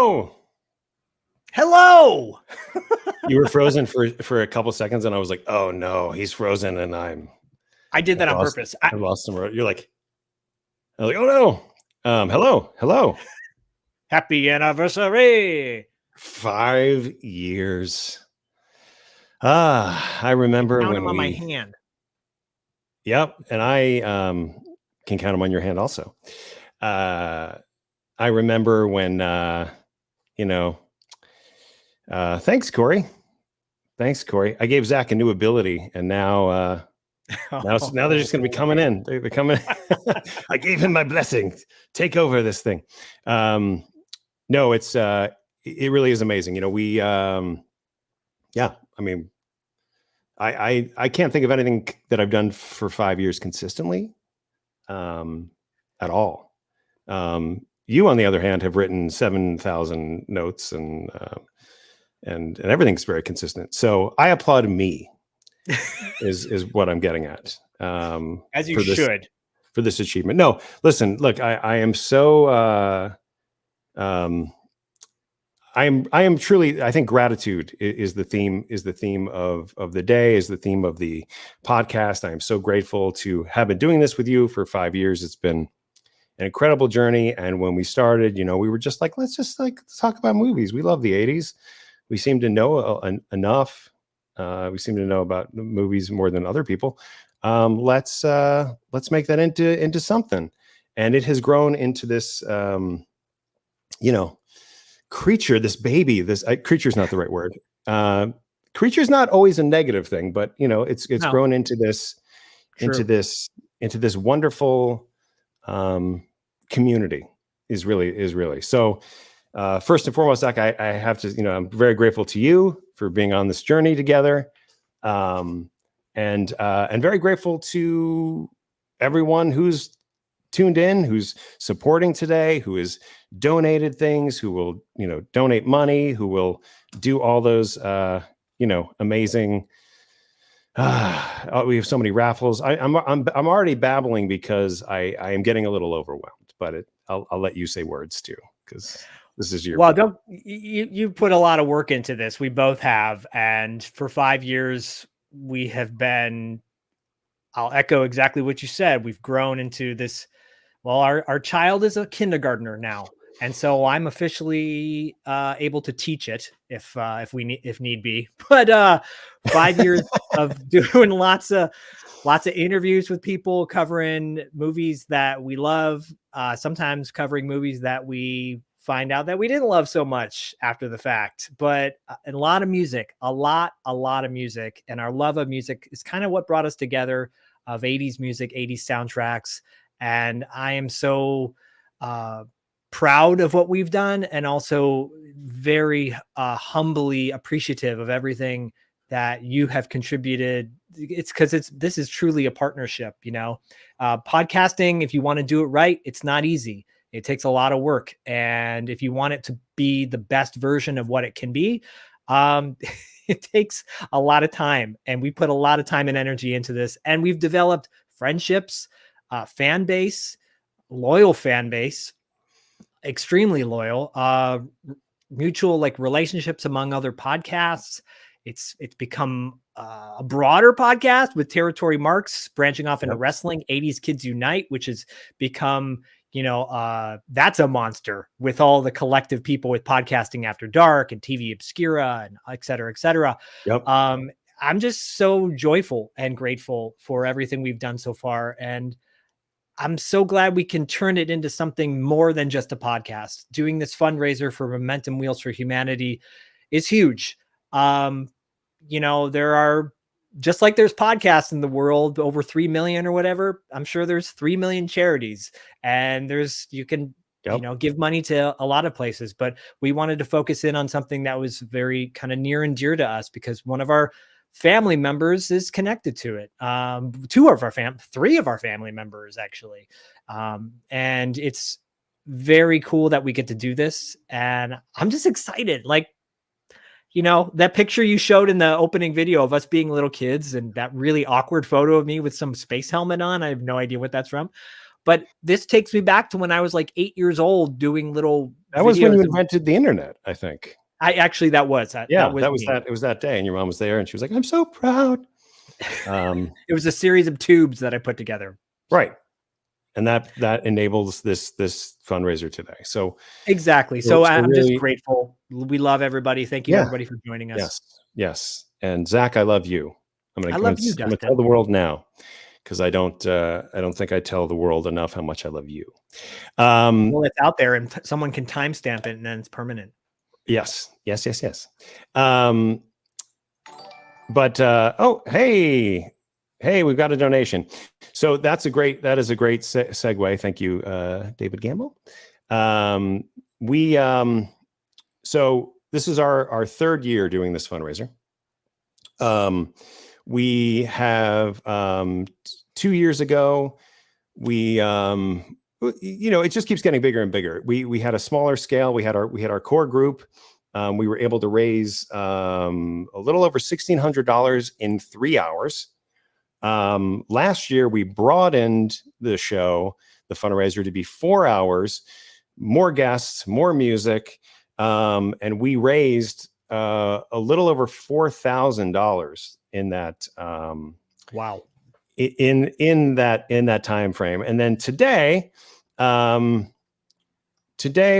no. Hello. You were frozen for a couple seconds, and I was like, "Oh no, he's frozen," and I did that on purpose. I lost him. You're like, I'm like, "Oh no." Hello. Happy anniversary. 5 years. I remember count when them on my hand. Yep, and I can count them on your hand also. I remember when thanks, Corey. Thanks, Corey. I gave Zach a new ability, and now they're just going to be coming in. They're coming. I gave him my blessing. Take over this thing. No, it really is amazing. We I mean, I can't think of anything that I've done for 5 years consistently, at all. You, on the other hand, have written 7,000 notes and everything's very consistent. So I applaud me is what I'm getting at. As you should. For this achievement. No, listen, look, I am so, I am truly, I think gratitude is the theme of the day, is the theme of the podcast. I am so grateful to have been doing this with you for 5 years. It's been an incredible journey. And when we started, we were just like, let's talk about movies. We love the 80s. We seem to know enough. We seem to know about movies more than other people. Let's make that into something. And it has grown into this, creature, this baby, creature's not the right word. Creature's not always a negative thing, but it's grown into this, into this wonderful, community is really. So, first and foremost, Zach, I have to, I'm very grateful to you for being on this journey together. And very grateful to everyone who's tuned in, who's supporting today, who has donated things, who will, donate money, who will do all those, amazing. We have so many raffles. I'm already babbling because I am getting a little overwhelmed, but I'll let you say words too, because this is your. Well, you put a lot of work into this. We both have, and for 5 years we have been. I'll echo exactly what you said. We've grown into this. Well, our child is a kindergartner now, and so I'm officially able to teach it if need be. But 5 years of doing lots of interviews with people, covering movies that we love, sometimes covering movies that we find out that we didn't love so much after the fact. But a lot of music, a lot of music, and our love of music is kind of what brought us together, of 80s music, 80s soundtracks. And I am so proud of what we've done, and also very humbly appreciative of everything that you have contributed. It's because this is truly a partnership, podcasting. If you want to do it right, it's not easy. It takes a lot of work. And if you want it to be the best version of what it can be, it takes a lot of time, and we put a lot of time and energy into this, and we've developed friendships, fan base, loyal fan base, extremely loyal, mutual relationships among other podcasts. It's become a broader podcast with Territory Marks branching off into wrestling, 80s Kids Unite, which has become, that's a monster with all the collective people with Podcasting After Dark and TV Obscura and et cetera, et cetera. Yep. I'm just so joyful and grateful for everything we've done so far. And I'm so glad we can turn it into something more than just a podcast. Doing this fundraiser for Momentum Wheels for Humanity is huge. There are, just like there's podcasts in the world, over 3 million or whatever, I'm sure there's 3 million charities, and you can, give money to a lot of places, but we wanted to focus in on something that was very kind of near and dear to us, because one of our family members is connected to it. 3 of our family members, actually. And it's very cool that we get to do this. And I'm just excited. That picture you showed in the opening video of us being little kids, and that really awkward photo of me with some space helmet on, I have no idea what that's from, But this takes me back to when I was like 8 years old doing little That was when you videos. invented the internet, I think. I actually, that was Yeah, that was me. it was that day, and your mom was there, and she was like, "I'm so proud." It was a series of tubes that I put together. Right. And that enables this fundraiser today. So exactly. So I'm really, just grateful. We love everybody. Thank you everybody for joining us. Yes. Yes. And Zach, I love you. I'm going to tell the world now, because I don't think I tell the world enough how much I love you. Well, it's out there, and someone can timestamp it, and then it's permanent. Yes. Yes. Yes. Yes. But oh, hey, we've got a donation. So that is a great segue. Thank you, David Gamble. So this is our third year doing this fundraiser. We have 2 years ago, it just keeps getting bigger and bigger. We had a smaller scale. We had our core group. We were able to raise a little over $1,600 in 3 hours. Last year, we broadened the show, the fundraiser, to be 4 hours, more guests, more music, and we raised a little over $4,000 in that. Wow! In that time frame, and then today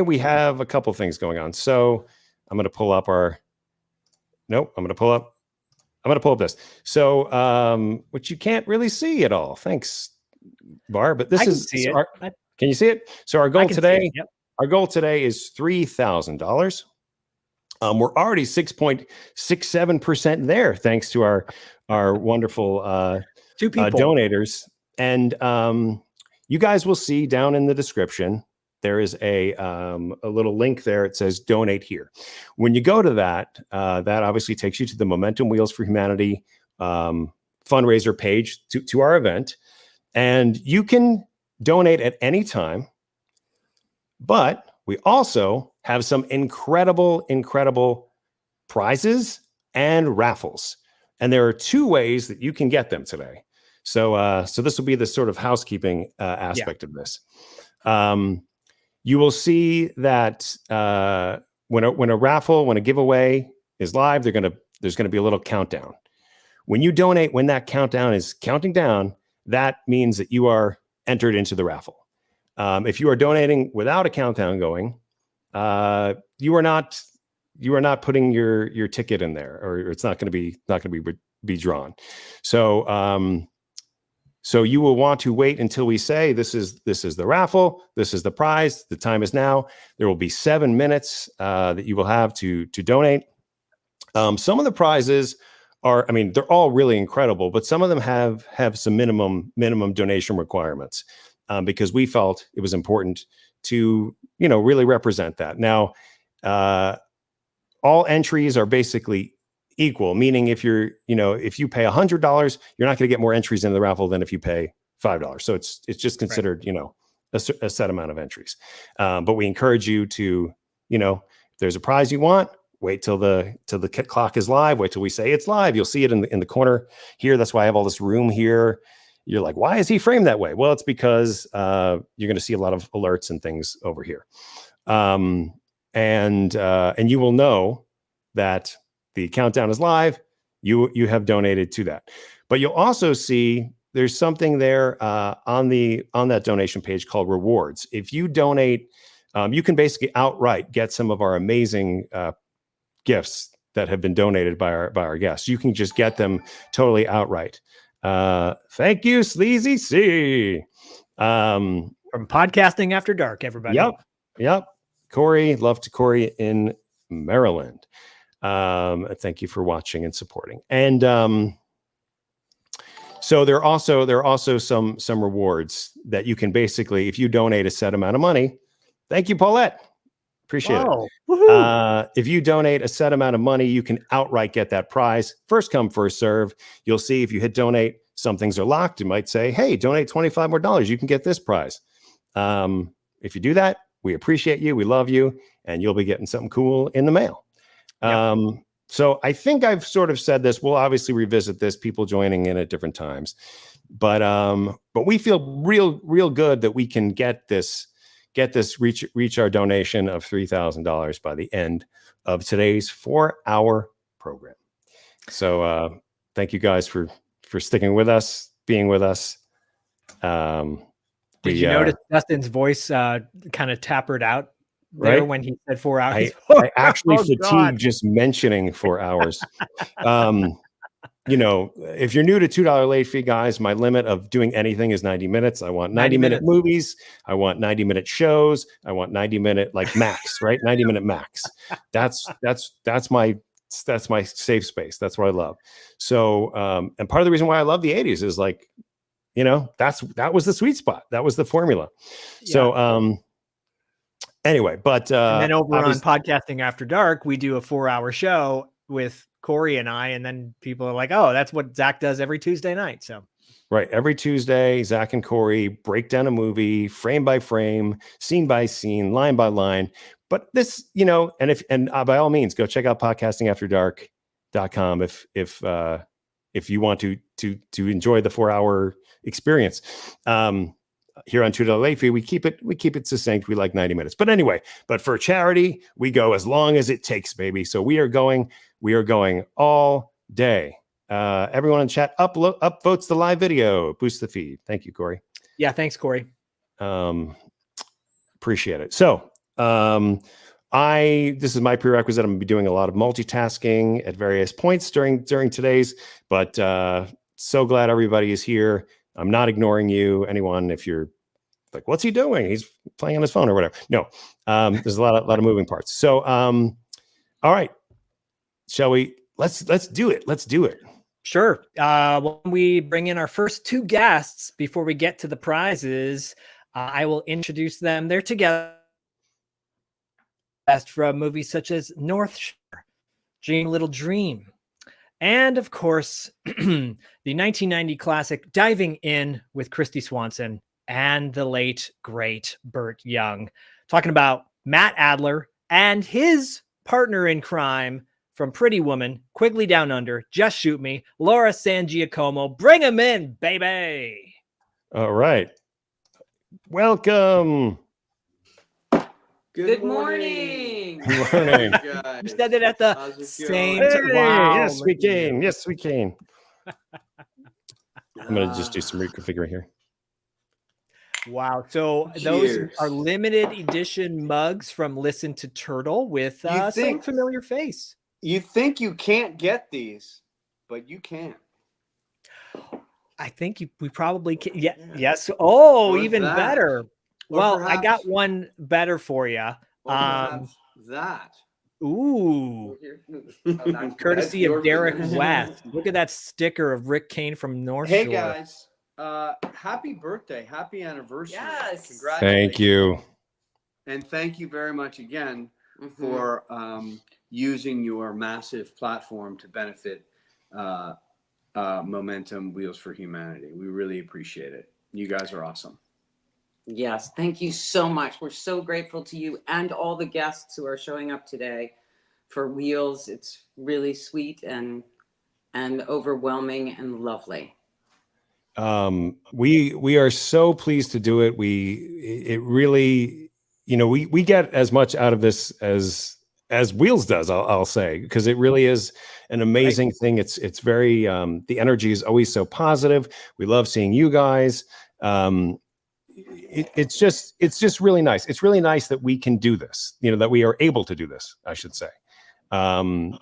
we have a couple things going on. So I'm going to pull up I'm going to pull up this. So, which you can't really see at all. Thanks, Bar. But this is, can you see it? So our goal today, our goal today is $3,000. We're already 6.67% there, thanks to our wonderful 2 people donators. And you guys will see down in the description, there is a little link there. It says donate here. When you go to that, that obviously takes you to the Momentum Wheels for Humanity fundraiser page to our event. And you can donate at any time. But we also have some incredible prizes and raffles. And there are 2 ways that you can get them today. So this will be the sort of housekeeping aspect of this. You will see that when a giveaway is live, there's going to be a little countdown. When you donate, when that countdown is counting down, that means that you are entered into the raffle. If you are donating without a countdown going, you are not putting your ticket in there, or it's not going to be drawn. So you will want to wait until we say this is the raffle, this is the prize, the time is now. There will be 7 minutes that you will have to donate. Some of the prizes are, they're all really incredible, but some of them have some minimum donation requirements because we felt it was important to really represent that. Now, all entries are basically equal, meaning if you pay $100, you're not going to get more entries in the raffle than if you pay $5. So it's just considered, a set amount of entries. But we encourage you to, if there's a prize you want, wait till the clock is live. Wait till we say it's live. You'll see it in the corner here. That's why I have all this room here. You're like, why is he framed that way? Well, it's because you're going to see a lot of alerts and things over here. And you will know that the countdown is live. You have donated to that, but you'll also see there's something there on that donation page called rewards. If you donate, you can basically outright get some of our amazing gifts that have been donated by our guests. You can just get them totally outright. Thank you, Sleazy C. From Podcasting After Dark, everybody. Yep. Corey, love to Corey in Maryland. Thank you for watching and supporting. And so there are also some rewards that you can basically, if you donate a set amount of money. Thank you, Paulette. Appreciate it. If you donate a set amount of money, you can outright get that prize. First come, first serve. You'll see if you hit donate, some things are locked. You might say, hey, donate $25 more. You can get this prize. If you do that, we appreciate you. We love you. And you'll be getting something cool in the mail. So I think I've sort of said this. We'll obviously revisit this, people joining in at different times. But we feel real good that we can reach our donation of $3,000 by the end of today's 4-hour program. So thank you guys for sticking with us, being with us. Did you notice Dustin's voice kind of tapered out there right when he said 4 hours? I actually fatigued God. just mentioning 4 hours. You know, if you're new to $2 late fee, guys, my limit of doing anything is 90 minutes. I want 90-minute movies. I want 90-minute shows. I want 90-minute like max, right? 90-minute max. That's my safe space. That's what I love. So, and part of the reason why I love the 80s is like, you know, that was the sweet spot. That was the formula. Yeah. So, anyway, but and then over on Podcasting After Dark, we do a 4-hour show with Corey and I, and then people are like, oh, that's what Zach does every Tuesday night. So right, every Tuesday, Zach and Corey break down a movie frame by frame, scene by scene, line by line. But this, you know, and by all means, go check out podcastingafterdark.com if you want to enjoy the 4-hour experience. Here on $2 late fee, we keep it succinct. We like 90 minutes. But anyway, but for charity, we go as long as it takes, baby. So we are going all day. Everyone in chat upvotes the live video, boost the feed. Thank you, Corey. Yeah, thanks, Corey. Appreciate it. So this is my prerequisite. I'm gonna be doing a lot of multitasking at various points during today's, but so glad everybody is here. I'm not ignoring you, anyone. If you're like, what's he doing? He's playing on his phone or whatever. No, there's a lot of moving parts. So, all right, shall we? Let's do it. Let's do it. Sure. When we bring in our first two guests before we get to the prizes, I will introduce them. They're together from movies such as North Shore, Dream Little Dream, and of course, the 1990 classic Diving In with Christy Swanson and the late, great Burt Young. Talking about Matt Adler and his partner in crime from Pretty Woman, Quigley Down Under, Just Shoot Me, Laura San Giacomo. Bring them in, baby. All right. Welcome. Good morning. Good morning. You said it at the same time. Wow. Yes, we can. Yes, we can. I'm going to just do some reconfiguring here. Wow. So those are limited edition mugs from Listen to Turtle with some familiar face. You think you can't get these, but you can. I think we probably can. Yeah. Yes. Oh, even better. Well, I got one better for you. That. Ooh. Courtesy of Derek West. Look at that sticker of Rick Kane from North Shore. Hey, guys. Happy birthday. Happy anniversary. Yes. Congratulations. Thank you. And thank you very much again for using your massive platform to benefit Momentum Wheels for Humanity. We really appreciate it. You guys are awesome. Yes, thank you so much. We're so grateful to you and all the guests who are showing up today for Wheels. It's really sweet and overwhelming and lovely. We are so pleased to do it. It really, you know, we get as much out of this as Wheels does, I'll say, because it really is an amazing thing. It's very the energy is always so positive. We love seeing you guys. It's just really nice. It's really nice that we can do this, you know, that we are able to do this, I should say. Yeah,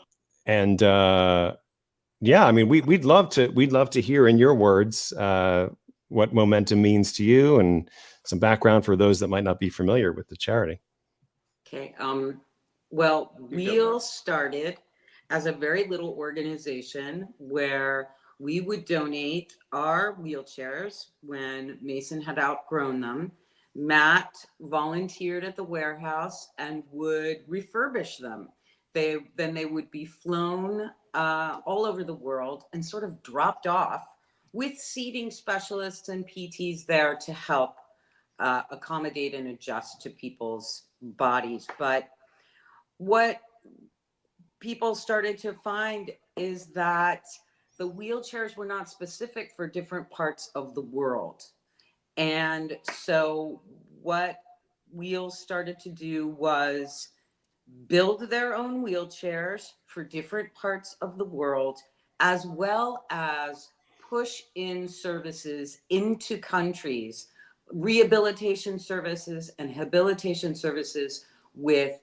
I mean, we'd love to hear in your words what Momentum means to you and some background for those that might not be familiar with the charity. Okay. Well, Wheels started as a very little organization where we would donate our wheelchairs when Mason had outgrown them. Matt volunteered at the warehouse and would refurbish them. Then they would be flown all over the world and sort of dropped off with seating specialists and PTs there to help accommodate and adjust to people's bodies. But what people started to find is that the wheelchairs were not specific for different parts of the world. And so what Wheels started to do was build their own wheelchairs for different parts of the world, as well as push in services into countries, rehabilitation services and habilitation services with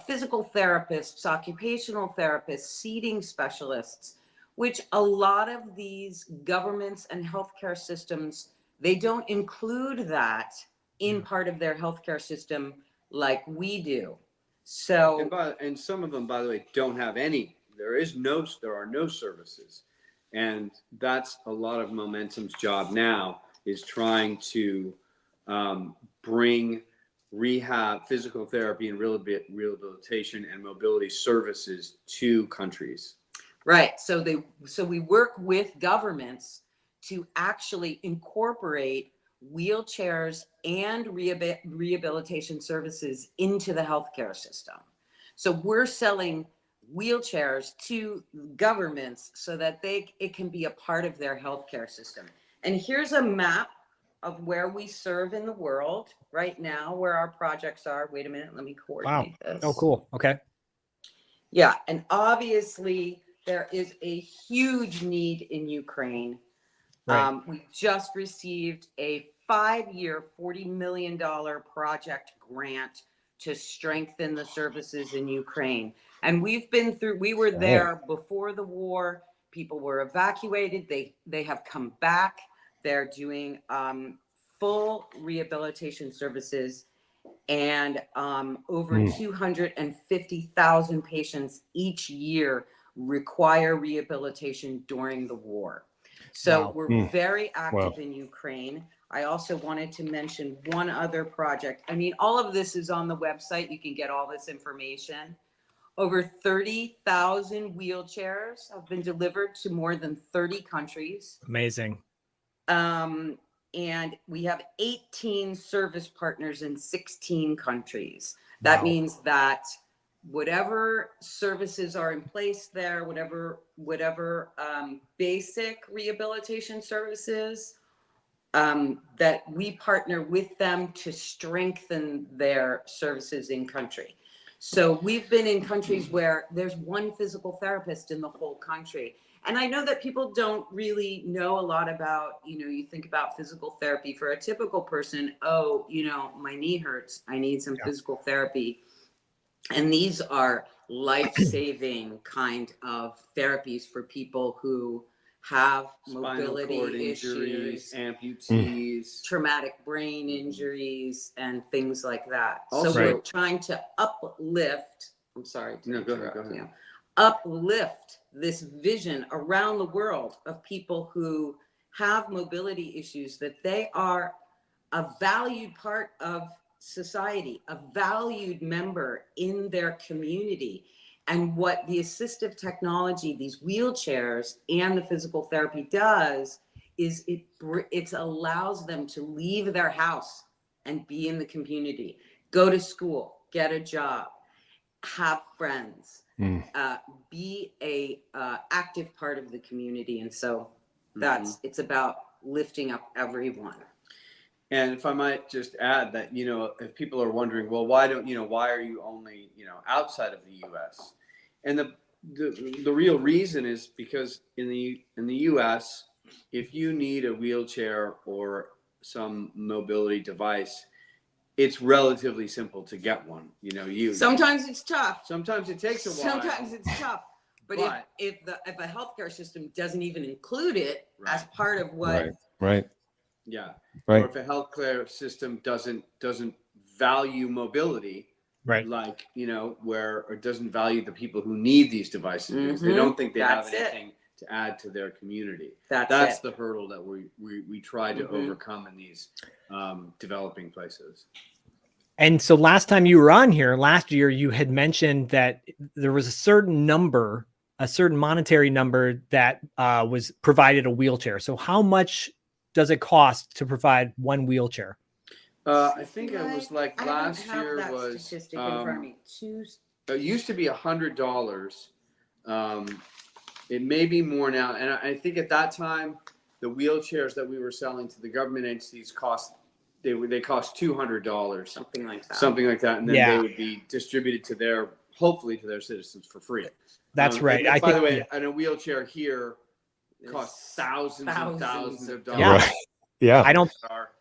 physical therapists, occupational therapists, seating specialists, which a lot of these governments and healthcare systems, they don't include that in part of their healthcare system like we do. So, and some of them, by the way, don't have any. There are no services, and that's a lot of Momentum's job now, is trying to bring rehab, physical therapy, and rehabilitation and mobility services to countries. right. So we work with governments to actually incorporate wheelchairs and rehabilitation services into the healthcare system. So we're selling wheelchairs to governments so that it can be a part of their healthcare system. And here's a map of where we serve in the world right now, where our projects are. Wait a minute, let me coordinate this. Oh, cool. Okay. Yeah, and obviously there is a huge need in Ukraine. Right. We just received a 5-year, $40 million project grant to strengthen the services in Ukraine. And we were there before the war. People were evacuated. They have come back. They're doing full rehabilitation services, and over 250,000 patients each year require rehabilitation during the war. So we're very active in Ukraine. I also wanted to mention one other project. I mean, all of this is on the website. You can get all this information. Over 30,000 wheelchairs have been delivered to more than 30 countries. Amazing. And we have 18 service partners in 16 countries. That means that whatever services are in place there, whatever basic rehabilitation services, that we partner with them to strengthen their services in country. So we've been in countries where there's one physical therapist in the whole country. And I know that people don't really know a lot about, you think about physical therapy for a typical person. Oh, my knee hurts. I need some physical therapy. And these are life-saving kind of therapies for people who have mobility issues, amputees, traumatic brain injuries, and things like that. Also, so we're trying to uplift. I'm sorry to interrupt. Go ahead. Uplift this vision around the world of people who have mobility issues, that they are a valued part of society, a valued member in their community. And what the assistive technology, these wheelchairs and the physical therapy does is it allows them to leave their house and be in the community, go to school, get a job, have friends, be a active part of the community. And so it's about lifting up everyone. And if I might just add that, if people are wondering, well, why are you only, outside of the U.S.? And the real reason is because in the U.S., if you need a wheelchair or some mobility device, it's relatively simple to get one. Sometimes it's tough. Sometimes it takes a while. Sometimes it's tough. But if a healthcare system doesn't even include it as part of what Yeah. Right. Or if a healthcare system doesn't value mobility, like, or doesn't value the people who need these devices because they don't think they have anything to add to their community. That's the hurdle that we try to overcome in these developing places. And so last time you were on here, last year, you had mentioned that there was a certain monetary number that was provided a wheelchair. So how much does it cost to provide one wheelchair? I think it was like last year was statistic in front of me. it used to be $100, It may be more now. And I think at that time, the wheelchairs that we were selling to the government entities cost $200, Something like that. something like that, and then Yeah. they would be distributed to hopefully to their citizens for free. That's right. And by the way, yeah. and a wheelchair here costs thousands and thousands of dollars. Yeah. Right. Yeah. I don't.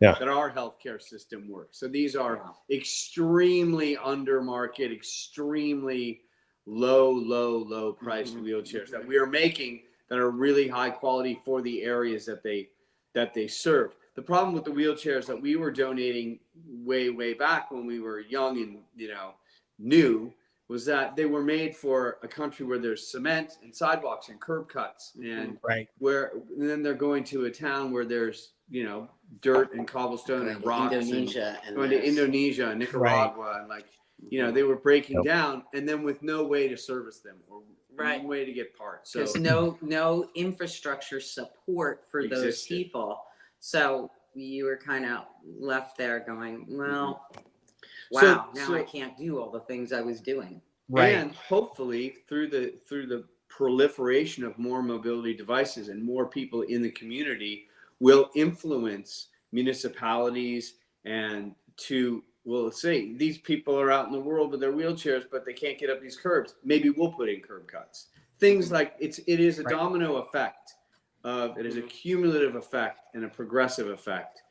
That our healthcare system works. So these are extremely under market, extremely low priced wheelchairs that we are making that are really high quality for the areas that they serve. The problem with the wheelchairs that we were donating way back when we were young and new was that they were made for a country where there's cement and sidewalks and curb cuts, and then they're going to a town where there's dirt and cobblestone and rocks, Indonesia and going to Indonesia and Nicaragua, and they were breaking down, and then with no way to service them or no way to get parts. So there's no infrastructure support for those people. So you were kind of left there going, well, wow, now I can't do all the things I was doing. Right. And hopefully through the proliferation of more mobility devices and more people in the community will influence municipalities and let's say these people are out in the world with their wheelchairs, but they can't get up these curbs. Maybe we'll put in curb cuts. Things like it is a domino effect. It is a cumulative effect and a progressive effect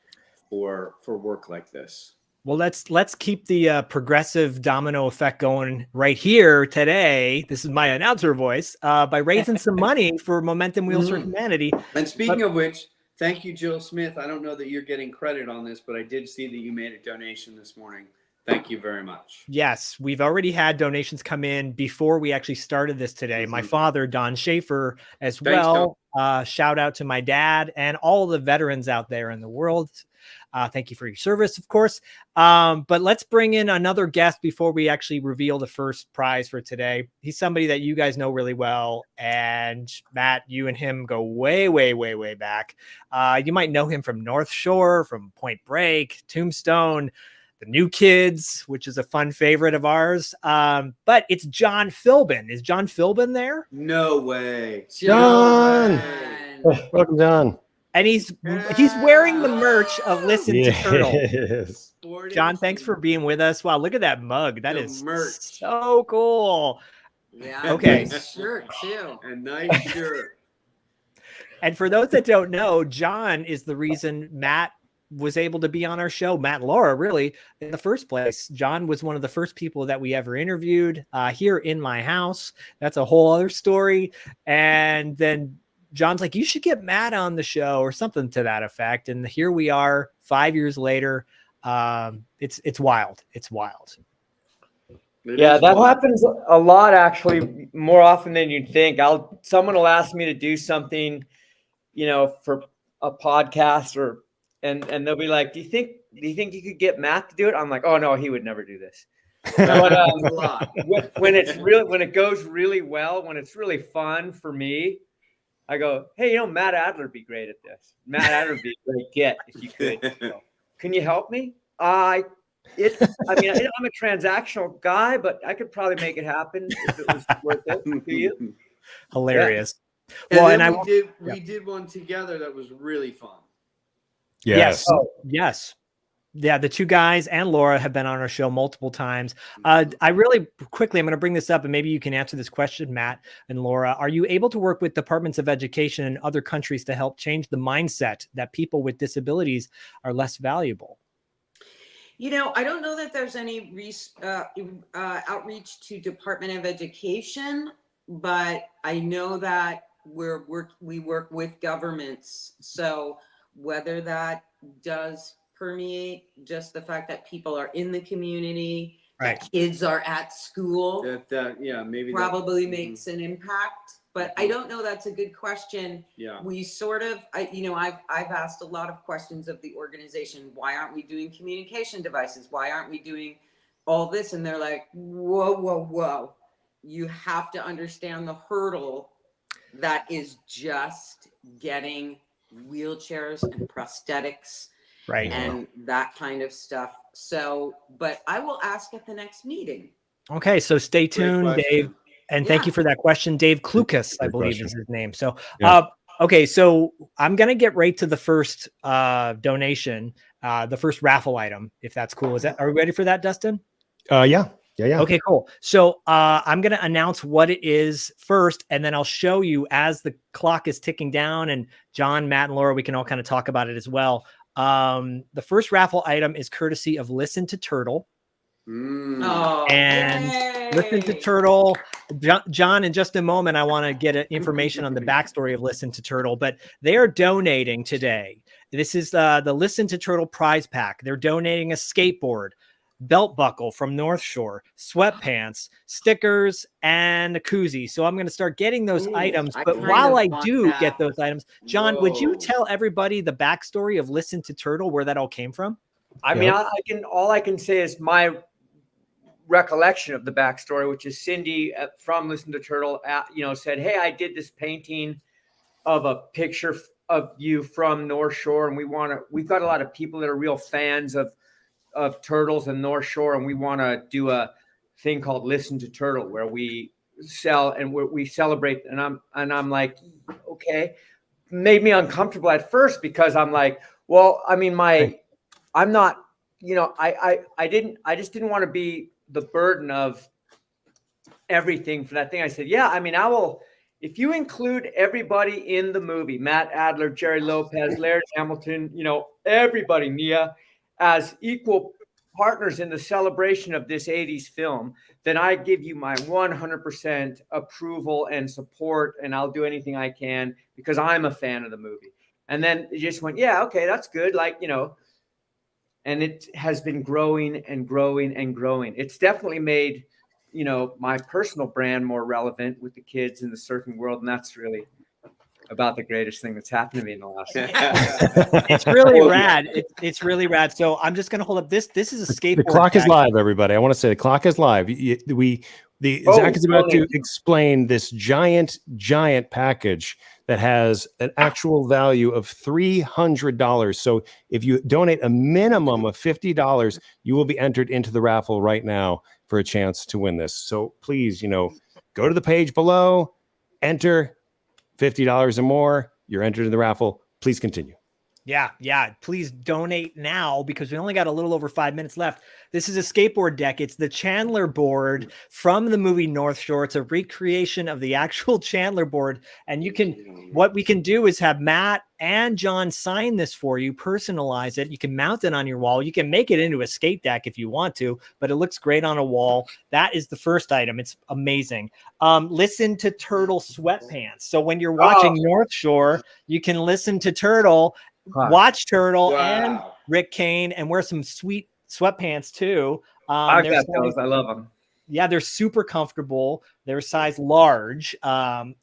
for work like this. Well, let's keep the progressive domino effect going right here today. This is my announcer voice by raising some money for Momentum Wheels for Humanity. And speaking of which, thank you, Jill Smith. I don't know that you're getting credit on this, but I did see that you made a donation this morning. Thank you very much. Yes, we've already had donations come in before we actually started this today. My father, Don Schaefer, as well. Shout out to my dad and all the veterans out there in the world. Thank you for your service, of course. But let's bring in another guest before we actually reveal the first prize for today. He's somebody that you guys know really well. And Matt, you and him go way back. You might know him from North Shore, from Point Break, Tombstone, The New Kids, which is a fun favorite of ours. But it's John Philbin. Is John Philbin there? No way. John! Welcome, John. And he's wearing the merch of Listen to Turtle. John, thanks for being with us. Wow, look at that mug. That is so cool. Yeah. Okay. Nice shirt too. And nice shirt. And for those that don't know, John is the reason Matt was able to be on our show. Matt and Laura, really, in the first place. John was one of the first people that we ever interviewed here in my house. That's a whole other story. And then John's like, you should get Matt on the show or something to that effect. And here we are 5 years later. It's wild. It's wild. Yeah, that happens a lot, actually, more often than you'd think. Someone will ask me to do something, for a podcast and they'll be like, do you think you could get Matt to do it? I'm like, oh no, he would never do this. But when it goes really well, when it's really fun for me, I go, hey, Matt Adler would be great at this. Matt Adler would be a great get if you could. Can you help me? I'm a transactional guy, but I could probably make it happen if it was worth it to you. Hilarious. Yeah. Well, and we did one together that was really fun. Yes. Oh, yes. Yeah, the two guys and Laura have been on our show multiple times. I really quickly, I'm going to bring this up and maybe you can answer this question, Matt and Laura. Are you able to work with departments of education in other countries to help change the mindset that people with disabilities are less valuable? I don't know that there's any outreach to Department of Education, but I know that we work with governments. So whether that does permeate just the fact that people are in the community, that kids are at school, maybe probably makes an impact. But I don't know. That's a good question. Yeah. We sort of, I've asked a lot of questions of the organization. Why aren't we doing communication devices? Why aren't we doing all this? And they're like, whoa. You have to understand the hurdle that is just getting wheelchairs and prosthetics and that kind of stuff. So, but I will ask at the next meeting. Okay, so stay tuned, Dave. And thank you for that question, Dave Klukas, I Great believe question. is his name. So, Yeah. okay, so I'm gonna get right to the first donation, the first raffle item, if that's cool. Are we ready for that, Dustin? Yeah. Okay, cool. So I'm gonna announce what it is first, and then I'll show you as the clock is ticking down. And John, Matt, and Laura, we can all kind of talk about it as well. The first raffle item is courtesy of Listen to Turtle. Oh, And yay. Listen to Turtle. John, in just a moment, I want to get information on the backstory of Listen to Turtle, but they are donating today. This is the Listen to Turtle prize pack. They're donating a skateboard, belt buckle from North Shore, sweatpants, stickers, and a koozie. So I'm going to start getting those items. I But kind while of I want do that. get those items, John, would you Whoa. tell everybody the backstory of Listen to Turtle, where that all came from? I mean, all I can say is my recollection of the backstory, which is Cindy from Listen to Turtle, said, "Hey, I did this painting of a picture of you from North Shore, and we've got a lot of people that are real fans of turtles and North Shore, and we want to do a thing called Listen to Turtle where we sell and we celebrate." And I'm like, okay, made me uncomfortable at first because I'm like, well, I mean, I'm not, I just didn't want to be the burden of everything for that thing. I said, yeah, I mean, I will, if you include everybody in the movie, Matt Adler, Jerry Lopez, Laird Hamilton, everybody, Nia, as equal partners in the celebration of this 80s film, then I give you my 100% approval and support, and I'll do anything I can because I'm a fan of the movie. And then it just went, yeah, okay, that's good. And it has been growing and growing and growing. It's definitely made, my personal brand more relevant with the kids in the surfing world. And that's really about the greatest thing that's happened to me in the last year. It's really rad. It's really rad. So I'm just going to hold up this. This is a skateboard. The clock is live, everybody. I want to say the clock is live. Zach is about to explain this giant package that has an actual value of $300. So if you donate a minimum of $50, you will be entered into the raffle right now for a chance to win this. So please, go to the page below, enter $50 or more. You're entered in the raffle. Please continue. Yeah. Please donate now because we only got a little over 5 minutes left. This is a skateboard deck. It's the Chandler board from the movie North Shore. It's a recreation of the actual Chandler board. And what we can do is have Matt and John sign this for you, personalize it. You can mount it on your wall. You can make it into a skate deck if you want to, but it looks great on a wall. That is the first item. It's amazing. Listen to Turtle sweatpants. So when you're watching North Shore, you can listen to Turtle, watch Turtle and Rick Kane, and wear some sweet sweatpants too. I've got those. I love them. Yeah, they're super comfortable. They're size large. And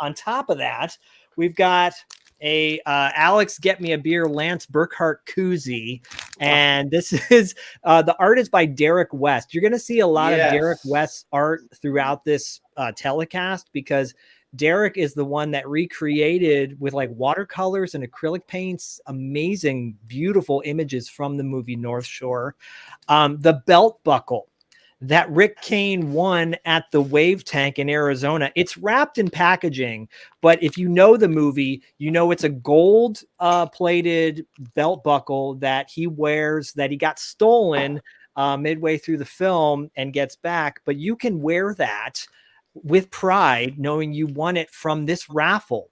on top of that, we've got a Alex Get Me a Beer Lance Burkhart koozie. And this is the art is by Derek West. You're going to see a lot of Derek West's art throughout this telecast because Derek is the one that recreated with like watercolors and acrylic paints, amazing, beautiful images from the movie North Shore. The belt buckle that Rick Kane won at the Wave Tank in Arizona. It's wrapped in packaging, but if you know the movie, it's a gold plated belt buckle that he wears that he got stolen midway through the film and gets back. But you can wear that with pride, knowing you won it from this raffle.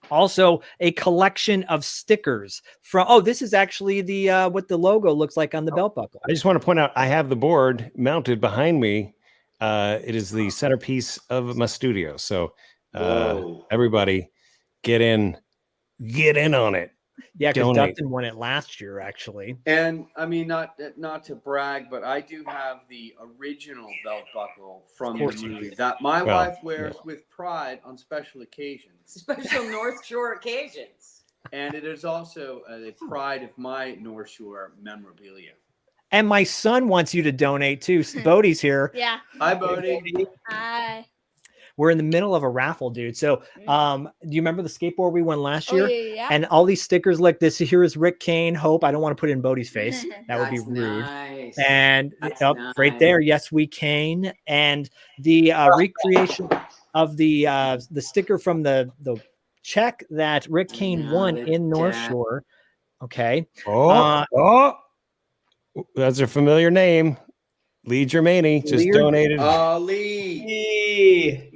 Also, a collection of stickers from, this is actually the what the logo looks like on the belt buckle. I just want to point out, I have the board mounted behind me. It is the centerpiece of my studio. So everybody get in on it. Yeah, because Dustin won it last year, actually. And I mean, not to brag, but I do have the original belt buckle from the movie that my wife wears with pride on special occasions. Special North Shore occasions. And it is also a pride of my North Shore memorabilia. And my son wants you to donate too. Bodie's here. Yeah. Hi, Bodie. Hi. we're in the middle of a raffle, dude. So, do you remember the skateboard we won last year? Yeah. And all these stickers like this. Here is Rick Kane. Hope. I don't want to put it in Bodie's face. That would be That's rude. nice. And That's right nice. there, yes, we Kane. And the recreation of the sticker from the check that Rick Kane won in North Shore. Okay. That's a familiar name. Lee Germani just donated. Lee.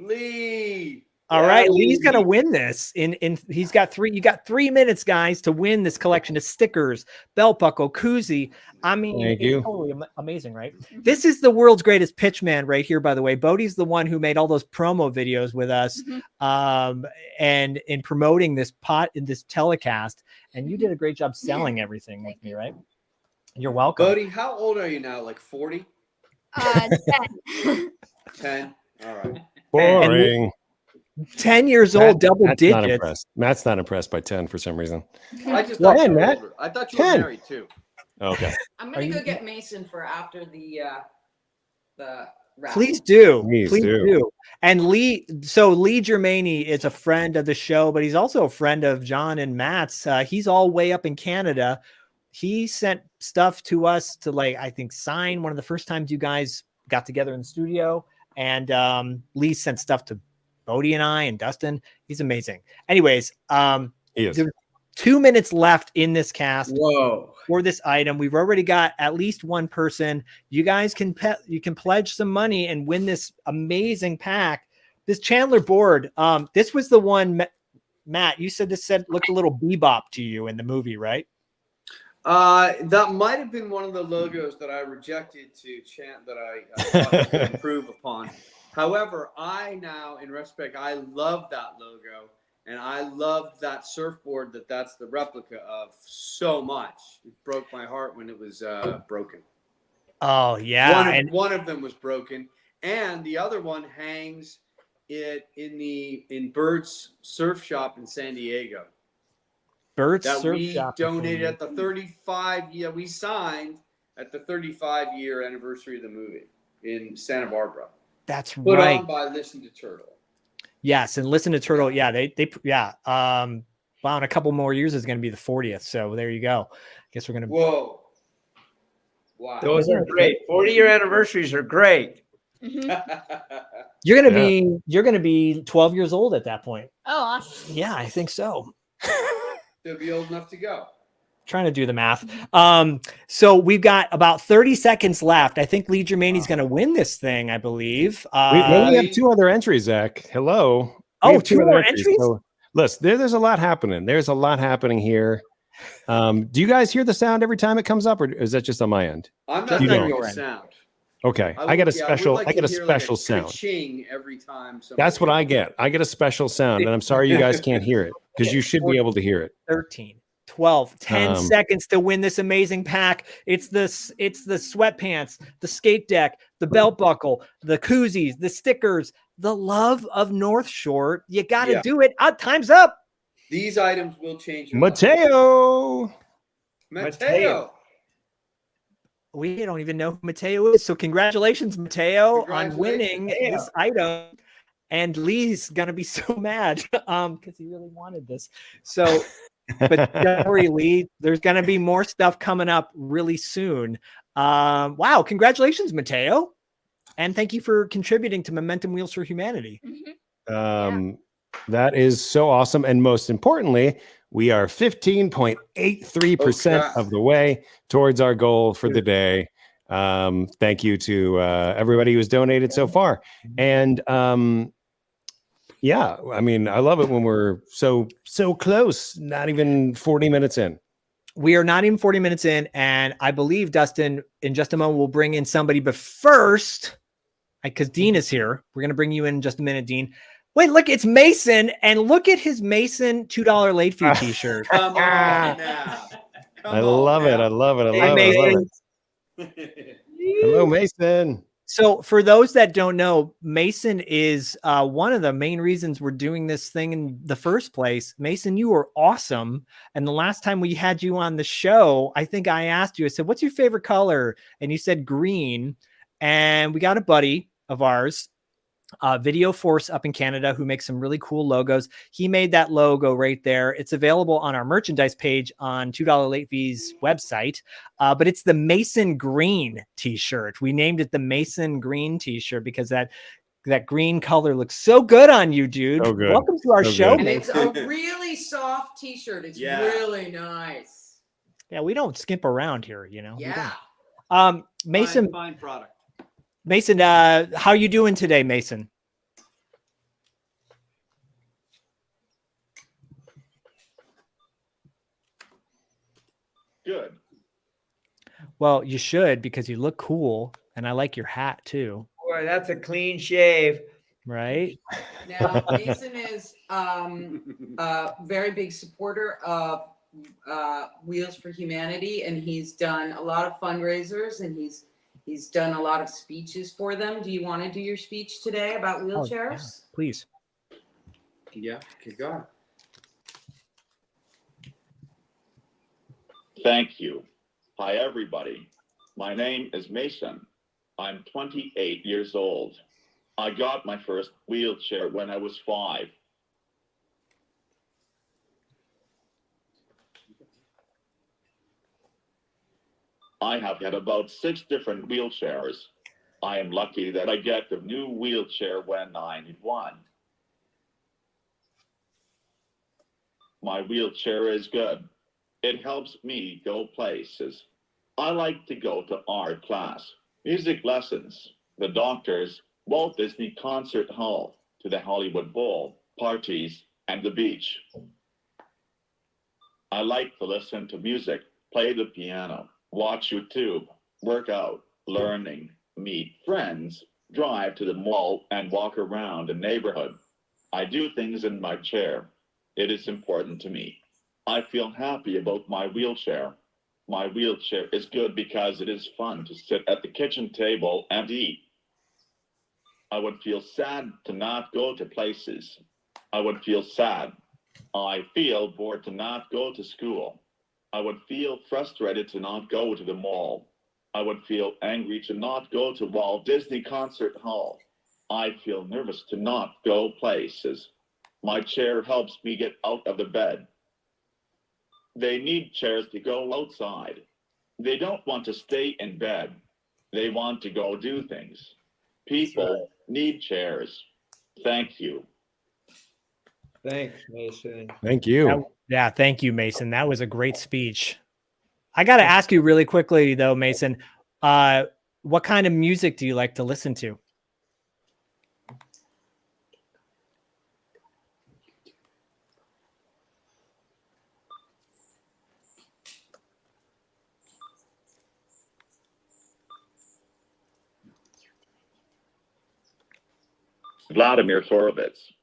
All right, Lee's gonna win this. He's got three. You got 3 minutes, guys, to win this collection of stickers, belt buckle, koozie. I mean, it's totally amazing, right? This is the world's greatest pitch man right here, by the way. Bodie's the one who made all those promo videos with us, and in promoting this telecast. And you did a great job selling everything with me, right? You're welcome. Bodie, how old are you now? Like 40? 10. 10. All right. Boring. 10 years old, double digits. Not impressed. Matt's not impressed by 10 for some reason. I just thought you were Matt. older. I thought you were 10. married too. Okay. I'm gonna go get Mason for after the raffle. Please do. Please Please do. do. And Lee Germani is a friend of the show, but he's also a friend of John and Matt's. He's all way up in Canada. He sent stuff to us to, like, I think, sign one of the first times you guys got together in the studio. And Lee sent stuff to Bodie and I and Dustin. He's amazing. Anyways, He is. there's 2 minutes left in this cast. Whoa. For this item. We've already got at least one person. You guys can pledge some money and win this amazing pack. This Chandler board. This was the one, Matt, you said this looked a little bebop to you in the movie, right? That might have been one of the logos that I rejected that I thought I could improve upon. However, I love that logo. And I loved that surfboard that's the replica of so much. It broke my heart when it was broken. Oh, yeah. One of them was broken. And the other one hangs in Bird's Surf Shop in San Diego. Bird's that Surf we Shop. donated at the 35-year. We signed at the 35-year anniversary of the movie in Santa Barbara. That's Put right. on by Listen to Turtle. Yes, and Listen to Turtle. Yeah, wow, in a couple more years is going to be the 40th. So there you go. I guess we're going to. Whoa. Wow. Those are great. 40-year anniversaries are great. You're going to be 12 years old at that point. Oh, awesome. Yeah, I think so. They'll be old enough to go. Trying to do the math. So we've got about 30 seconds left. I think Lee Germani's going to win this thing, I believe. We only have 2 other entries, Zach. Hello. Two more entries? So, listen, there's a lot happening. There's a lot happening here. Do you guys hear the sound every time it comes up, or is that just on my end? I'm not You hearing don't. a sound. Okay, I get a special. I get a hear special like a sound. ka-ching every time. That's what I get. I get a special sound, and I'm sorry you guys can't hear it because you should be able to hear it. 13, 12, 10 seconds to win this amazing pack. It's the sweatpants, the skate deck, the belt buckle, the koozies, the stickers, the love of North Shore. You got to do it. Time's up. These items will change your life. Mateo. We don't even know who Mateo is. So congratulations, Mateo, on winning this item. And Lee's going to be so mad because he really wanted this. So, but don't worry, Lee, there's going to be more stuff coming up really soon. Wow. Congratulations, Mateo. And thank you for contributing to Momentum Wheels for Humanity. That is so awesome. And most importantly, we are 15.83% of the way towards our goal for the day. Thank you to everybody who's donated so far. And yeah, I mean, I love it when we're so close, not even 40 minutes in. We are not even 40 minutes in. And I believe, Dustin, in just a moment, we'll bring in somebody. But first, because Dean is here, we're going to bring you in just a minute, Dean. Wait, look, it's Mason, and look at his Mason $2 late fee t-shirt. Come on now. I love it. I love it. I love it. Hello, Mason. So for those that don't know, Mason is one of the main reasons we're doing this thing in the first place. Mason, you were awesome. And the last time we had you on the show, I think I asked you, I said, what's your favorite color? And you said green. And we got a buddy of ours Video Force up in Canada, who makes some really cool logos. He made that logo right there. It's available on our merchandise page on $2 Late Fees website. But it's the Mason Green t-shirt. We named it the Mason Green t-shirt because that green color looks so good on you, dude. So good. Welcome to our So show. good. And it's a really soft t-shirt. It's really nice. Yeah, we don't skimp around here, you know. Yeah. Mason, Fine product. Mason, how you doing today, Mason? Good. Well, you should, because you look cool, and I like your hat too. Boy, that's a clean shave. Right? Now, Mason is a very big supporter of Wheels for Humanity, and he's done a lot of fundraisers, and he's done a lot of speeches for them. Do you want to do your speech today about wheelchairs? Yeah, please. Yeah, keep going. Thank you. Hi, everybody. My name is Mason. I'm 28 years old. I got my first wheelchair when I was 5. I have had about 6 different wheelchairs. I am lucky that I get the new wheelchair when I need one. My wheelchair is good. It helps me go places. I like to go to art class, music lessons, the doctors, Walt Disney Concert Hall, to the Hollywood Bowl, parties, and the beach. I like to listen to music, play the piano, watch YouTube, work out, learning, meet friends, drive to the mall, and walk around the neighborhood. I do things in my chair. It is important to me. I feel happy about my wheelchair. My wheelchair is good because it is fun to sit at the kitchen table and eat. I would feel sad to not go to places. I would feel sad. I feel bored to not go to school. I would feel frustrated to not go to the mall. I would feel angry to not go to Walt Disney Concert Hall. I feel nervous to not go places. My chair helps me get out of the bed. They need chairs to go outside. They don't want to stay in bed. They want to go do things. People need chairs. Thank you. Thanks, Mason. Thank you. Yeah, thank you, Mason. That was a great speech. I got to ask you really quickly, though, Mason, what kind of music do you like to listen to? Vladimir Horowitz.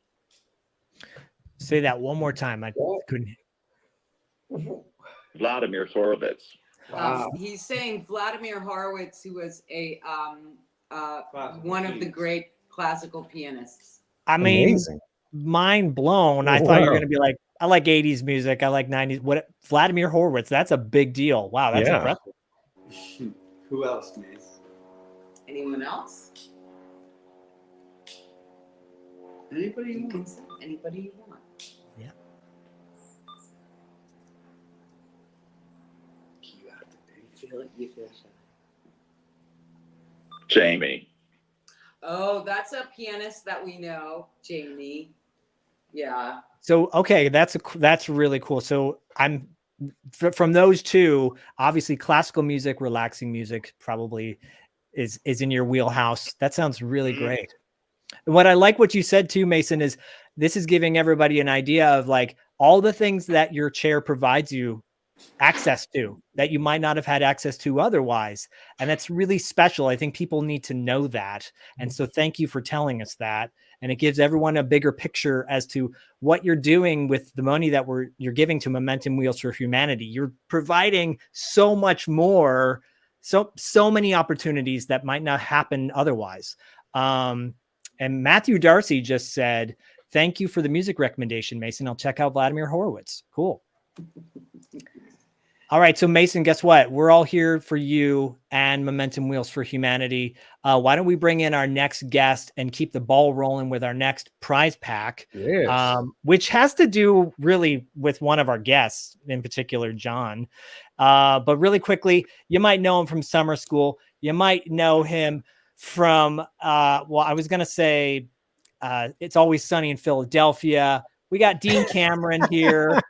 Say that one more time. I couldn't. Vladimir Horowitz. Wow. He's saying Vladimir Horowitz, who was a one of the great classical pianists. I mean, Amazing. mind blown. I thought you were Wow. going to be like, I like 80s music. I like 90s. What? Vladimir Horowitz. That's a big deal. Wow, that's Yeah. impressive. Who else, Mace? Anyone else? Anybody You you can want? say anybody you want. Yeah. You have to pay. You feel it? You feel shy. Jamie. Oh, that's a pianist that we know, Jamie. Yeah. So, okay, that's really cool. So I'm from those two, obviously classical music, relaxing music probably is in your wheelhouse. That sounds really great. And what I like what you said too, Mason, is this is giving everybody an idea of like all the things that your chair provides you access to that you might not have had access to otherwise. And that's really special. I think people need to know that. And so thank you for telling us that. And it gives everyone a bigger picture as to what you're doing with the money that you're giving to Momentum Wheels for Humanity. You're providing so much more, so many opportunities that might not happen otherwise. And Matthew Darcy just said, thank you for the music recommendation, Mason. I'll check out Vladimir Horowitz. Cool. All right. So Mason, guess what? We're all here for you and Momentum Wheels for Humanity. Why don't we bring in our next guest and keep the ball rolling with our next prize pack, which has to do really with one of our guests, in particular, John. But really quickly, you might know him from summer school. You might know him from, well, I was going to say It's Always Sunny in Philadelphia. We got Dean Cameron here.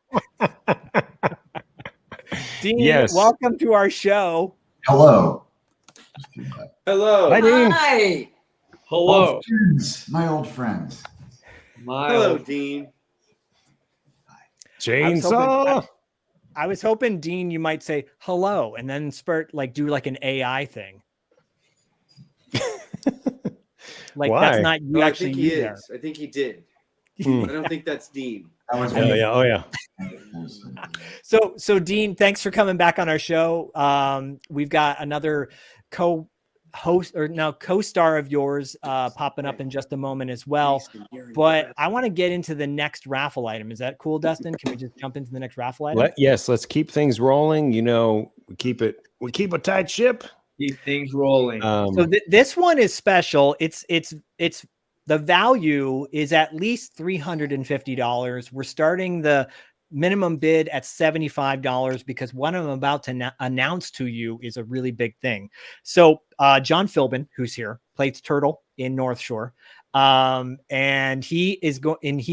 Dean, welcome to our show. Hello. Hello. Hi, Dean. Hi. Hello. My old friends. Hello, Dean. Chainsaw. I was hoping, Dean, you might say hello and then do like an AI thing. Like Why? that's not you No, actually. I think he is. I think he did. I don't think that's Dean. That was Oh yeah. So Dean, thanks for coming back on our show. We've got another co-star of yours popping up in just a moment as well. But I want to get into the next raffle item. Is that cool, Dustin? Can we just jump into the next raffle item? Yes, let's keep things rolling. You know, we keep a tight ship. Keep things rolling. So this one is special. It's the value is at least $350. We're starting the minimum bid at $75 because what I'm about to announce to you is a really big thing. So John PHILBIN, who's here, plays Turtle in North Shore. And he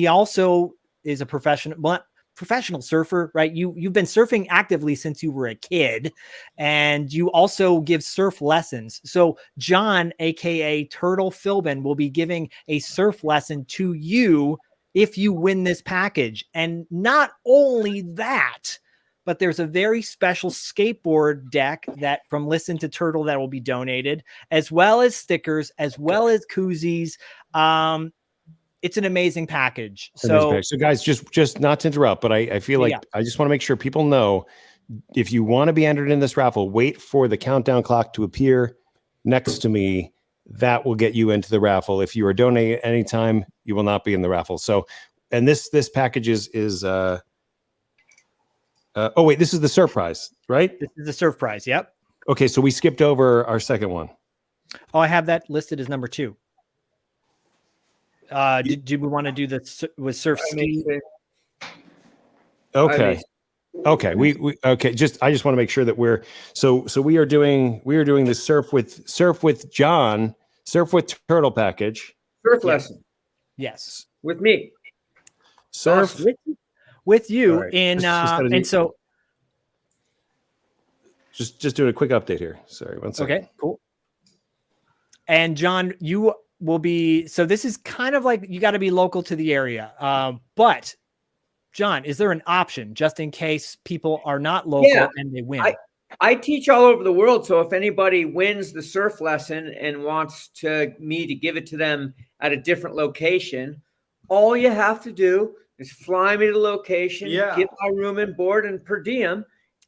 also is a professional surfer, right? You've been surfing actively since you were a kid, and you also give surf lessons. So John, aka Turtle PHILBIN, will be giving a surf lesson to you if you win this package. And not only that, but there's a very special skateboard deck that from Listen to Turtle that will be donated, as well as stickers, as well as koozies. It's an amazing package. So guys, just not to interrupt, but I feel like I just want to make sure people know, if you want to be entered in this raffle, wait for the countdown clock to appear next to me. That will get you into the raffle. If you are donating at any time, you will not be in the raffle. So, and this package is oh wait, this is the surf prize, right? This is the surf prize. Yep. Okay, so we skipped over our second one. Oh, I have that listed as number 2. Do we want to do this with surf ski? Okay. Okay. We okay. I just want to make sure that we are doing the surf with John, surf with Turtle package. Surf lesson. Yes. With me. Surf with you right. and so just doing a quick update here. Sorry, one second. Okay, cool. And John, you will be, so this is kind of like, you got to be local to the area. But John, is there an option just in case people are not local and they win? I teach all over the world. So if anybody wins the surf lesson and wants me to give it to them at a different location, all you have to do is fly me to the location, get my room and board and per diem,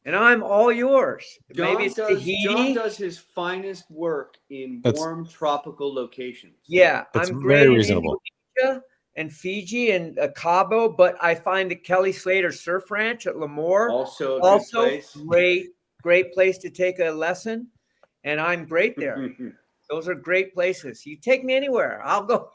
and I'm all yours. John does his finest work in warm tropical locations. Yeah, that's I'm very great reasonable. in Indonesia and Fiji and Cabo, but I find the Kelly Slater Surf Ranch at Lemoore also a good place. Great place to take a lesson, and I'm great there. Those are great places. You take me anywhere, I'll go.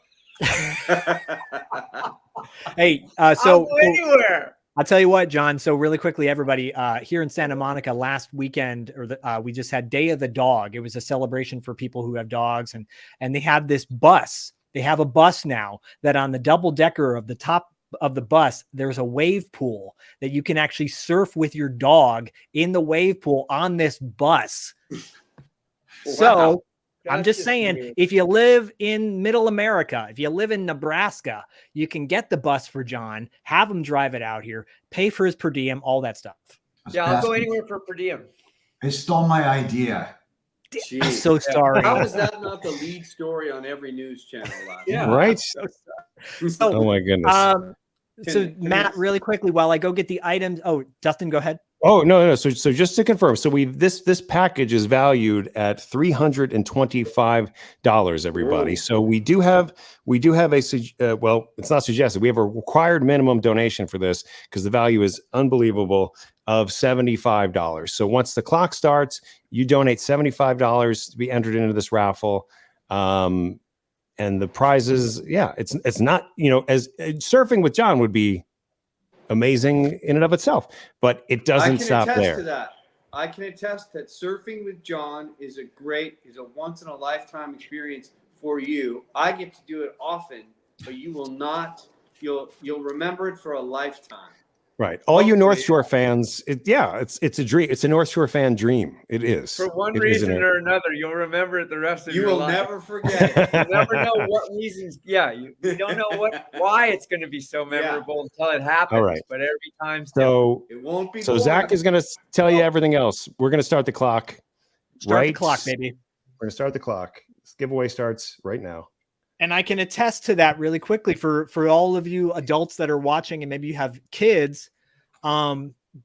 Hey, I'll go anywhere. I'll tell you what, John. So really quickly, everybody, here in Santa Monica last weekend, we just had Day of the Dog. It was a celebration for people who have dogs, and they have this bus. They have a bus now that on the double decker of the top of the bus, there's a wave pool that you can actually surf with your dog in the wave pool on this bus. So I'm just saying, weird. if you live in middle America, if you live in Nebraska, you can get the bus for John, have him drive it out here, pay for his per diem, all that stuff. Yeah, I'll go anywhere for per diem. They stole my idea. Jeez. I'm so sorry. How is that not the lead story on every news channel last Yeah, night? Right? So sorry. Oh my goodness. So Matt, really quickly, while I go get the items. Oh, Dustin, go ahead. Oh, no. So just to confirm, so this package is valued at $325, everybody. Whoa. So we do have well, it's not suggested. We have a required minimum donation for this because the value is unbelievable of $75. So once the clock starts, you donate $75 to be entered into this raffle. And the prizes, yeah, it's not, as surfing with John would be amazing in and of itself, but it doesn't stop there. To that. I can attest that surfing with John is a once in a lifetime experience for you. I get to do it often, but you will not. You'll remember it for a lifetime. Right. All you North Shore fans, it's a dream. It's a North Shore fan dream. It is. For one reason or another, you'll remember it the rest of your life. You will never forget it. You never know what reasons. Yeah, you don't know why it's going to be so memorable until it happens. All right. But every time, so it won't be. So Zach is going to tell you everything else. We're going to start the clock. Start the clock, baby. We're going to start the clock. This giveaway starts right now. And I can attest to that really quickly for all of you adults that are watching, and maybe you have kids.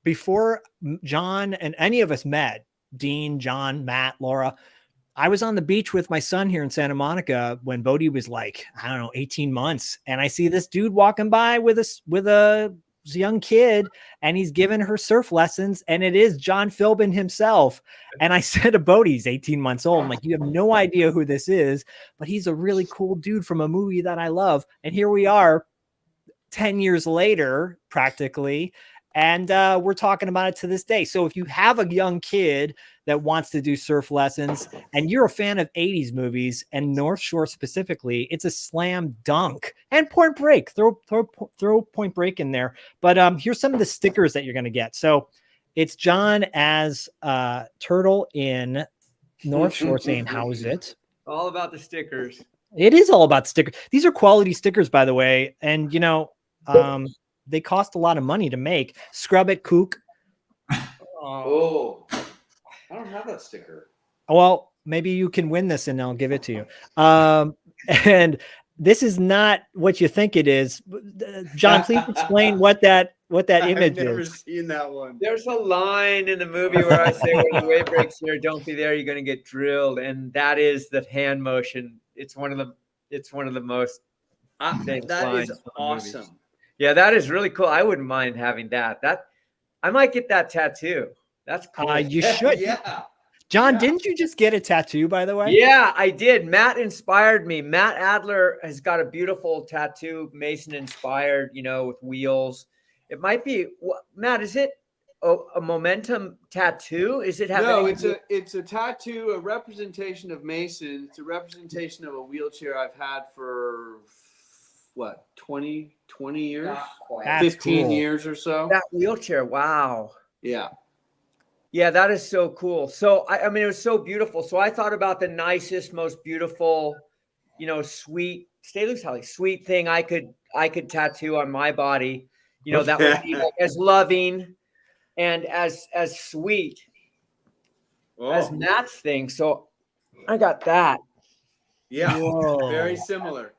Before John and any of us met, Dean, John, Matt, Laura, I was on the beach with my son here in Santa Monica when Bodhi was like, I don't know, 18 months. And I see this dude walking by with a young kid, and he's giving her surf lessons, and it is John Philbin himself. And I said to Bodhi, he's 18 months old. I'm like, you have no idea who this is, but he's a really cool dude from a movie that I love. And here we are 10 years later, practically. And we're talking about it to this day. So if you have a young kid that wants to do surf lessons and you're a fan of 80s movies and North Shore specifically, it's a slam dunk. And Point Break, throw Point Break in there. But here's some of the stickers that you're going to get. So it's John as Turtle in North Shore saying, how is it? All about the stickers. It is all about stickers. These are quality stickers, by the way. And, they cost a lot of money to make. Scrub it, kook. Oh, I don't have that sticker. Well, maybe you can win this and I'll give it to you. And this is not what you think it is. John, please explain what that image I've never is. seen that one. There's a line in the movie where I say, when the wave breaks here, don't be there, you're going to get drilled. And that is the hand motion. It's one of the most that is awesome. Movies. Yeah, that is really cool. I wouldn't mind having that. I might get that tattoo. That's cool. You should. Yeah. John, didn't you just get a tattoo, by the way? Yeah, I did. Matt inspired me. Matt Adler has got a beautiful tattoo, Mason inspired, with wheels. It might be, Matt, is it a momentum tattoo? Is it having? No, it's a tattoo, a representation of Mason. It's a representation of a wheelchair I've had for 20 years, 15 years or so. That wheelchair, wow. Yeah, that is so cool. So I mean, it was so beautiful. So I thought about the nicest, most beautiful, sweet, stay loose, Holly, sweet thing I could tattoo on my body. That would be like as loving and as sweet as Matt's thing. So I got that. Yeah. Whoa. Very similar.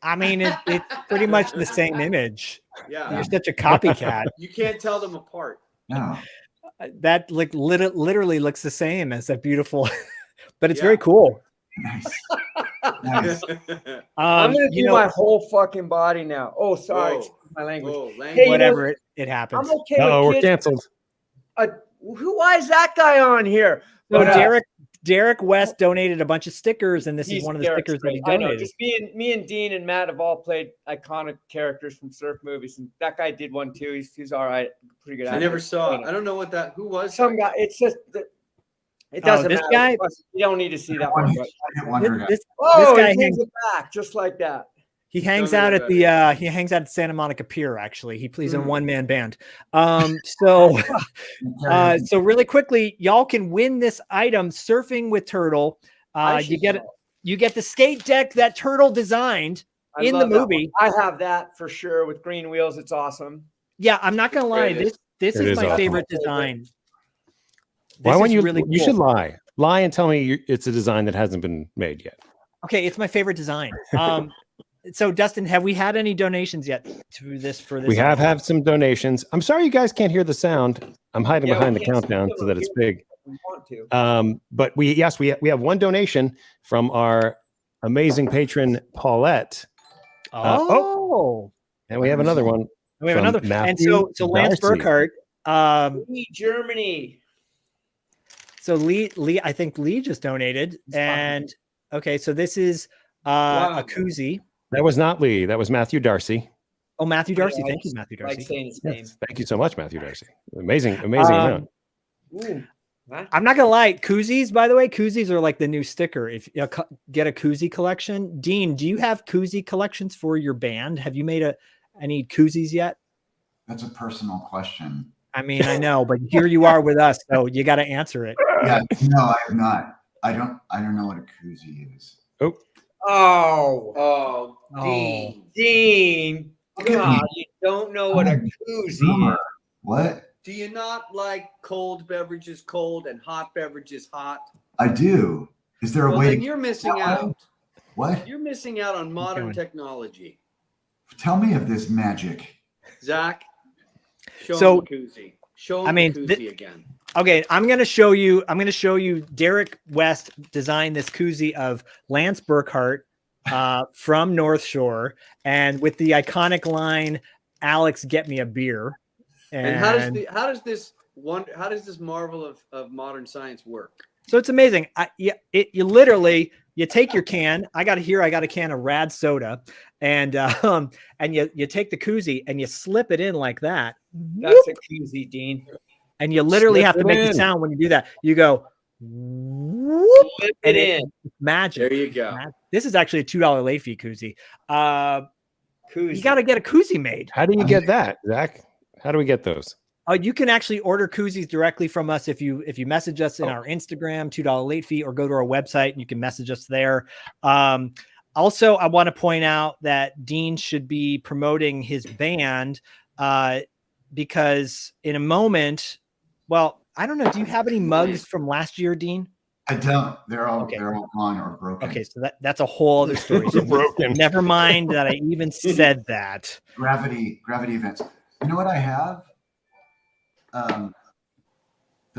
I mean, it's pretty much the same image. Yeah. You're such a copycat. You can't tell them apart. No. That literally looks the same as that beautiful, but it's very cool. Nice. Nice. I'm gonna do my whole fucking body now. Oh, sorry, Whoa. my language. Whoa, Hey, whatever, it happens. I'm okay. Oh, with we're kids. canceled. Why is that guy on here? So But, Derek West donated a bunch of stickers, and this is he's one of the Derek's stickers that he great. I know. donated. Just me and Dean and Matt have all played iconic characters from surf movies, and that guy did one too. He's all right, pretty good. I never saw it. I don't know what that. Who was Some that? guy. It's just it doesn't this matter. guy- You don't need to see that one. But, I didn't wonder This oh, guy he hangs hangs- it back just like that. He hangs Tell me out at about the he hangs out at Santa Monica Pier. Actually, he plays in a one-man band. So really quickly, y'all can win this item, Surfing with Turtle. You get the skate deck that Turtle designed I in the love that movie. one. I have that for sure with green wheels. It's awesome. Yeah, I'm not gonna lie. There it This It is is my awesome. favorite design. Why This won't is you? really You cool. should lie and tell me it's a design that hasn't been made yet. Okay, it's my favorite design. So Dustin, have we had any donations yet to this for this? We have had some donations. I'm sorry you guys can't hear the sound. I'm hiding behind the we can't see countdown them so that it's up big. We want to. But we have one donation from our amazing patron Paulette. And we have another one. We have from another. And Matthew so Lance Darcy. Burkhardt, Germany. so Lee, I think Lee just donated. And okay, so this is a koozie. That was not Lee. That was Matthew Darcy. Oh, Matthew Darcy. Yeah, Thank you, Matthew Darcy. Like saying his name. Thank you so much, Matthew Darcy. Amazing amount. Ooh. I'm not gonna lie, koozies, by the way, koozies are like the new sticker. If you get a koozie collection, Dean, do you have koozie collections for your band? Have you made any koozies yet? That's a personal question. I mean, I know, but here you are with us, so you got to answer it. Yeah, no, I have not. I don't know what a koozie is. Oh, Dean. Look at God, me. you don't know what a koozie is. What? Do you not like cold beverages cold and hot beverages hot? I do. Is there a Well, way? then you're missing out. What? You're missing out on modern technology. Tell me of this magic. Zach, show So, him the koozie. Show him I mean, the koozie again. Okay, I'm going to show you Derek West designed this koozie of Lance Burkhardt from North Shore, and with the iconic line, "Alex, get me a beer." And how does this marvel of modern science work? So it's amazing. You literally take your can. I got a can of Rad soda, and you take the koozie and you slip it in like that. That's a koozie, Dean. And you literally Slip have to it make in. the sound when you do that. You go whoop, Slip and it in. it's magic. There you go. This is actually a $2 late fee koozie. Koozie. You got to get a koozie made. How do you get that, Zach? How do we get those? You can actually order koozies directly from us if you message us in our Instagram, $2 late fee, or go to our website and you can message us there. Also, I want to point out that Dean should be promoting his band because in a moment, well, I don't know. Do you have any mugs from last year, Dean? I don't. They're all gone or broken. Okay, so that's a whole other story. So Broken. never mind that I even said that. Gravity events. You know what I have? That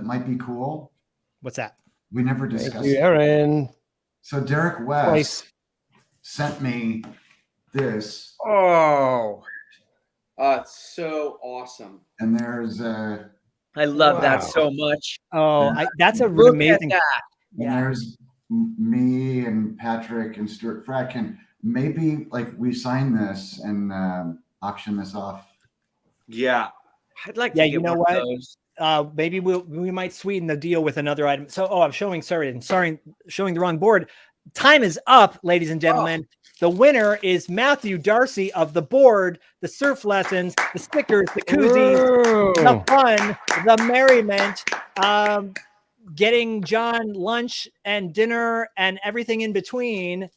might be cool. What's that? We never Thank discussed you, it. Aaron. So Derek West Twice. sent me this, Oh, It's so awesome. and there's I love that Wow. so much. Oh, that's a Look amazing. at that. and there's me and Patrick and Stuart Fratkin. Maybe like we sign this and auction this off. Yeah. I'd like Yeah, to you get know one of what? those. Maybe we might sweeten the deal with another item. So, I'm showing the wrong board. Time is up, ladies and gentlemen. The winner is Matthew Darcy of the board, the surf lessons, the stickers, the koozies, the fun, the merriment, getting John lunch and dinner and everything in between.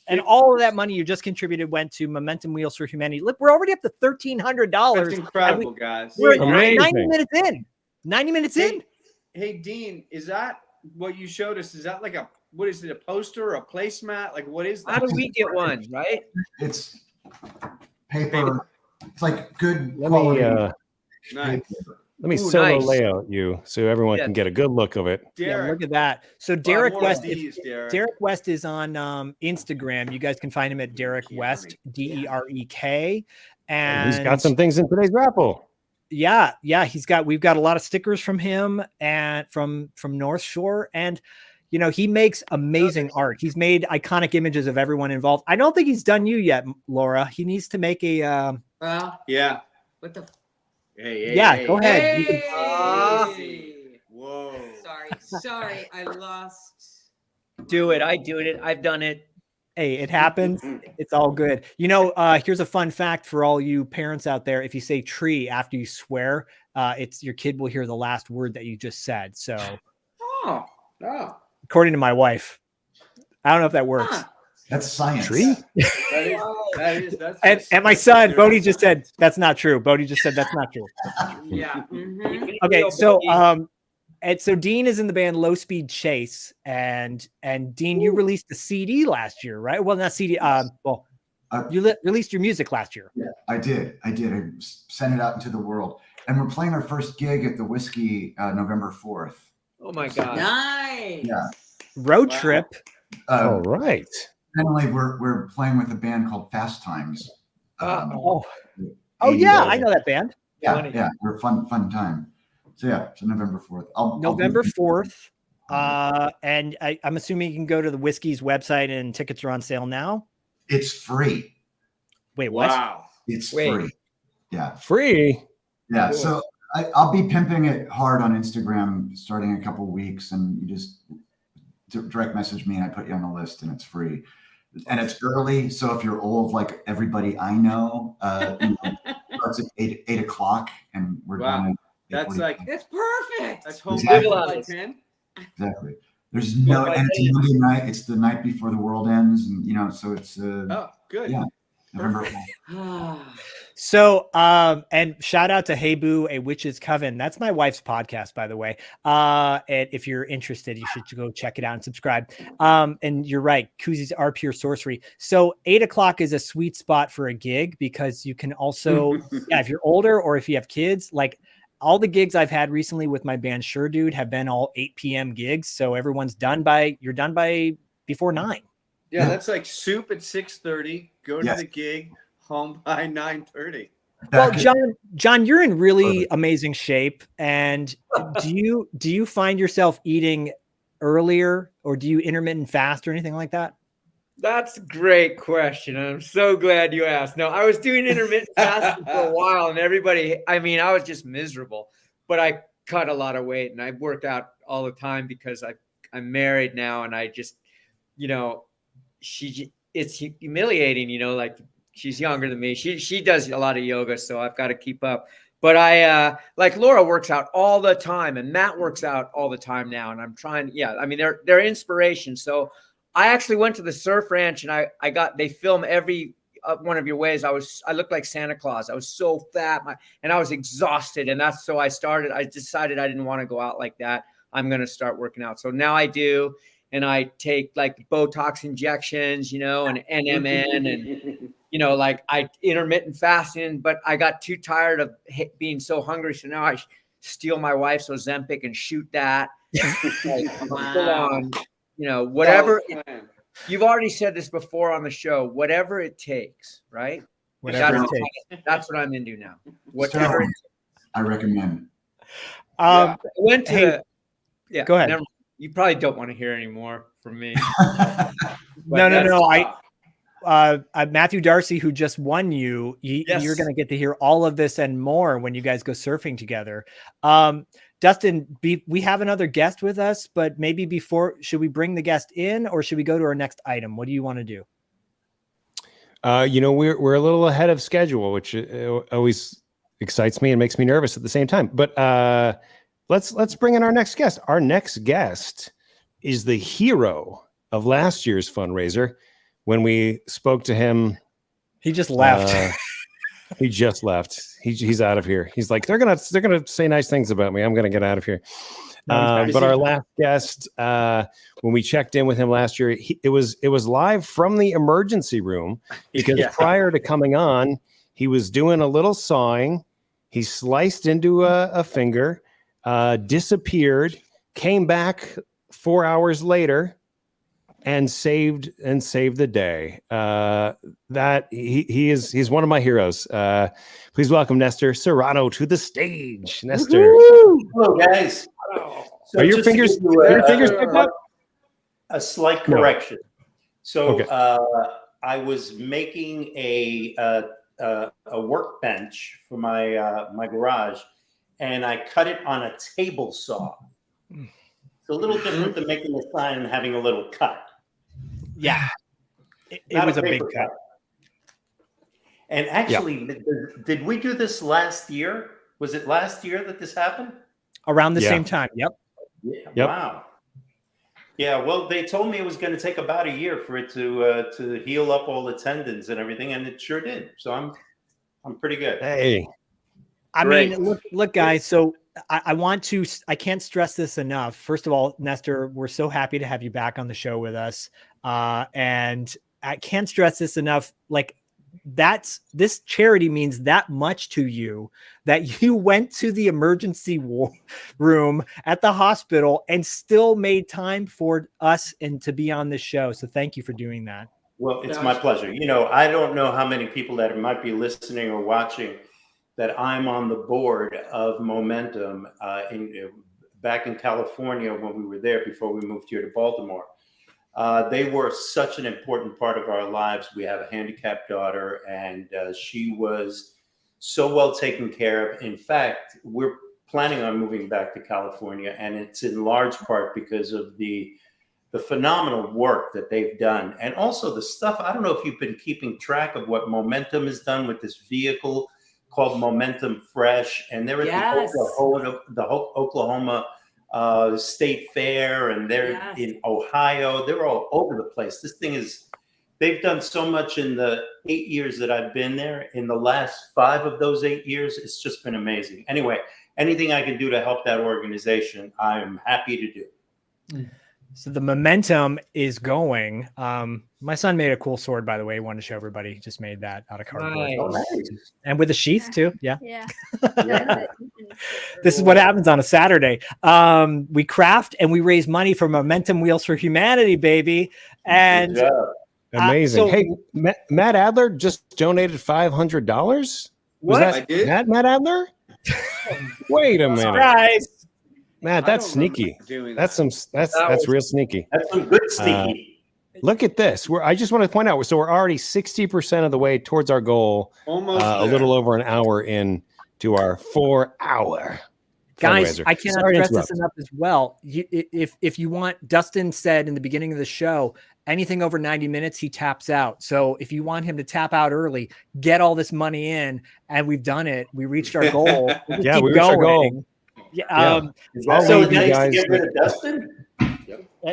And all of that money you just contributed went to Momentum Wheels for Humanity. Look, we're already up to $1,300. That's incredible, guys. We're Amazing. 90 minutes in. 90 minutes in. Hey, Dean, is that what you showed us? Is that like what is it, a poster or a placemat? Like, what is that? How do we get one, right? It's paper. It's like good Let quality. Nice. paper. me Ooh, solo nice. layout you so everyone can get a good look of it. Yeah, Derek, look at that. So buy Derek more West, of these, Derek. Derek West is on Instagram. You guys can find him at Derek West, DEREK. And He's got some things in today's raffle. yeah, we've got a lot of stickers from him and from North Shore. And he makes amazing art. He's made iconic images of everyone involved. I don't think he's done you yet, Laura. He needs to make a Well, Yeah. what the? Hey, go ahead. You can- Hey! Whoa. Sorry, I lost. Do it. I do it. I've done it. Hey, it happens. It's all good. Here's a fun fact for all you parents out there. If you say tree after you swear, it's your kid will hear the last word that you just said. So Oh. according to my wife, I don't know if that works. Huh. That's science. Tree? That's And my son, Bodie, just said, that's not true. Bodie just said, that's not true. Yeah. Mhm. Okay. So Dean is in the band Low Speed Chase, and Dean, you released a CD last year, right? Well, not CD. You released your music last year. Yeah, I did. I sent it out into the world. And we're playing our first gig at the Whiskey November 4th. Oh my God. Nice. Yeah. Road trip. All right. Finally, we're playing with a band called Fast Times. Oh 80s. yeah, I know that band. Yeah, we're fun time. So yeah, so November 4th. November 4th. And I'm assuming you can go to the Whiskey's website and tickets are on sale now. It's free. Wait, what? Wow. It's free. Yeah. Free. Yeah. So I'll be pimping it hard on Instagram starting in a couple of weeks, and you just direct message me and I put you on the list, and it's free. And it's early, so if you're old like everybody I know, starts at 8 o'clock, and we're done. That's like It's perfect. that's home Exactly. by 10. Exactly. There's no, and it's Monday night. It's the night before the world ends, and so it's Oh, good. yeah, November 4th. So, and shout out to Hey Boo, A Witch's Coven. That's my wife's podcast, by the way. And if you're interested, you should go check it out and subscribe. And you're right, koozies are pure sorcery. So 8 o'clock is a sweet spot for a gig because you can also, if you're older or if you have kids, like all the gigs I've had recently with my band Sure Dude have been all 8 p.m. gigs. So everyone's done by before 9. Yeah, that's like soup at 6:30. Go to the gig. Home by 9:30. Well, John, you're in really amazing shape. And do you find yourself eating earlier, or do you intermittent fast or anything like that? That's a great question. I'm so glad you asked. No, I was doing intermittent fasting for a while, and I was just miserable, but I cut a lot of weight and I work out all the time because I'm married now, and I just, it's humiliating, like she's younger than me. She does a lot of yoga, so I've got to keep up. But like Laura works out all the time, and Matt works out all the time now. And I'm trying, they're inspiration. So I actually went to the surf ranch, and they film every one of your ways. I looked like Santa Claus. I was so fat, and I was exhausted. And I decided I didn't want to go out like that. I'm going to start working out. So now I do. And I take like Botox injections, and NMN and, like I intermittent fasting, but I got too tired of being so hungry. So now I steal my wife's Ozempic and shoot that. Wow. Whatever. You've already said this before on the show, whatever it takes, right? Whatever it takes. That's what I'm into now. Whatever it takes. I recommend. I went to go ahead. You probably don't want to hear any more from me. No. Matthew Darcy, who just won you're going to get to hear all of this and more when you guys go surfing together. Dustin, we have another guest with us, but maybe should we bring the guest in, or should we go to our next item? What do you want to do? We're a little ahead of schedule, which always excites me and makes me nervous at the same time. But let's bring in our next guest. Our next guest is the hero of last year's fundraiser. When we spoke to him, he just left. He just left. He's out of here. He's like, they're gonna say nice things about me. I'm gonna get out of here. But our last guest, when we checked in with him last year, it was live from the emergency room because prior to coming on, he was doing a little sawing. He sliced into a finger, disappeared, came back 4 hours later, and saved the day. He's one of my heroes. Please welcome Nestor Serrano to the stage. Nestor. Hello, guys. So are your fingers picked up? A slight correction. No. So Okay. I was making a workbench for my garage, and I cut it on a table saw. It's a little different than making a sign and having a little cut. Yeah, it was a big cut. And actually, did we do this last year? Was it last year that this happened? Around the same time. Yep. Yeah. Yep. Wow. Yeah. Well, they told me it was going to take about a year for it to heal up all the tendons and everything, and it sure did. So I'm pretty good. Hey. I mean, look, guys. So I can't stress this enough. First of all, Nestor, we're so happy to have you back on the show with us. And I can't stress this enough. Like, this charity means that much to you that you went to the emergency room at the hospital and still made time for us and to be on this show. So thank you for doing that. Well, it's my pleasure. You know, I don't know how many people that might be listening or watching that I'm on the board of Momentum back in California when we were there before we moved here to Baltimore. They were such an important part of our lives. We have a handicapped daughter, and she was so well taken care of. In fact, we're planning on moving back to California, and it's in large part because of the phenomenal work that they've done. And also the stuff, I don't know if you've been keeping track of what Momentum has done with this vehicle called Momentum Fresh. And they're at the Oklahoma State Fair, and they're in Ohio. They're all over the place. This thing they've done so much in the 8 years that I've been there. In the last 5 of those 8 years, it's just been amazing. Anyway, anything I can do to help that organization, I am happy to do. So the Momentum is going. My son made a cool sword, by the way. He wanted to show everybody. He just made that out of cardboard. Nice. And with a sheath too. Yeah. Yeah. This is what happens on a Saturday. We craft and we raise money for Momentum Wheels for Humanity, baby. And amazing. So, hey, Matt Adler just donated $500. Was what? that I did? Matt Adler? Wait a minute. Surprise. Matt, that's sneaky. That's real sneaky. That's some good sneaky. Look at this. I just want to point out, so we're already 60% of the way towards our goal. Almost a little over an hour in to our 4-hour Guys, fundraiser. I cannot Sorry to stress this interrupt. enough as well. If you want, Dustin said in the beginning of the show, anything over 90 minutes, he taps out. So if you want him to tap out early, get all this money in, and we've done it. We reached our goal. Yeah, we reached our goal. Yeah. I'll So leave you nice to guys get rid with- of Dustin?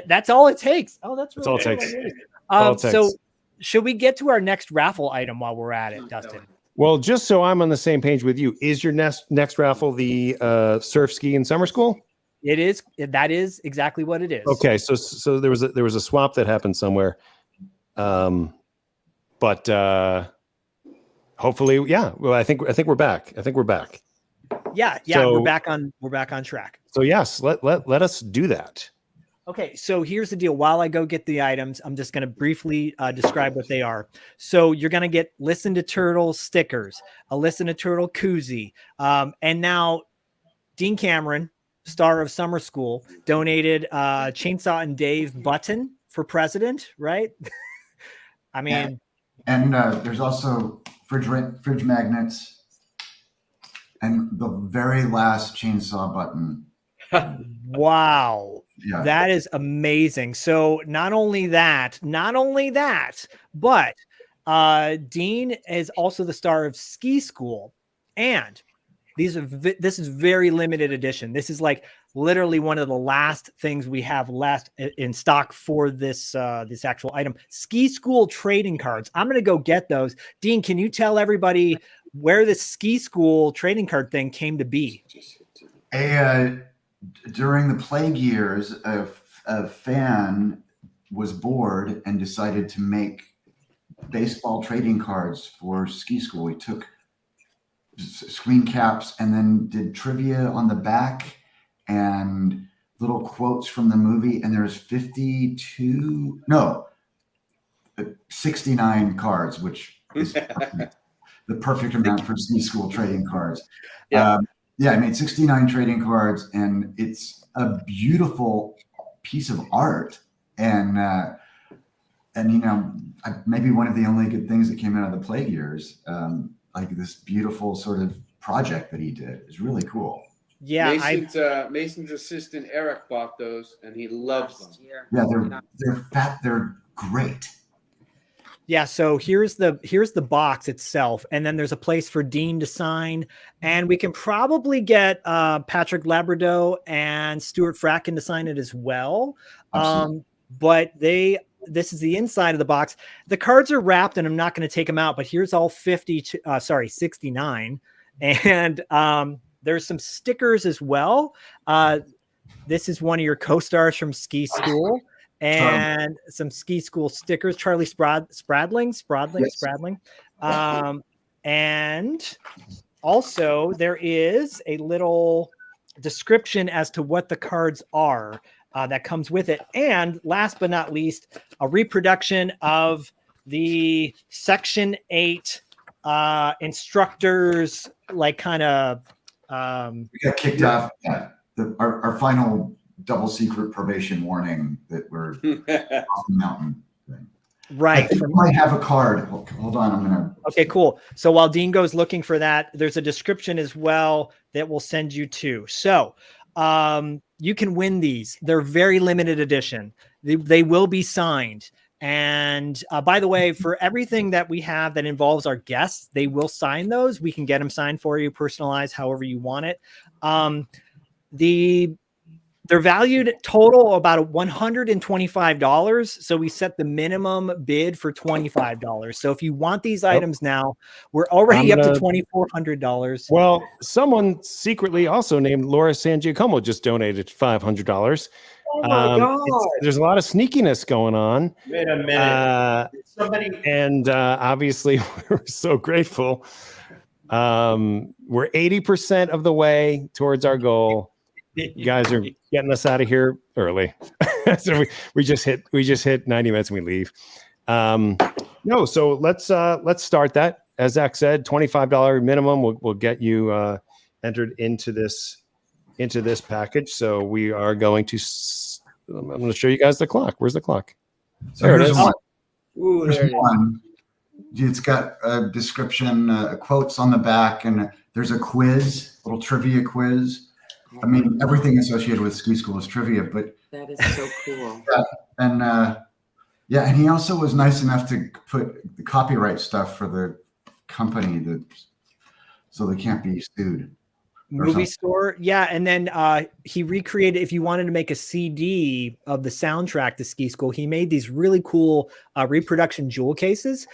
That's all it takes. Oh, that's That's all really it takes. cool. all it So takes. should we get to our next raffle item while we're at it, Dustin? Well, just so I'm on the same page with you, is your next raffle the surf ski and summer school? It is. That is exactly what it is. Okay, so there was a swap that happened somewhere, but hopefully, yeah. Well, I think we're back. Yeah. So- We're back on track. So yes, let us do that. Okay, so here's the deal. While I go get the items, I'm just going to briefly describe what they are. So you're going to get Listen to Turtle stickers, a Listen to Turtle koozie. And now Dean Cameron, star of Summer School, donated Chainsaw and Dave button for president, right? I mean... And there's also fridge magnets and the very last chainsaw button. Wow. Yeah. That is amazing. So not only that, but Dean is also the star of Ski School. And this is very limited edition. This is like literally one of the last things we have left in stock for this actual item. Ski School trading cards. I'm going to go get those. Dean, can you tell everybody where this Ski School trading card thing came to be? During the plague years, a fan was bored and decided to make baseball trading cards for Ski School. He took screen caps and then did trivia on the back and little quotes from the movie. And there's 69 cards, which is the perfect amount for Ski School trading cards. Yeah, I made 69 trading cards, and it's a beautiful piece of art. And you know, maybe one of the only good things that came out of the plague years, like this beautiful sort of project that he did, is really cool. Yeah, Mason's assistant Eric bought those, and he loves them. Yeah, they're fat. They're great. Yeah, so here's the box itself, and then there's a place for Dean to sign, and we can probably get Patrick Labrador and Stuart Fracken to sign it as well. But this is the inside of the box. The cards are wrapped, and I'm not going to take them out, but here's all 69, and there's some stickers as well. This is one of your co-stars from Ski School. and some ski school stickers. Charlie Spradling. And also there is a little description as to what the cards are that comes with it. And last but not least, a reproduction of the Section 8 instructors, like kind of we got kicked off. Yeah, our final double secret probation warning that we're off the mountain thing. Right. I think I might have a card. Hold on, I'm gonna. Okay, cool. So while Dean goes looking for that, there's a description as well that we'll send you to. So you can win these. They're very limited edition. They will be signed. And by the way, for everything that we have that involves our guests, they will sign those. We can get them signed for you, personalized, however you want it. They're valued total about $125. So we set the minimum bid for $25. So if you want these items now, we're already up to $2,400. Well, someone secretly also named Laura San Giacomo just donated $500. Oh my God. There's a lot of sneakiness going on. Wait a minute. Somebody. And obviously, we're so grateful. We're 80% of the way towards our goal. You guys are getting us out of here early. So we just hit 90 minutes and we leave. No, so let's start that. As Zach said, $25 minimum will get you entered into this package. So we are going to I'm going to show you guys the clock. Where's the clock? So there it here's is. one. Ooh, Here's there it is. one. It's got a description, quotes on the back, and there's a quiz, little trivia quiz. I mean, everything associated with ski school is trivia, but That is so cool. and yeah, and he also was nice enough to put the copyright stuff for the company so they can't be sued. Movie store. Yeah. And then he recreated, if you wanted to make a CD of the soundtrack to Ski School, he made these really cool reproduction jewel cases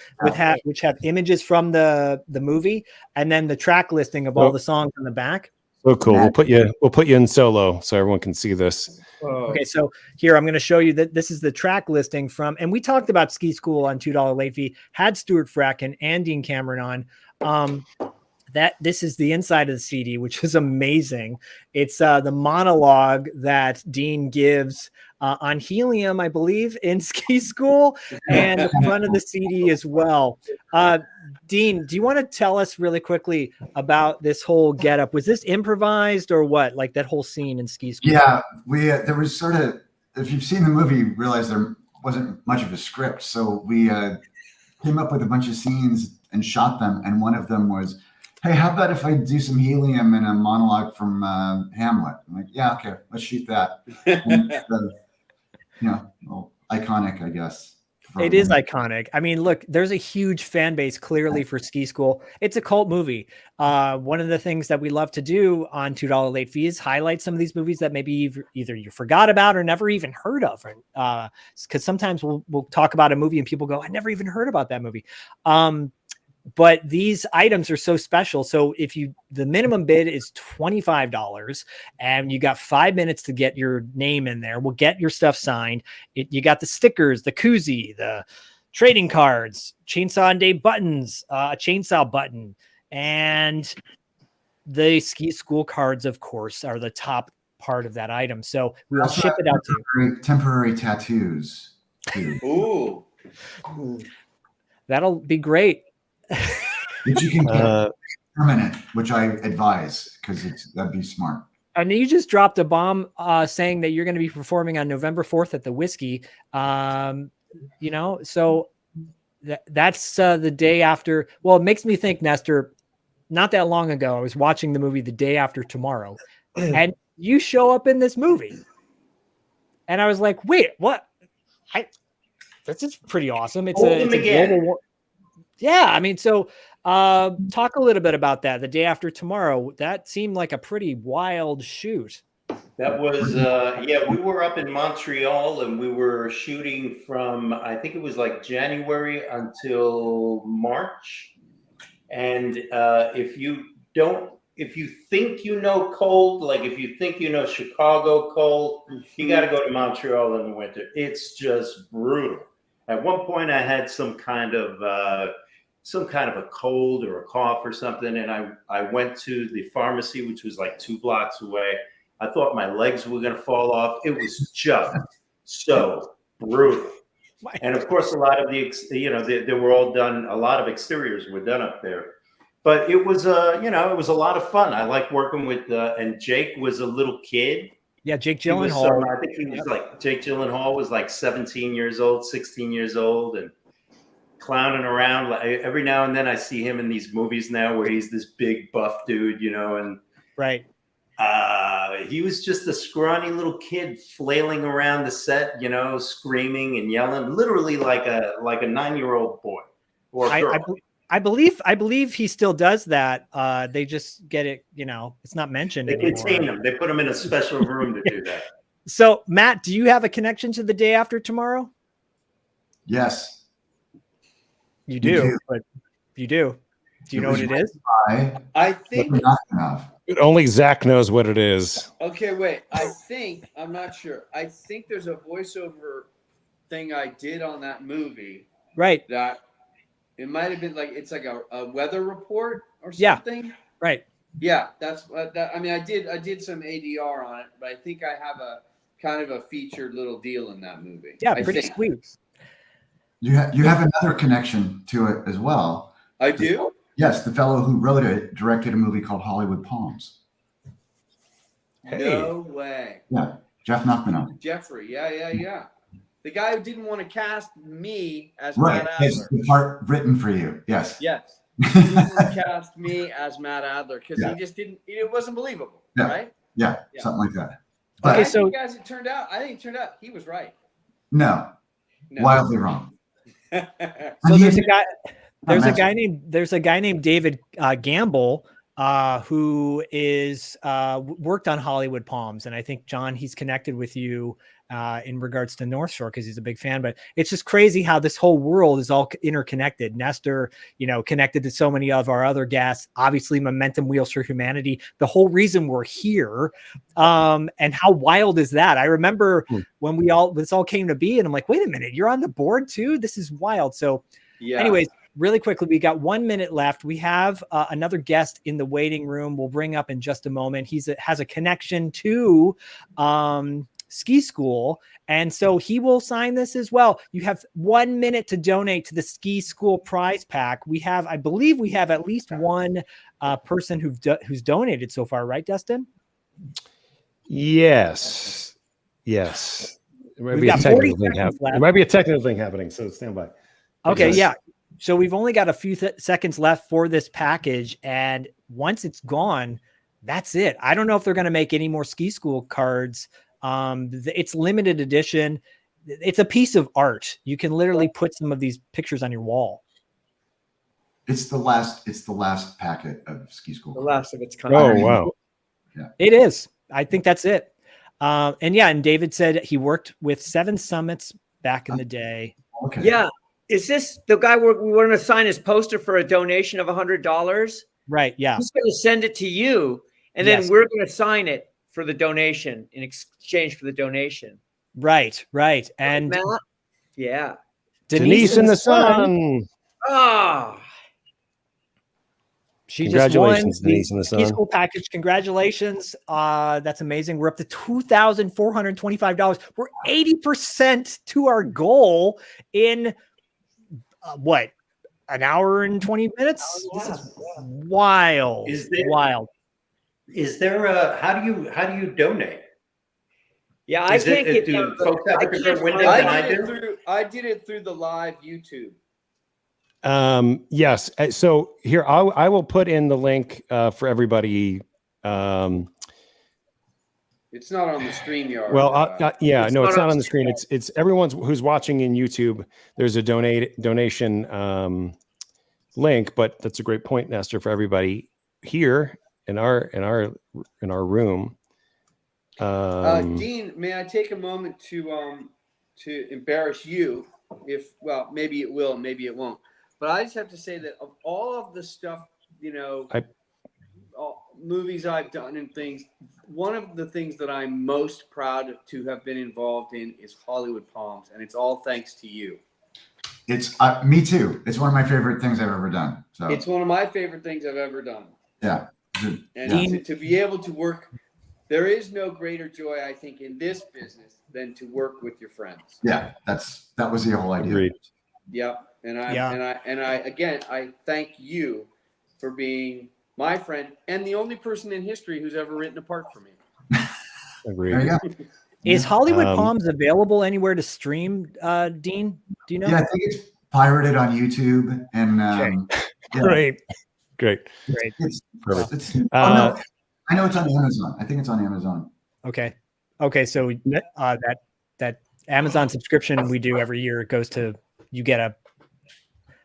which have images from the movie, and then the track listing of all the songs on the back. So cool. We'll put you in solo so everyone can see this. Okay, so here I'm going to show you that this is the track listing from, and we talked about Ski School on $2 late fee, had Stuart Fracken and Dean Cameron on. That this is the inside of the CD, which is amazing. It's the monologue that Dean gives on helium, I believe, in Ski School, and the front of the CD as well. Dean, do you want to tell us really quickly about this whole getup? Was this improvised or what? Like that whole scene in Ski School? Yeah, there was sort of, if you've seen the movie, you realize there wasn't much of a script. So we came up with a bunch of scenes and shot them. And one of them was, hey, how about if I do some helium in a monologue from Hamlet? I'm like, yeah, okay, let's shoot that. And, well, iconic, I guess. It is iconic. I mean, look, there's a huge fan base clearly for Ski School. It's a cult movie. One of the things that we love to do on $2 late fee is highlight some of these movies that maybe either you forgot about or never even heard of. Because sometimes we'll talk about a movie and people go, I never even heard about that movie. But these items are so special. So the minimum bid is $25 and you got 5 minutes to get your name in there. We'll get your stuff signed. You got the stickers, the koozie, the trading cards, Chainsaw and Dave buttons, a chainsaw button, and the Ski School cards, of course, are the top part of that item. So we'll ship it out to you. Temporary tattoos. Too. Ooh. That'll be great. Which you can get permanent, which I advise because that'd be smart. And you just dropped a bomb saying that you're going to be performing on November 4th at the Whiskey. So that's the day after. Well, it makes me think, Nestor, not that long ago, I was watching the movie The Day After Tomorrow, and you show up in this movie. And I was like, wait, what? That's just pretty awesome. It's a global war. Yeah, I mean, so talk a little bit about that. The Day After Tomorrow, that seemed like a pretty wild shoot. That was, we were up in Montreal and we were shooting from, I think it was like January until March. And if if you think you know cold, like if you think you know Chicago cold, you got to go to Montreal in the winter. It's just brutal. At one point, I had some kind of a cold or a cough or something, and I went to the pharmacy, which was like 2 blocks away. I thought my legs were going to fall off. It was just so brutal. And of course, a lot of they were all done. A lot of exteriors were done up there, but it was it was a lot of fun. I liked working with, and Jake was a little kid. Yeah, Jake Gyllenhaal. I think he was like, Jake Gyllenhaal was like 17 years old, 16 years old, and clowning around. Like, every now and then I see him in these movies now where he's this big buff dude, and right. He was just a scrawny little kid flailing around the set, screaming and yelling, literally like a 9-year-old boy or girl. I believe he still does that. They just get it, it's not mentioned They anymore. contain him. They put him in a special room to do that. So, Matt, do you have a connection to the day after tomorrow? Yes. You do. But you do. Do you know what it is? I think not enough. Only Zach knows what it is. Okay, wait. I'm not sure. I think there's a voiceover thing I did on that movie. Right. That it might have been like, it's like a weather report or something. Yeah. Right. Yeah, that's that. I mean, I did some ADR on it, but I think I have a kind of a featured little deal in that movie. Yeah, pretty sweet. You have another connection to it as well. I do? Yes, the fellow who wrote it directed a movie called Hollywood Palms. Hey. No way. Yeah, Jeff Nachmanow. Jeffrey, yeah. The guy who didn't want to cast me as Right, Matt it's Adler. the part written for you. Yes. Yes. He didn't want to cast me as Matt Adler because he just didn't. It wasn't believable, right? Yeah, something like that. But Okay, I so think, guys, it turned out he was right. No. Wildly wrong. So there's a guy named David Gamble who is worked on Hollywood Palms, and I think, John, he's connected with you in regards to North Shore because he's a big fan. But it's just crazy how this whole world is all interconnected. Nestor, connected to so many of our other guests. Obviously, Momentum Wheels for Humanity, the whole reason we're here. And how wild is that? I remember when this all came to be, and I'm like, wait a minute, you're on the board too? This is wild. So anyways, really quickly, we got 1 minute left. We have another guest in the waiting room. We'll bring up in just a moment. Has a connection to ski school, and so he will sign this as well. You have 1 minute to donate to the ski school prize pack. I believe we have at least one person who's donated so far, right, Dustin? Yes. There might be a technical thing happening. There might be a technical thing happening, so stand by. Okay, yeah. So we've only got a few seconds left for this package, and once it's gone, that's it. I don't know if they're going to make any more ski school cards. It's limited edition. It's a piece of art. You can literally put some of these pictures on your wall. It's the last packet of ski school. The last of its kind. Oh, wow. Yeah. It is. I think that's it. And David said he worked with 7 Summits back in the day. Okay. Yeah. Is this the guy we want to sign his poster for a donation of $100? Right. Yeah. He's going to send it to you, and then we're going to sign it for the donation in exchange for the donation. Right. And Matt? Yeah. Denise in the sun. She just won Denise in the ski sun. school package. Congratulations. That's amazing. We're up to $2,425. We're 80% to our goal in an hour and 20 minutes? This is wild. Wild. Is there how do you donate? Yeah, I can't get do folks have a different window than I do? I did it through the live YouTube. Yes. So here, I will put in the link for everybody. It's not on the StreamYard. Well, no, it's not on the screen. It's everyone's who's watching in YouTube. There's a donation link, but that's a great point, Nestor, for everybody here in our room. Dean, may I take a moment to embarrass you? Maybe it will, maybe it won't. But I just have to say that of all of the stuff, movies I've done and things, one of the things that I'm most proud to have been involved in is Hollywood Palms, and it's all thanks to you. It's me too. It's one of my favorite things I've ever done. So It's one of my favorite things I've ever done. yeah. And to be able to work, there is no greater joy, I think, in this business than to work with your friends. Yeah, that was the whole idea. Agreed. Yep. And I again, I thank you for being my friend and the only person in history who's ever written a part for me. Agreed. There you go. Is Hollywood Palms available anywhere to stream, Dean? Do you know? Yeah, I think it's pirated on YouTube and yeah. Great. It's, Perfect. no, I know it's on Amazon. I think it's on Amazon. Okay. So that Amazon subscription we do every year, it goes to, you get a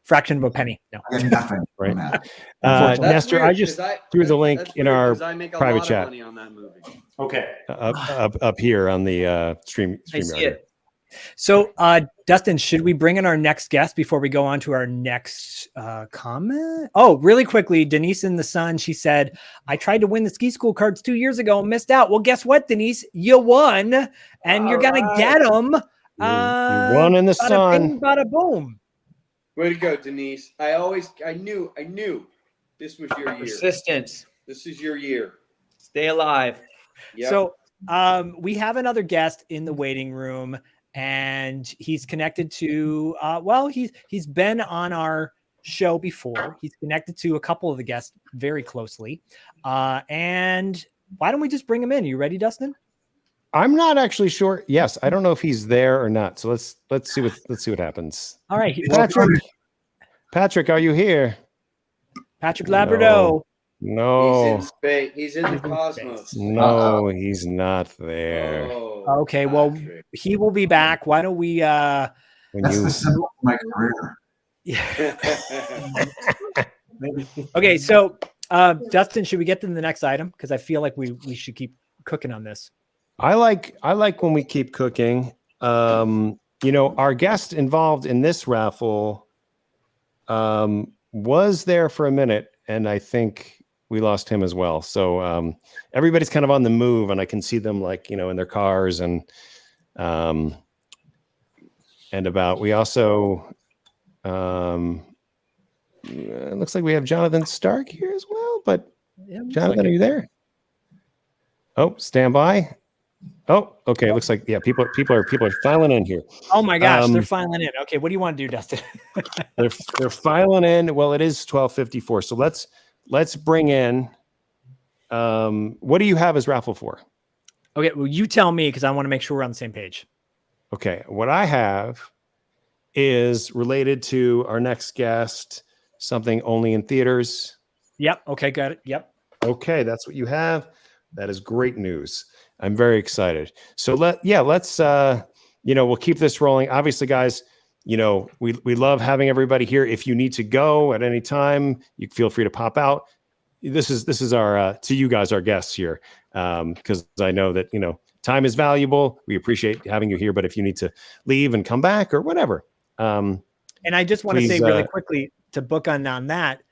fraction of a penny. No. I get nothing Right. from that. That's Nestor, weird, I just 'cause threw the link that's in weird, our 'cause I make a private lot of chat. money on that movie. Okay. up here on the stream. I see StreamYard. it. So, Dustin, should we bring in our next guest before we go on to our next comment? Oh, really quickly, Denise in the Sun, she said, I tried to win the ski school cards 2 years ago and missed out. Well, guess what, Denise? You won, and you're going to get them. You won in the sun. Bada boom. Way to go, Denise. I knew this was your year. Persistence. This is your year. Stay alive. Yep. So we have another guest in the waiting room, and he's connected to he's been on our show before. He's connected to a couple of the guests very closely. And why don't we just bring him in? Are you ready, Dustin? I'm not actually sure. Yes, I don't know if he's there or not. So let's see what happens. All right, Patrick, are you here? Patrick Labrador. No. He's in space. He's in the cosmos. No, he's not there. Oh, Okay, well, Patrick. he will be back. Why don't we When That's you the symbol of my career. Okay, so Dustin, should we get to the next item? Because I feel like we should keep cooking on this. I like when we keep cooking. Our guest involved in this raffle was there for a minute, and I think we lost him as well. So everybody's kind of on the move, and I can see them in their cars and about. We also it looks like we have Jonathan Stark here as well. But Yeah, looks Jonathan, like are you there? Oh, stand by. Oh, okay. It looks like people are filing in here. Oh my gosh, they're filing in. Okay, what do you want to do, Dustin? They're filing in. Well, it is 12:54. So let's bring in. What do you have as raffle for? Okay, well, you tell me because I want to make sure we're on the same page. Okay, what I have is related to our next guest. Something only in theaters. Yep. Okay, got it. Yep. Okay, that's what you have. That is great news. I'm very excited. So let's we'll keep this rolling. Obviously, guys, we love having everybody here. If you need to go at any time, you feel free to pop out. This is our to you guys, our guests here, because I know that time is valuable. We appreciate having you here, but if you need to leave and come back or whatever. And I just want to say really quickly to book on that,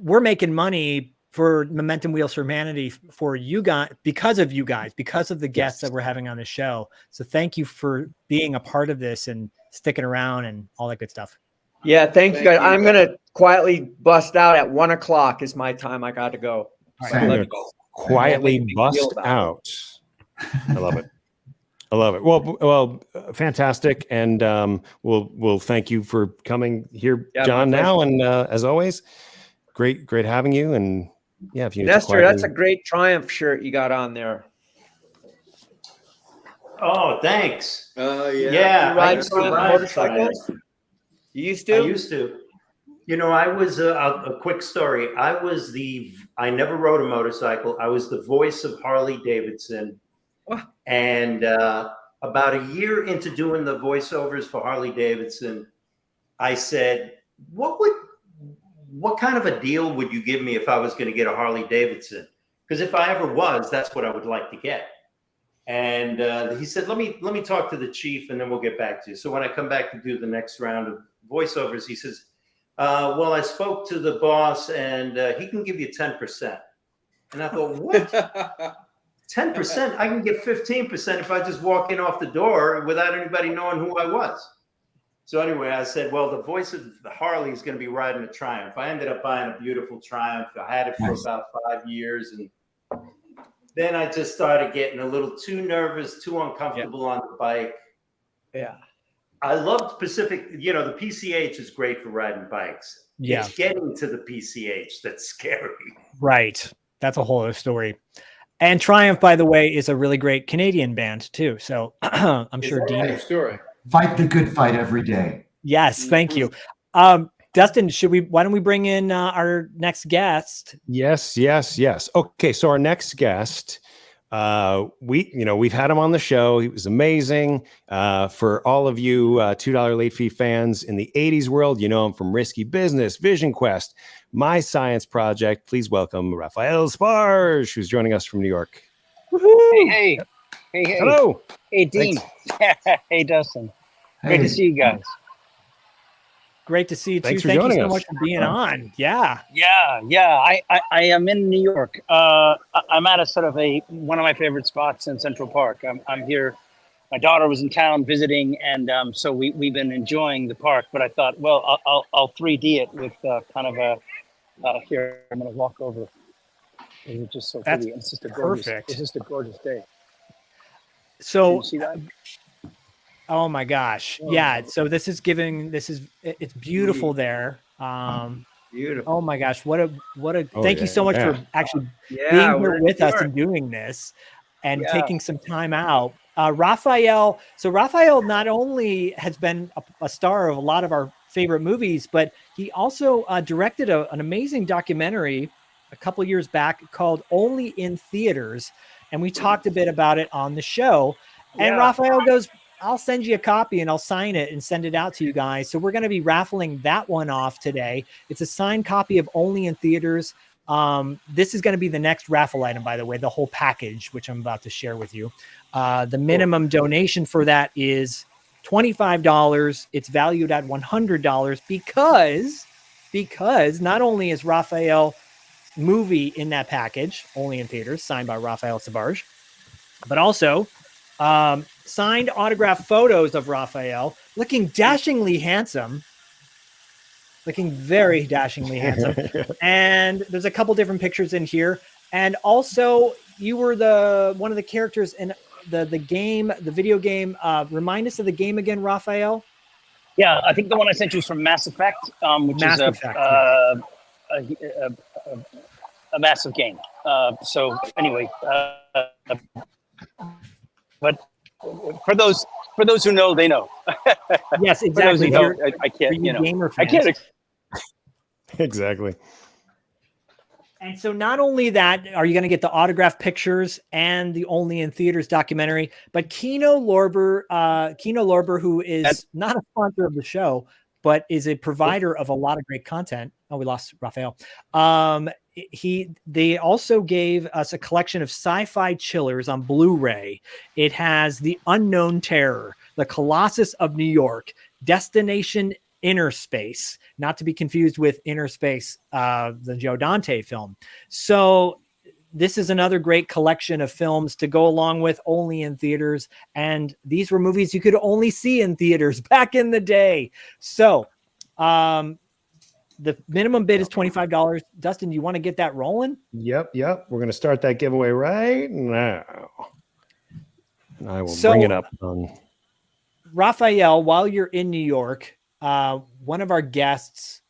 we're making money for Momentum Wheels for Humanity for you guys, because of the guests that we're having on the show. So thank you for being a part of this and sticking around and all that good stuff. Yeah, thank you guys. I'm gonna quietly bust out at 1 o'clock is my time. I got to go. All Same. right. Quietly bust out. I love it. I love it. Well, fantastic. And we'll thank you for coming here, John, now. And as always, great having you. And yeah, if you need Nestor, that's a great Triumph shirt you got on there. Oh, thanks. Oh yeah. Yeah, You ride I used to Triumph ride motorcycles? Triumph. You used I to? used to. I was a quick story. I never rode a motorcycle. I was the voice of Harley Davidson. What? And about a year into doing the voiceovers for Harley Davidson, I said, what kind of a deal would you give me if I was going to get a Harley Davidson? Because if I ever was, that's what I would like to get. And he said, let me talk to the chief and then we'll get back to you. So when I come back to do the next round of voiceovers, he says, well, I spoke to the boss and he can give you 10%. And I thought, what? 10%? I can get 15% if I just walk in off the door without anybody knowing who I was. So anyway, I said, well, the voice of the Harley is going to be riding a Triumph. I ended up buying a beautiful Triumph. I had it for about 5 years. And then I just started getting a little too nervous, too uncomfortable on the bike. Yeah. I loved Pacific. You know, the PCH is great for riding bikes. Yeah. It's getting to the PCH that's scary. Right. That's a whole other story. And Triumph, by the way, is a really great Canadian band too. So I'm sure Dean. Story. Fight the good fight every day. Yes, thank you. Dustin, why don't we bring in our next guest? Yes. Okay, so our next guest, we've had him on the show. He was amazing. For all of you $2 late fee fans in the 80s world, you know him from Risky Business, Vision Quest, My Science Project. Please welcome Raphael SBARGE, who's joining us from New York. Hey. Hello. Hey, Dean. Hey, Dustin. Great to see you guys. Great to see you too. Thanks for Thank you joining so us. much for being on. Yeah. I am in New York. I'm at a sort of one of my favorite spots in Central Park. I'm here. My daughter was in town visiting, and so we've been enjoying the park. But I thought, well, I'll 3D it with kind of a here. I'm going to walk over. It's just so pretty. It's just a gorgeous. Perfect. It's just a gorgeous day. So. Can you see that? Oh my gosh. Yeah. So it's beautiful there. Beautiful. Oh my gosh. Thank you so much for actually being here with us and doing this and taking some time out. Raphael. So Raphael not only has been a star of a lot of our favorite movies, but he also directed an amazing documentary a couple years back called Only in Theaters. And we talked a bit about it on the show. And Raphael goes, I'll send you a copy and I'll sign it and send it out to you guys. So we're going to be raffling that one off today. It's a signed copy of Only in Theaters. This is going to be the next raffle item, by the way, the whole package, which I'm about to share with you. The minimum donation for that is $25. It's valued at $100 because not only is Raphael movie in that package, Only in Theaters, signed by Raphael SBARGE, but also signed autographed photos of Raphael looking dashingly handsome, looking very dashingly handsome. And there's a couple different pictures in here. And also you were one of the characters in the game, the video game. Remind us of the game again, Raphael. Yeah, I think the one I sent you is from Mass Effect, which is a massive game. So anyway, but for those who know, they know. Yes, exactly. Know, I can't, I can't. Exactly. And so not only that, are you going to get the autographed pictures and the Only in Theaters documentary, but Kino Lorber, who is not a sponsor of the show, but is a provider of a lot of great content. Oh, we lost Raphael. They also gave us a collection of sci-fi chillers on Blu-ray. It has The Unknown Terror, The Colossus of New York, Destination Inner Space, not to be confused with Inner Space, the Joe Dante film. So this is another great collection of films to go along with Only in Theaters. And these were movies you could only see in theaters back in the day. So the minimum bid is $25. Dustin, do you want to get that rolling? Yep. We're going to start that giveaway right now. And I will bring it up. Raphael, while you're in New York, one of our guests,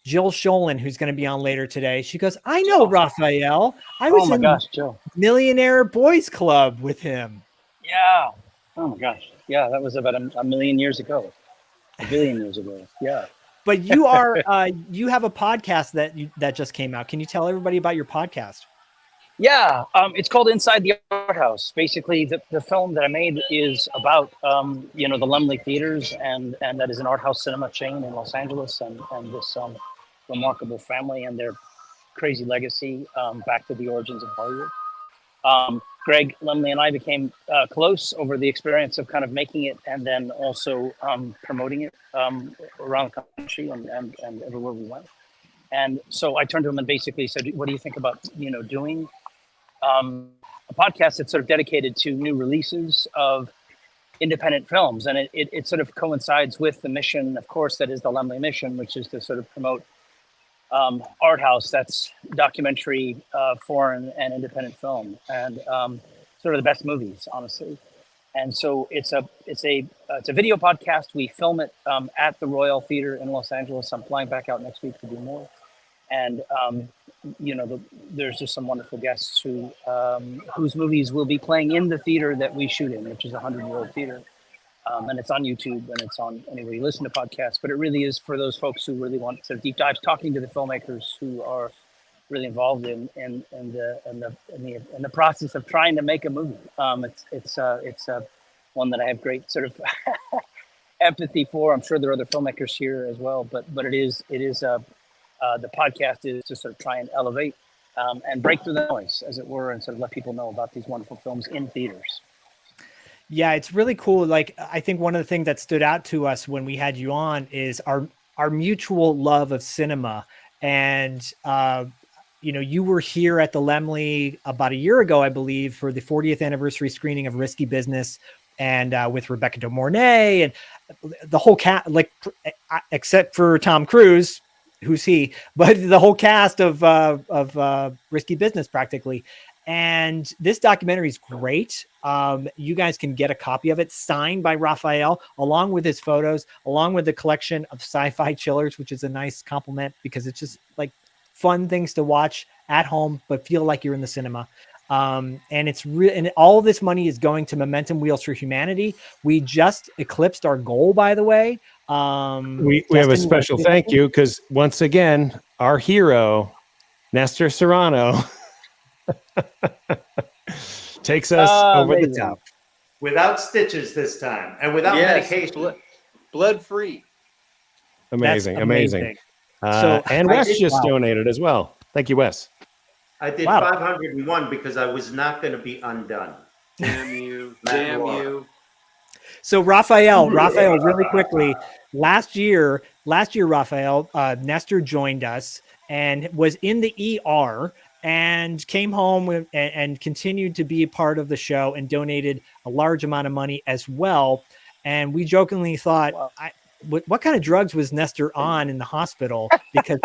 Jill Schoelen, who's going to be on later today, she goes, I know Raphael. I was in Jill. Millionaire Boys Club with him. Yeah. Oh my gosh. Yeah, that was about a million years ago. A billion years ago. Yeah. But you are you have a podcast that just came out. Can you tell everybody about your podcast? Yeah, it's called Inside the Art House. Basically, the film that I made is about the Laemmle Theaters, and that is an art house cinema chain in Los Angeles, and this remarkable family and their crazy legacy back to the origins of Hollywood. Greg Laemmle and I became close over the experience of kind of making it and then also promoting it around the country and everywhere we went. And so I turned to him and basically said, what do you think about, doing a podcast that's sort of dedicated to new releases of independent films? And it sort of coincides with the mission, of course, that is the Laemmle mission, which is to sort of promote art house, that's documentary, foreign and independent film, and sort of the best movies, honestly. And so it's a video podcast. We film it at the Royal Theater in Los Angeles. I'm flying back out next week to do more. And there's just some wonderful guests whose movies will be playing in the theater that we shoot in, which is a 100-year-old theater. And it's on YouTube and it's on anywhere you listen to podcasts. But it really is for those folks who really want sort of deep dives, talking to the filmmakers who are really involved in the process of trying to make a movie. It's one that I have great sort of empathy for. I'm sure there are other filmmakers here as well, but it is the podcast is to sort of try and elevate and break through the noise, as it were, and sort of let people know about these wonderful films in theaters. Yeah, it's really cool. Like, I think one of the things that stood out to us when we had you on is our mutual love of cinema. And you were here at the Laemmle about a year ago, I believe, for the 40th anniversary screening of Risky Business, and with Rebecca De Mornay and the whole cast, like, except for Tom Cruise, who's he, but the whole cast of Risky Business practically. And this documentary is great. You guys can get a copy of it signed by Raphael, along with his photos, along with the collection of sci-fi chillers, which is a nice compliment because it's just like fun things to watch at home, but feel like you're in the cinema. And it's real. And all of this money is going to Momentum Wheels for Humanity. We just eclipsed our goal, by the way. We have a special thank you because once again, our hero, Nestor Serrano, takes us over the top. Without stitches this time, and without medication. Blood free. Amazing. And Wes just donated as well. Thank you, Wes. I did 501 because I was not going to be undone. Damn you. Damn you. So Raphael, really quickly, last year, Raphael, Nestor joined us and was in the ER and came home and continued to be a part of the show and donated a large amount of money as well. And we jokingly thought, what kind of drugs was Nestor on in the hospital? Because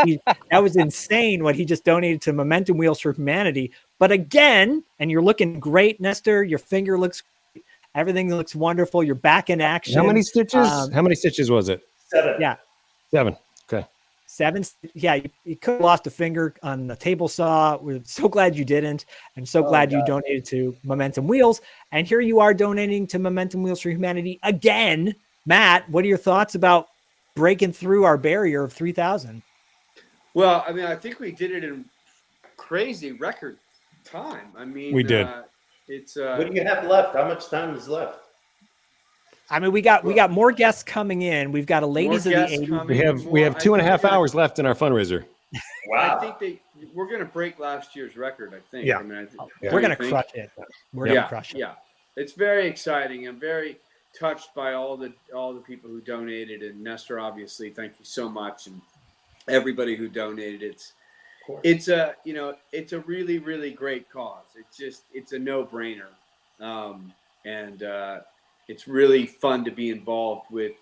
that was insane what he just donated to Momentum Wheels for Humanity. But again, and you're looking great, Nestor. Your finger looks great. Everything looks wonderful. You're back in action. How many stitches? How many stitches was it? 7. Yeah. 7. Okay. 7. Yeah, you could have lost a finger on the table saw. We're so glad you didn't. I'm so glad you donated to Momentum Wheels. And here you are donating to Momentum Wheels for Humanity again. Matt, what are your thoughts about breaking through our barrier of 3,000? Well, I mean, I think we did it in crazy record time. I mean, we did. It's what do you have left? How much time is left? I mean, we got more guests coming in. We've got a ladies of the 80s. We have 2.5 hours left in our fundraiser. Wow. I think we're going to break last year's record, I think. Yeah. I mean, we're going to crush it. We're going to crush it. Yeah. It's very exciting. I'm very touched by all the people who donated, and Nestor, obviously, thank you so much, and everybody who donated. It's a really, really great cause. It's a no-brainer. And it's really fun to be involved with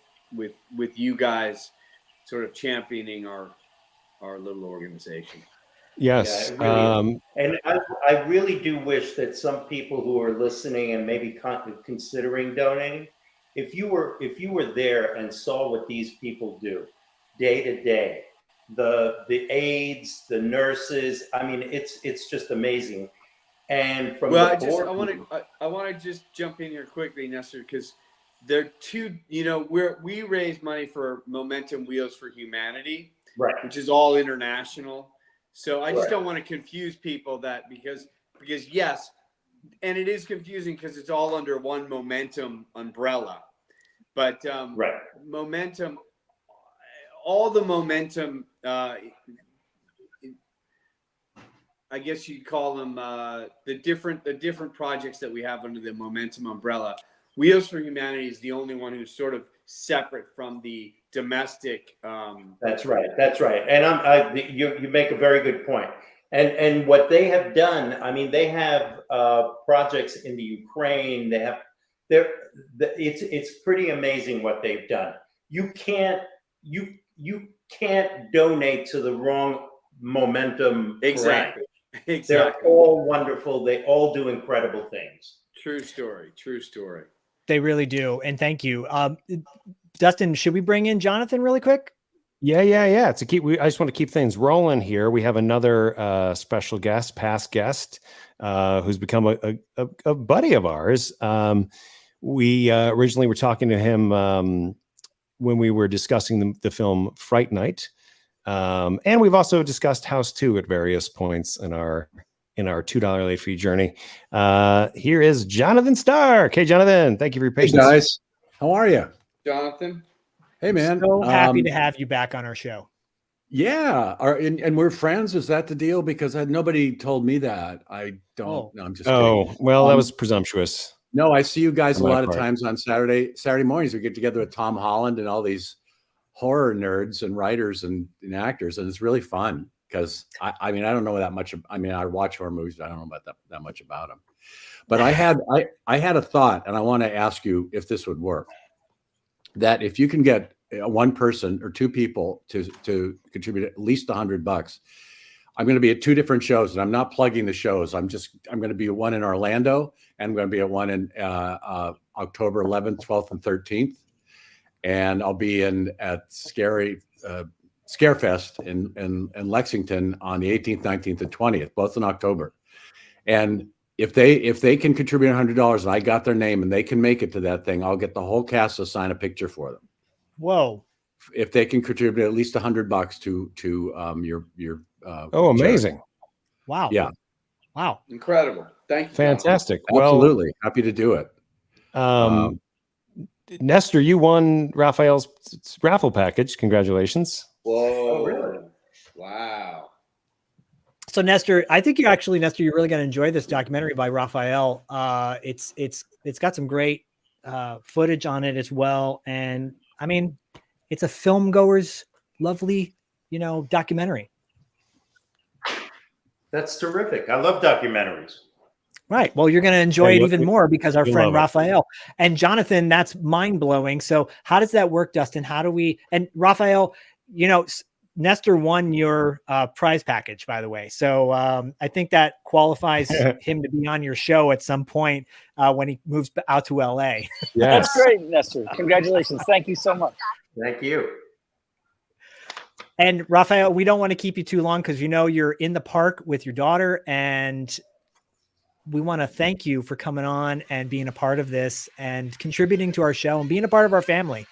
you guys sort of championing our little organization. Yes. Yeah, really and I really do wish that some people who are listening and maybe considering donating, if you were there and saw what these people do day to day, the aides, the nurses, I mean, it's just amazing. And from I want to just jump in here quickly, Nestor, because they're two. We raise money for Momentum Wheels for Humanity, right, which is all international. So I just don't want to confuse people because yes, and it is confusing because it's all under one Momentum umbrella, but Momentum, all the Momentum. I guess you'd call them the different projects that we have under the Momentum umbrella. Wheels for Humanity is the only one who's sort of separate from the domestic. That's right. That's right. And you make a very good point. And what they have done, I mean, they have projects in the Ukraine. They have it's pretty amazing what they've done. You can't donate to the wrong momentum. Exactly. Package. They're all wonderful. They all do incredible things. True story. True story. They really do. And thank you. Dustin, should we bring in Jonathan really quick? Yeah. I just want to keep things rolling here. We have another special guest, past guest, who's become a buddy of ours. We originally were talking to him when we were discussing the film Fright Night. And we've also discussed House 2 at various points in our $2 late fee journey. Here is Jonathan Stark. Hey, Jonathan, thank you for your patience. Hey guys, how are you? Jonathan? Hey, man. So happy to have you back on our show. Yeah. And we're friends. Is that the deal? Because nobody told me that. I don't know. I'm just kidding. Well, that was presumptuous. No, I see you guys a On my lot of part. times on Saturday mornings. We get together with Tom Holland and all these horror nerds and writers and actors. And it's really fun because I mean, I don't know that much. I mean, I watch horror movies, but I don't know about that much about them. But I had a thought, and I want to ask you if this would work. That if you can get one person or two people to contribute at least $100, I'm going to be at two different shows, and I'm not plugging the shows. I'm going to be at one in Orlando, and I'm going to be at one in October 11th, 12th, and 13th, and I'll be at Scarefest in Lexington on the 18th, 19th, and 20th, both in October. And if they can contribute $100 and I got their name and they can make it to that thing, I'll get the whole cast to sign a picture for them. Whoa! If they can contribute at least $100 to your Amazing! charity. Wow! Yeah! Wow! Incredible! Thank you. Fantastic. Absolutely happy to do it. Nestor, you won Raphael's raffle package. Congratulations! Whoa! Really? Wow! So Nestor, I think you're really going to enjoy this documentary by Raphael. It's got some great footage on it as well, and I mean, it's a film goer's lovely, documentary. That's terrific. I love documentaries. Right. Well, you're going to enjoy it even more because our friend Raphael and Jonathan, that's mind blowing. So how does that work, Dustin? How do we, and Raphael, Nestor won your prize package, by the way. So I think that qualifies him to be on your show at some point when he moves out to LA. Yes. That's great, Nestor. Congratulations. Thank you so much. Thank you. And Raphael, we don't want to keep you too long because you're in the park with your daughter, and we want to thank you for coming on and being a part of this and contributing to our show and being a part of our family.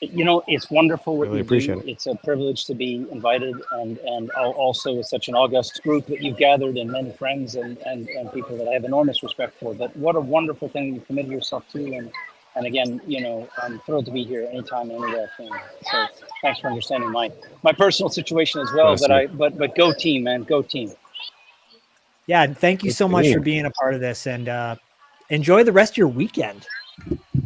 It's wonderful what Really you appreciate do. it. It's a privilege to be invited, and also with such an august group that you've gathered, and many friends and people that I have enormous respect for. But what a wonderful thing you've committed yourself to, and again, I'm thrilled to be here anytime, anywhere. So thanks for understanding my personal situation as well. But go team, man, go team. Yeah, and thank you so much for being a part of this, and enjoy the rest of your weekend.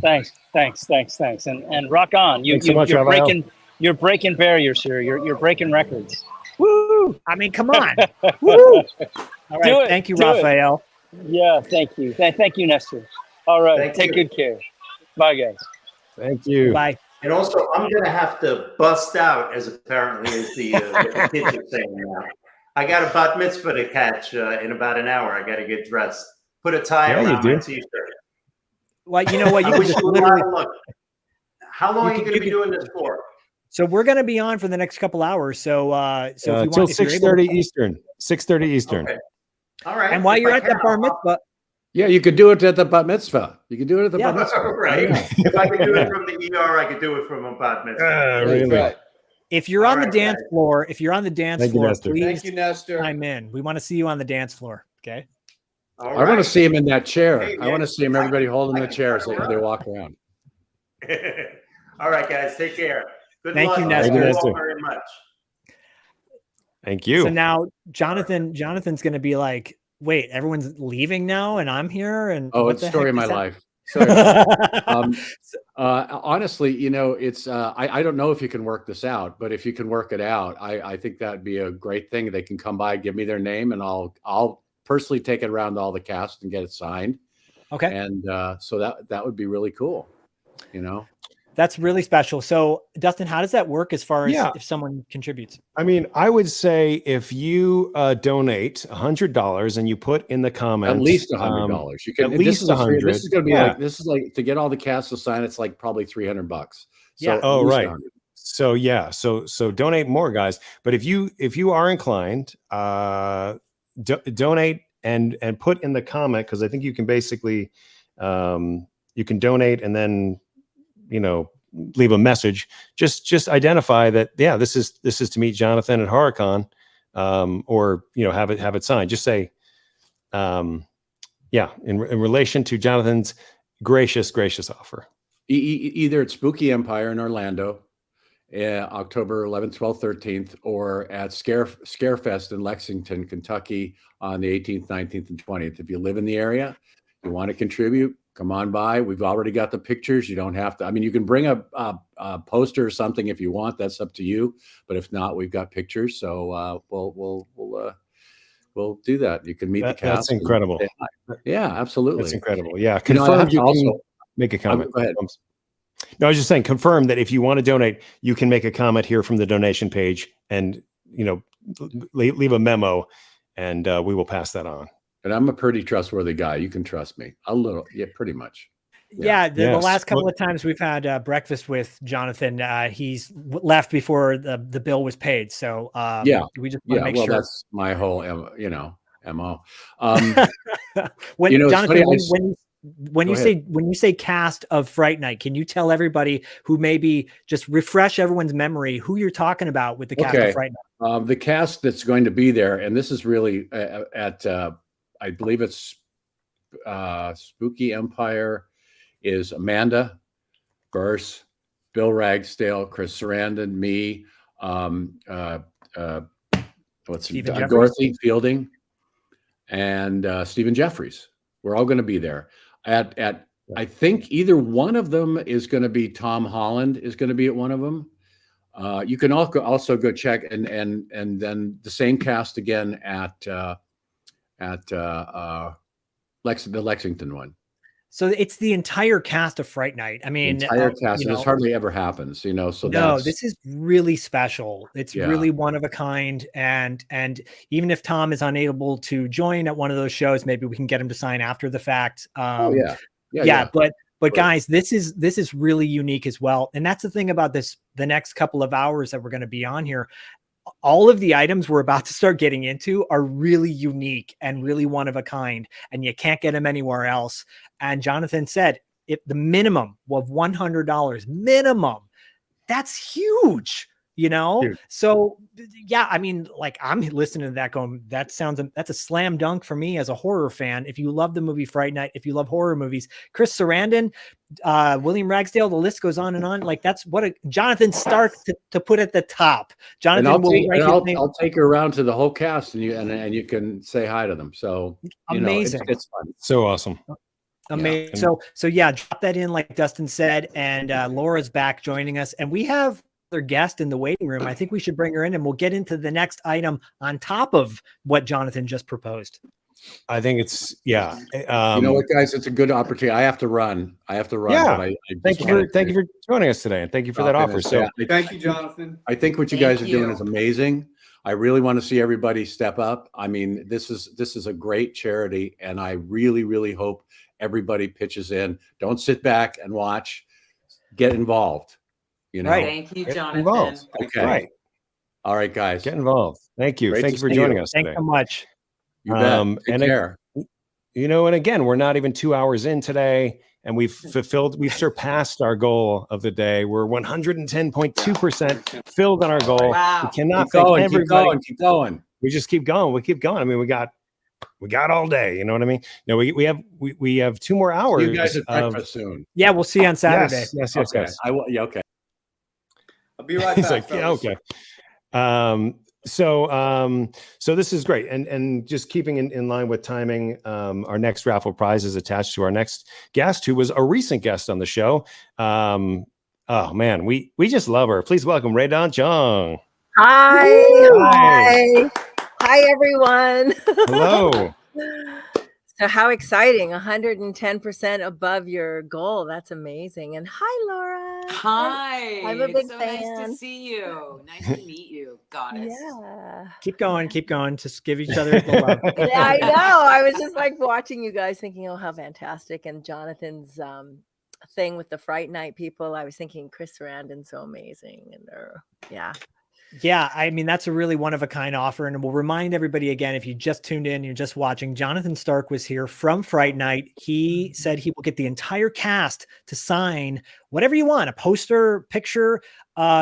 Thanks. And rock on. You're breaking barriers here. You're breaking records. Woo! I mean, come on. Woo! All right. Thank you, Raphael. Yeah, thank you. Thank you, Nestor. All right. Take good care. Bye, guys. Thank you. Bye. And also, I'm going to have to bust out, as apparently as the kids are saying now. I got a bat mitzvah to catch in about an hour. I got to get dressed. Put a tie around my t-shirt. Well, you know what? You I can wish just you literally. luck. How long are you going to be doing this for? So we're going to be on for the next couple hours. So, if you want, till 6:30 Eastern. 6:30 Eastern. Okay. All right. And while you're at that bar mitzvah, Yeah, you could do it at the bat mitzvah. You could do it at the bat mitzvah. Right. If I could do it from the ER, I could do it from a bat mitzvah. Really? if you're on the dance floor, please Thank you, Nestor. chime in. We want to see you on the dance floor. Okay. I want to see him in that chair. I want to see him, everybody holding the chairs as they walk around. All right, guys, take care. Good Thank luck. you, Nestor. Thank you all very much. Thank you. So now Jonathan's going to be like, wait, everyone's leaving now and I'm here? And Oh, what it's the the story heck of my is that? life. So honestly, you know, it's I don't know if you can work this out, but if you can work it out, I think that'd be a great thing. They can come by, give me their name, and I'll personally take it around to all the cast and get it signed. Okay. And so that would be really cool, you know. That's really special. So, Dustin, how does that work as far as Yeah. if someone contributes? I mean, I would say if you donate $100 and you put in the comments At least $100. You can at least $100. This is going to be Yeah. like, this is like, to get all the cast to sign, it's like probably $300. So Yeah. at Oh, least right. 100. So yeah, so donate more, guys. But if you are inclined, donate and put in the comment, because I think you can basically you can donate and then, you know, leave a message. Just identify that, yeah, this is to meet Jonathan at HorrorCon, or, you know, have it signed. Just say, yeah, in relation to Jonathan's gracious offer. Either at Spooky Empire in Orlando, October 11th, 12th, 13th, or at Scarefest in Lexington, Kentucky on the 18th, 19th, and 20th. If you live in the area, you want to contribute, come on by. We've already got the pictures. You don't have to. I mean, you can bring a poster or something if you want. That's up to you. But if not, we've got pictures. So we'll do that. You can meet the cast. That's incredible. Yeah, absolutely. That's incredible. Yeah, You know, I have confirm. to You can also make a comment. go ahead. No, I was just saying, confirm that if you want to donate, you can make a comment here from the donation page, and, you know, leave a memo, and we will pass that on. And I'm a pretty trustworthy guy. You can trust me a little. Yeah, pretty much. Yeah, the Yes. last couple of times we've had breakfast with Jonathan, he's left before the bill was paid. So Yeah. we just want to make Well, sure. that's my whole, you know, MO. When you know, it's Jonathan, funny, when Go you say cast of Fright Night, can you tell everybody who maybe just refresh everyone's memory who you're talking about with the cast of Fright Night? The cast that's going to be there, and this is really at I believe it's Spooky Empire, is Amanda Burse, Bill Ragsdale, Chris Sarandon, me, Dorothy Fielding, and Stephen Jeffries. We're all going to be there. I think either one of them is going to be Tom Holland is going to be at one of them. You can also go check, and then the same cast again at the Lexington one. So it's the entire cast of Fright Night. I mean, The entire cast, and this hardly ever happens, you know. So no, this is really special. It's really one of a kind, and even if Tom is unable to join at one of those shows, maybe we can get him to sign after the fact. But guys, this is really unique as well, and that's the thing about this. The next couple of hours that we're going to be on here, all of the items we're about to start getting into are really unique and really one of a kind, and you can't get them anywhere else. And Jonathan said, if the minimum of $100 minimum, that's huge, you know? Dude. So yeah, I mean, like, I'm listening to that going, that's a slam dunk for me as a horror fan. If you love the movie Fright Night, if you love horror movies, Chris Sarandon, William Ragsdale, the list goes on and on. Like, that's what a Jonathan Stark to put at the top. Jonathan I'll take her around to the whole cast, and you can say hi to them. So amazing. It's fun. So awesome. Amazing. So yeah, drop that in like Dustin said, and Laura's back joining us, and we have another guest in the waiting room. I think we should bring her in, and we'll get into the next item on top of what Jonathan just proposed. I think it's You know what, guys? It's a good opportunity. I have to run. Yeah. But Thank you for joining us today, and thank you for that offer. So Thank you, Jonathan. I think what you guys are doing is amazing. I really want to see everybody step up. I mean, this is a great charity, and I really, really hope everybody pitches in. Don't sit back and watch. Get involved. You know. Right. Thank you, Get Jonathan. involved. Okay. Right. All right, guys. Get involved. Thank you. Great Thank to you for see joining you. us today. Thanks so much. You bet. Take care. You know, and again, we're not even 2 hours in today, and we've surpassed our goal of the day. We're 110.2% filled on our goal. Wow. We cannot Keep going, thank everybody. keep going. We just keep going. We keep going. I mean, we got all day. You know what I mean? No, we have 2 more hours. You guys at breakfast soon. Yeah, we'll see you on Saturday. Yes. Okay. I will. Yeah. Okay. I'll be right He's back. like, yeah, fellas. okay. So this is great, and just keeping in line with timing, our next raffle prize is attached to our next guest, who was a recent guest on the show. Oh man, we just love her. Please welcome Rae-Dawn Chong. Hi everyone. Hello. So how exciting, 110% above your goal. That's amazing. And hi, Laura. Hi. I'm a big it's so fan. Nice to see you. Nice to meet you, goddess. Yeah. Keep going. Just give each other the love. Yeah, I know. I was just like watching you guys thinking, oh, how fantastic. And Jonathan's thing with the Fright Night people, I was thinking Chris Sarandon's so amazing. And yeah. Yeah, I mean, that's a really one-of-a-kind offer. And we'll remind everybody again, if you just tuned in, you're just watching, Jonathan Stark was here from Fright Night. He said he will get the entire cast to sign whatever you want, a poster, picture.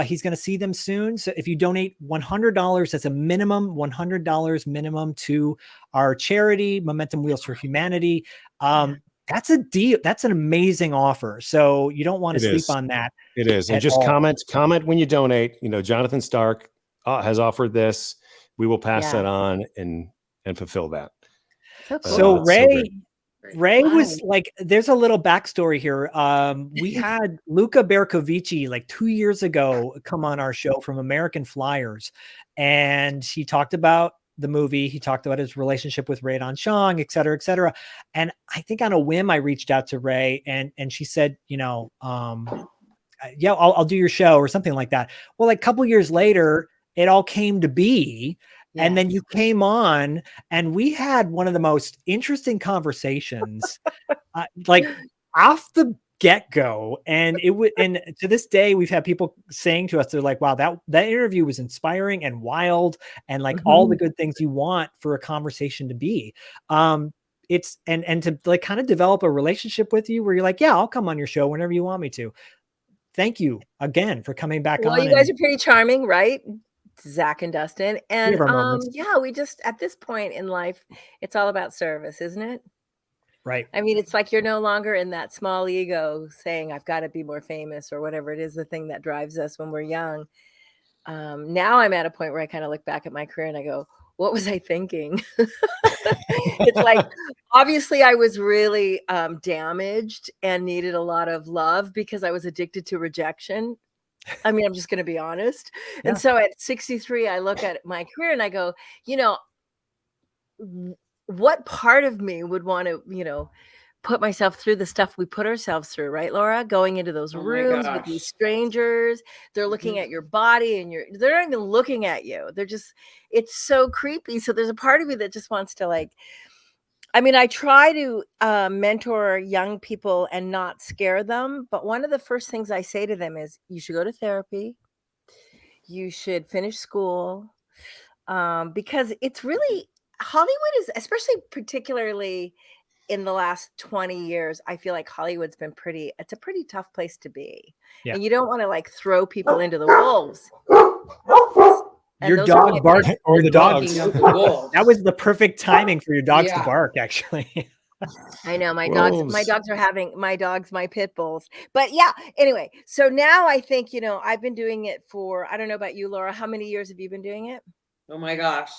He's going to see them soon. So if you donate $100, that's a minimum, $100 minimum to our charity, Momentum Wheels for Humanity. That's a deal. That's an amazing offer. So you don't want to sleep on that. It is. And just comment when you donate. You know, Jonathan Stark has offered this. We will pass that on and fulfill that. So Ray was like, there's a little backstory here. We had Luca Bercovici like 2 years ago come on our show from American Flyers, and he talked about the movie. He talked about his relationship with Rae-Dawn Chong, et cetera, et cetera. And I think on a whim, I reached out to Ray and she said, you know, yeah, I'll do your show or something like that. Well, like a couple years later, it all came to be. Yes. And then you came on and we had one of the most interesting conversations, like off the get-go. And and to this day, we've had people saying to us, they're like, wow, that interview was inspiring and wild and like all the good things you want for a conversation to be. It's and to like kind of develop a relationship with you where you're like, yeah, I'll come on your show whenever you want me to. Thank you again for coming back on. Well, you guys are pretty charming, right? Zach and Dustin. And yeah, we just, at this point in life, it's all about service, isn't it? Right. I mean, it's like you're no longer in that small ego saying, I've got to be more famous or whatever it is, the thing that drives us when we're young. Now I'm at a point where I kind of look back at my career and I go, what was I thinking? It's like, obviously I was really damaged and needed a lot of love because I was addicted to rejection. I mean, I'm just going to be honest. Yeah. And so at 63, I look at my career and I go, you know, what part of me would want to, you know, put myself through the stuff we put ourselves through, right, Laura? Going into those rooms with these strangers, they're looking at your body and they're not even looking at you. They're just, it's so creepy. So there's a part of me that just wants to like, I mean, I try to mentor young people and not scare them. But one of the first things I say to them is you should go to therapy. You should finish school because it's really, Hollywood is, especially particularly in the last 20 years, I feel like Hollywood's been it's a pretty tough place to be. Yeah. And you don't want to like throw people into the wolves. And your dog barked, or the dogs. That was the perfect timing for your dogs to bark, actually. I know my dogs are having my pit bulls. But yeah, anyway, so now I think, you know, I've been doing it for, I don't know about you, Laura, how many years have you been doing it? Oh my gosh.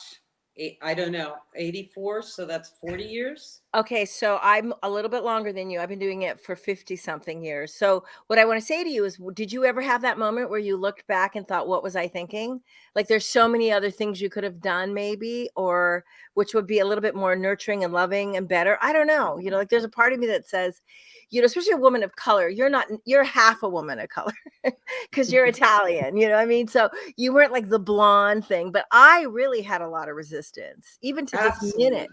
I don't know, 84, so that's 40 years. Okay, so I'm a little bit longer than you. I've been doing it for 50 something years. So what I want to say to you is, did you ever have that moment where you looked back and thought, what was I thinking? Like there's so many other things you could have done maybe, or which would be a little bit more nurturing and loving and better. I don't know. You know, like there's a part of me that says, you know, especially a woman of color, you're half a woman of color because you're Italian, you know what I mean? So you weren't like the blonde thing, but I really had a lot of resistance, even to this minute.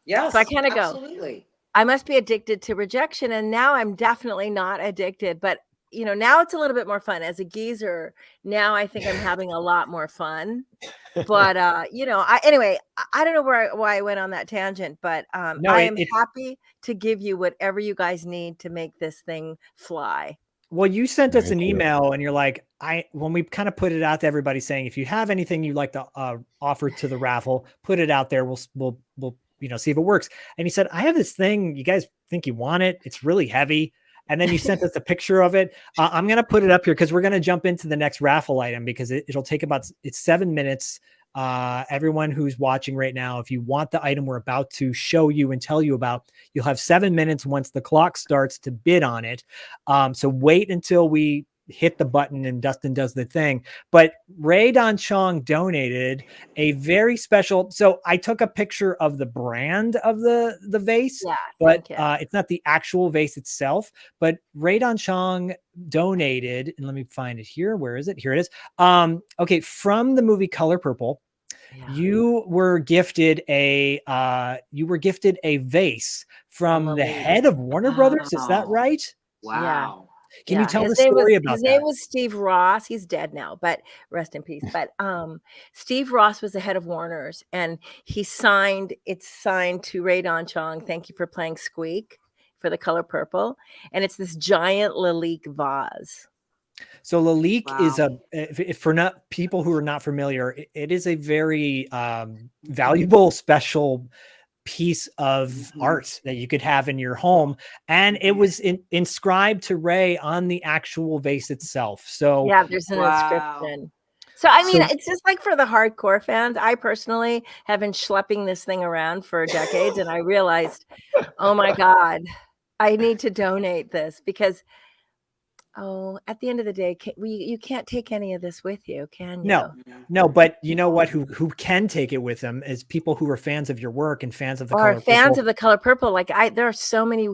Yeah. So I kind of go, I must be addicted to rejection. And now I'm definitely not addicted, but you know, now it's a little bit more fun as a geezer. Now I think I'm having a lot more fun, but you know, anyway, I don't know why I went on that tangent, but I am happy to give you whatever you guys need to make this thing fly. Well, you sent us an email and you're like, when we kind of put it out to everybody saying, if you have anything you'd like to offer to the raffle, put it out there. We'll you know, see if it works. And he said, I have this thing. You guys think you want it? It's really heavy. And then you sent us a picture of it. I'm going to put it up here because we're going to jump into the next raffle item because it'll take it's 7 minutes. everyone who's watching right now, if you want the item we're about to show you and tell you about, you'll have 7 minutes once the clock starts to bid on it. So wait until we hit the button and Dustin does the thing. But Ray Don Chong donated a very special. So I took a picture of the brand of the vase, but it's not the actual vase itself. But Ray Don Chong donated, and let me find it here. Where is it? Here it is. Okay, from the movie Color Purple. You were gifted a vase from the head of Warner Brothers. Is that right? Wow. Can you tell the story about that? His name was Steve Ross. He's dead now, but rest in peace. But Steve Ross was the head of Warner's, and it's signed to Ray Don Chong. Thank you for playing Squeak for the Color Purple. And it's this giant Lalique vase. So Lalique is if for not people who are not familiar, it is a very valuable, special piece of art that you could have in your home, and it was inscribed to Ray on the actual vase itself. So yeah, there's an inscription. So I mean, it's just like for the hardcore fans. I personally have been schlepping this thing around for decades, and I realized, oh my God, I need to donate this because at the end of the day, you can't take any of this with you, can you? No, but you know what? Who can take it with them is people who are fans of your work and fans of the Color Purple. Fans of the Color Purple. Like there are so many.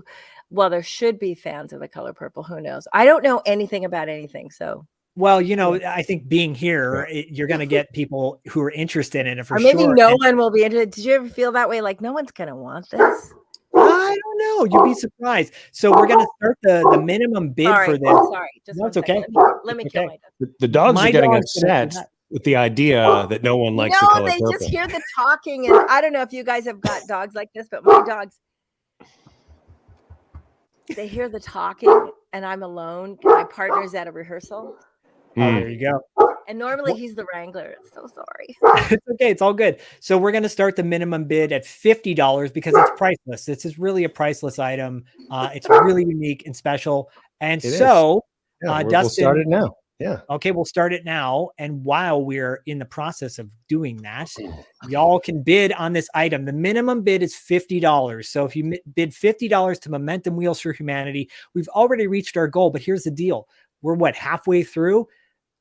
Well, there should be fans of the Color Purple. Who knows? I don't know anything about anything. So. Well, I think being here, you're going to get people who are interested in it for sure. Maybe sure. No one will be interested. Did you ever feel that way? Like no one's going to want this. I don't know. You'd be surprised. So we're going to start the minimum bid for this. Sorry. Just no, it's okay. Let me kill my dog. The dogs are getting upset with the idea that no one likes the Color Purple. They just hear the talking, and I don't know if you guys have got dogs like this, but my dogs, they hear the talking, and I'm alone. My partner's at a rehearsal. There you go. And normally he's the wrangler. So sorry. It's okay. It's all good. So we're going to start the minimum bid at $50 because it's priceless. This is really a priceless item. It's really unique and special. And Dustin, we'll start it now. Yeah. Okay. We'll start it now. And while we're in the process of doing that, y'all can bid on this item. The minimum bid is $50. So if you bid $50 to Momentum Wheels for Humanity, we've already reached our goal, but here's the deal. We're halfway through.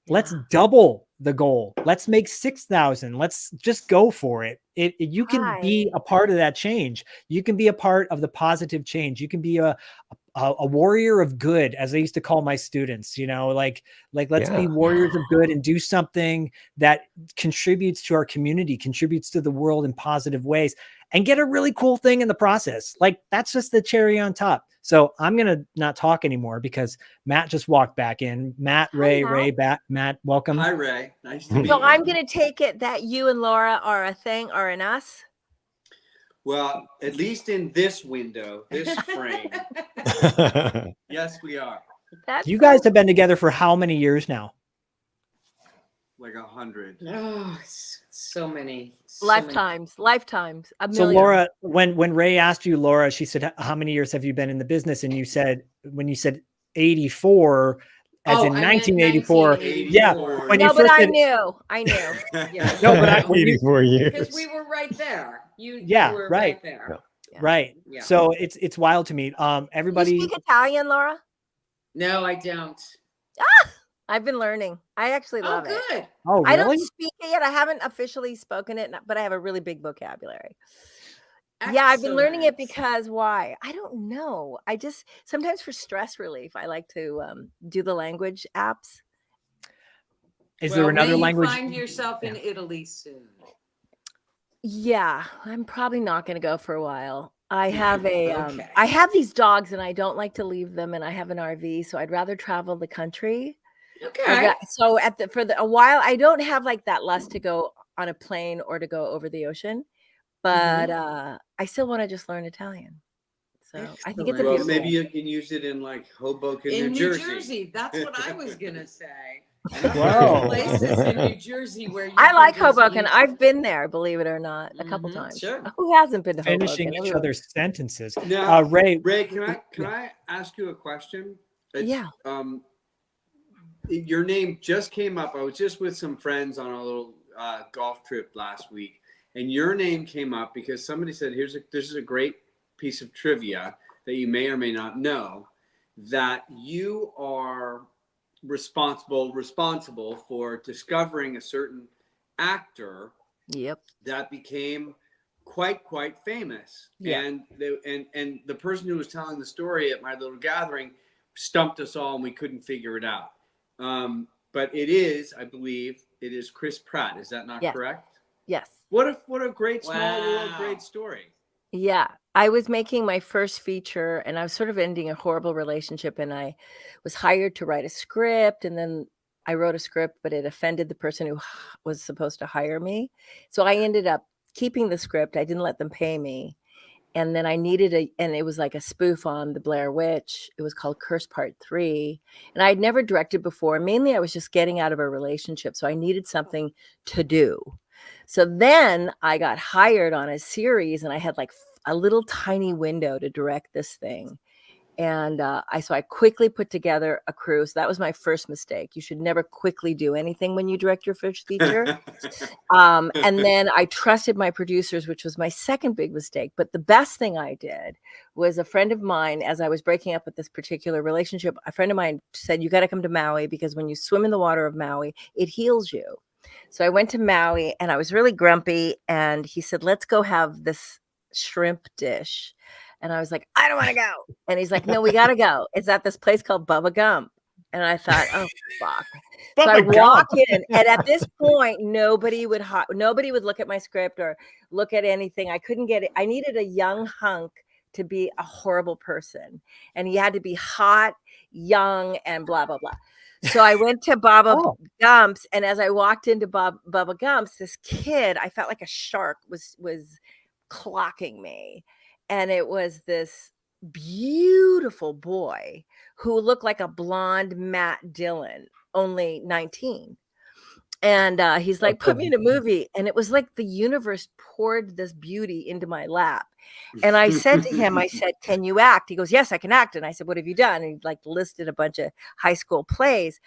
Let's double the goal. Let's make 6,000. Let's just go for it. You can be a part of that change. You can be a part of the positive change. You can be a warrior of good, as I used to call my students, let's be warriors of good and do something that contributes to our community, contributes to the world in positive ways, and get a really cool thing in the process. That's just the cherry on top. So I'm going to not talk anymore because Matt just walked back in. Matt, Ray, Matt, welcome. Hi, Ray. Nice to meet you. So I'm going to take it that you and Laura are a thing or an us. Well, at least in this window, this frame. Yes, we are. You guys have been together for how many years now? Like 100. Oh, so many. Lifetimes. A million. So Laura, when Ray asked you, Laura, she said, how many years have you been in the business? And you said, when you said 84, as in 1984. 1984. Yeah. When you first I knew. Yeah. No, but 84 years. Because we were right there. You were right. right there. Yeah. Right. Yeah. So it's wild to me. Everybody. You speak Italian, Laura? No, I don't. I've been learning. I actually love it. Good. Oh, really? I don't speak it yet. I haven't officially spoken it, but I have a really big vocabulary. Excellent. Yeah, I've been learning it because why? I don't know. I just sometimes for stress relief, I like to do the language apps. Is there another language? Find yourself in Italy soon. Yeah, I'm probably not going to go for a while. I have I have these dogs and I don't like to leave them, and I have an RV, so I'd rather travel the country. Okay. So for a while, I don't have like that lust to go on a plane or to go over the ocean, but I still want to just learn Italian. So I think it's a beautiful. Maybe you can use it in Hoboken, New Jersey. That's what I was gonna say. Wow. Places in New Jersey where I like Hoboken. I've been there, believe it or not, a couple times. Sure. Who hasn't been to Hoboken? Finishing each other's sentences. Now, Ray, can I ask you a question? Yeah. Your name just came up. I was just with some friends on a little golf trip last week, and your name came up because somebody said, this is a great piece of trivia that you may or may not know, that you are responsible for discovering a certain actor that became quite famous. And the person who was telling the story at my little gathering stumped us all and we couldn't figure it out. But I believe it is Chris Pratt. Is that not correct? Yes. What a great small world, great story. Yeah. I was making my first feature and I was sort of ending a horrible relationship, and I was hired to write a script, and then I wrote a script, but it offended the person who was supposed to hire me. So I ended up keeping the script. I didn't let them pay me. And then I needed and it was like a spoof on the Blair Witch. It was called Curse Part 3. And I'd never directed before. Mainly I was just getting out of a relationship. So I needed something to do. So then I got hired on a series, and I had like a little tiny window to direct this thing. And so I quickly put together a crew. So that was my first mistake. You should never quickly do anything when you direct your first feature. And then I trusted my producers, which was my second big mistake. But the best thing I did was, a friend of mine, as I was breaking up with this particular relationship, a friend of mine said, you got to come to Maui, because when you swim in the water of Maui, it heals you. So I went to Maui and I was really grumpy. And he said, let's go have this shrimp dish. And I was like, I don't want to go. And he's like, no, we got to go. It's at this place called Bubba Gump. And I thought, oh, fuck. So I walk in, and at this point, nobody would look at my script or look at anything. I couldn't get it. I needed a young hunk to be a horrible person. And he had to be hot, young, and blah, blah, blah. So I went to Bubba Gump's, and as I walked into Bubba Gump's, this kid, I felt like a shark was clocking me. And it was this beautiful boy who looked like a blonde Matt Dillon, only 19. And he's like, put me in a movie. And it was like the universe poured this beauty into my lap. And I said to him, I said, can you act? He goes, yes, I can act. And I said, what have you done? And he like listed a bunch of high school plays.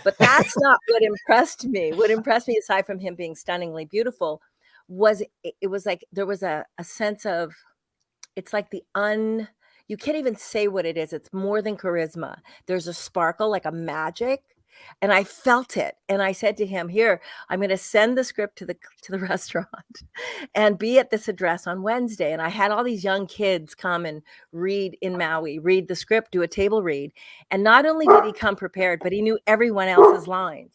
But that's not what impressed me. What impressed me, aside from him being stunningly beautiful, was it was like there was a sense of, it's like you can't even say what it is. It's more than charisma. There's a sparkle, like a magic. And I felt it. And I said to him, here, I'm going to send the script to the restaurant and be at this address on Wednesday. And I had all these young kids come and read in Maui, read the script, do a table read. And not only did he come prepared, but he knew everyone else's lines.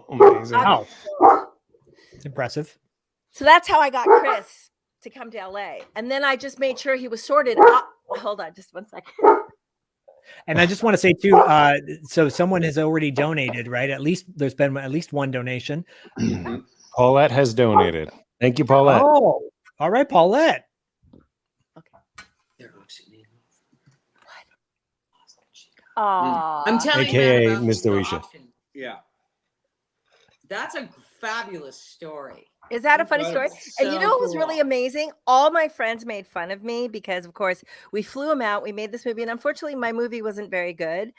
Amazing. Wow. It's impressive. So that's how I got Chris to come to LA. And then I just made sure he was sorted. Hold on just one second. And I just want to say too, so someone has already donated, right? At least there's been at least one donation. Paulette has donated. Thank you, Paulette. Oh, all right, Paulette. Okay. What? I'm telling AKA you, about Miss the Doisha. option. Yeah. That's a fabulous story. Is that a funny story? So And you know what was cool. really amazing? All my friends made fun of me because, of course, we flew them out. We made this movie. And unfortunately, my movie wasn't very good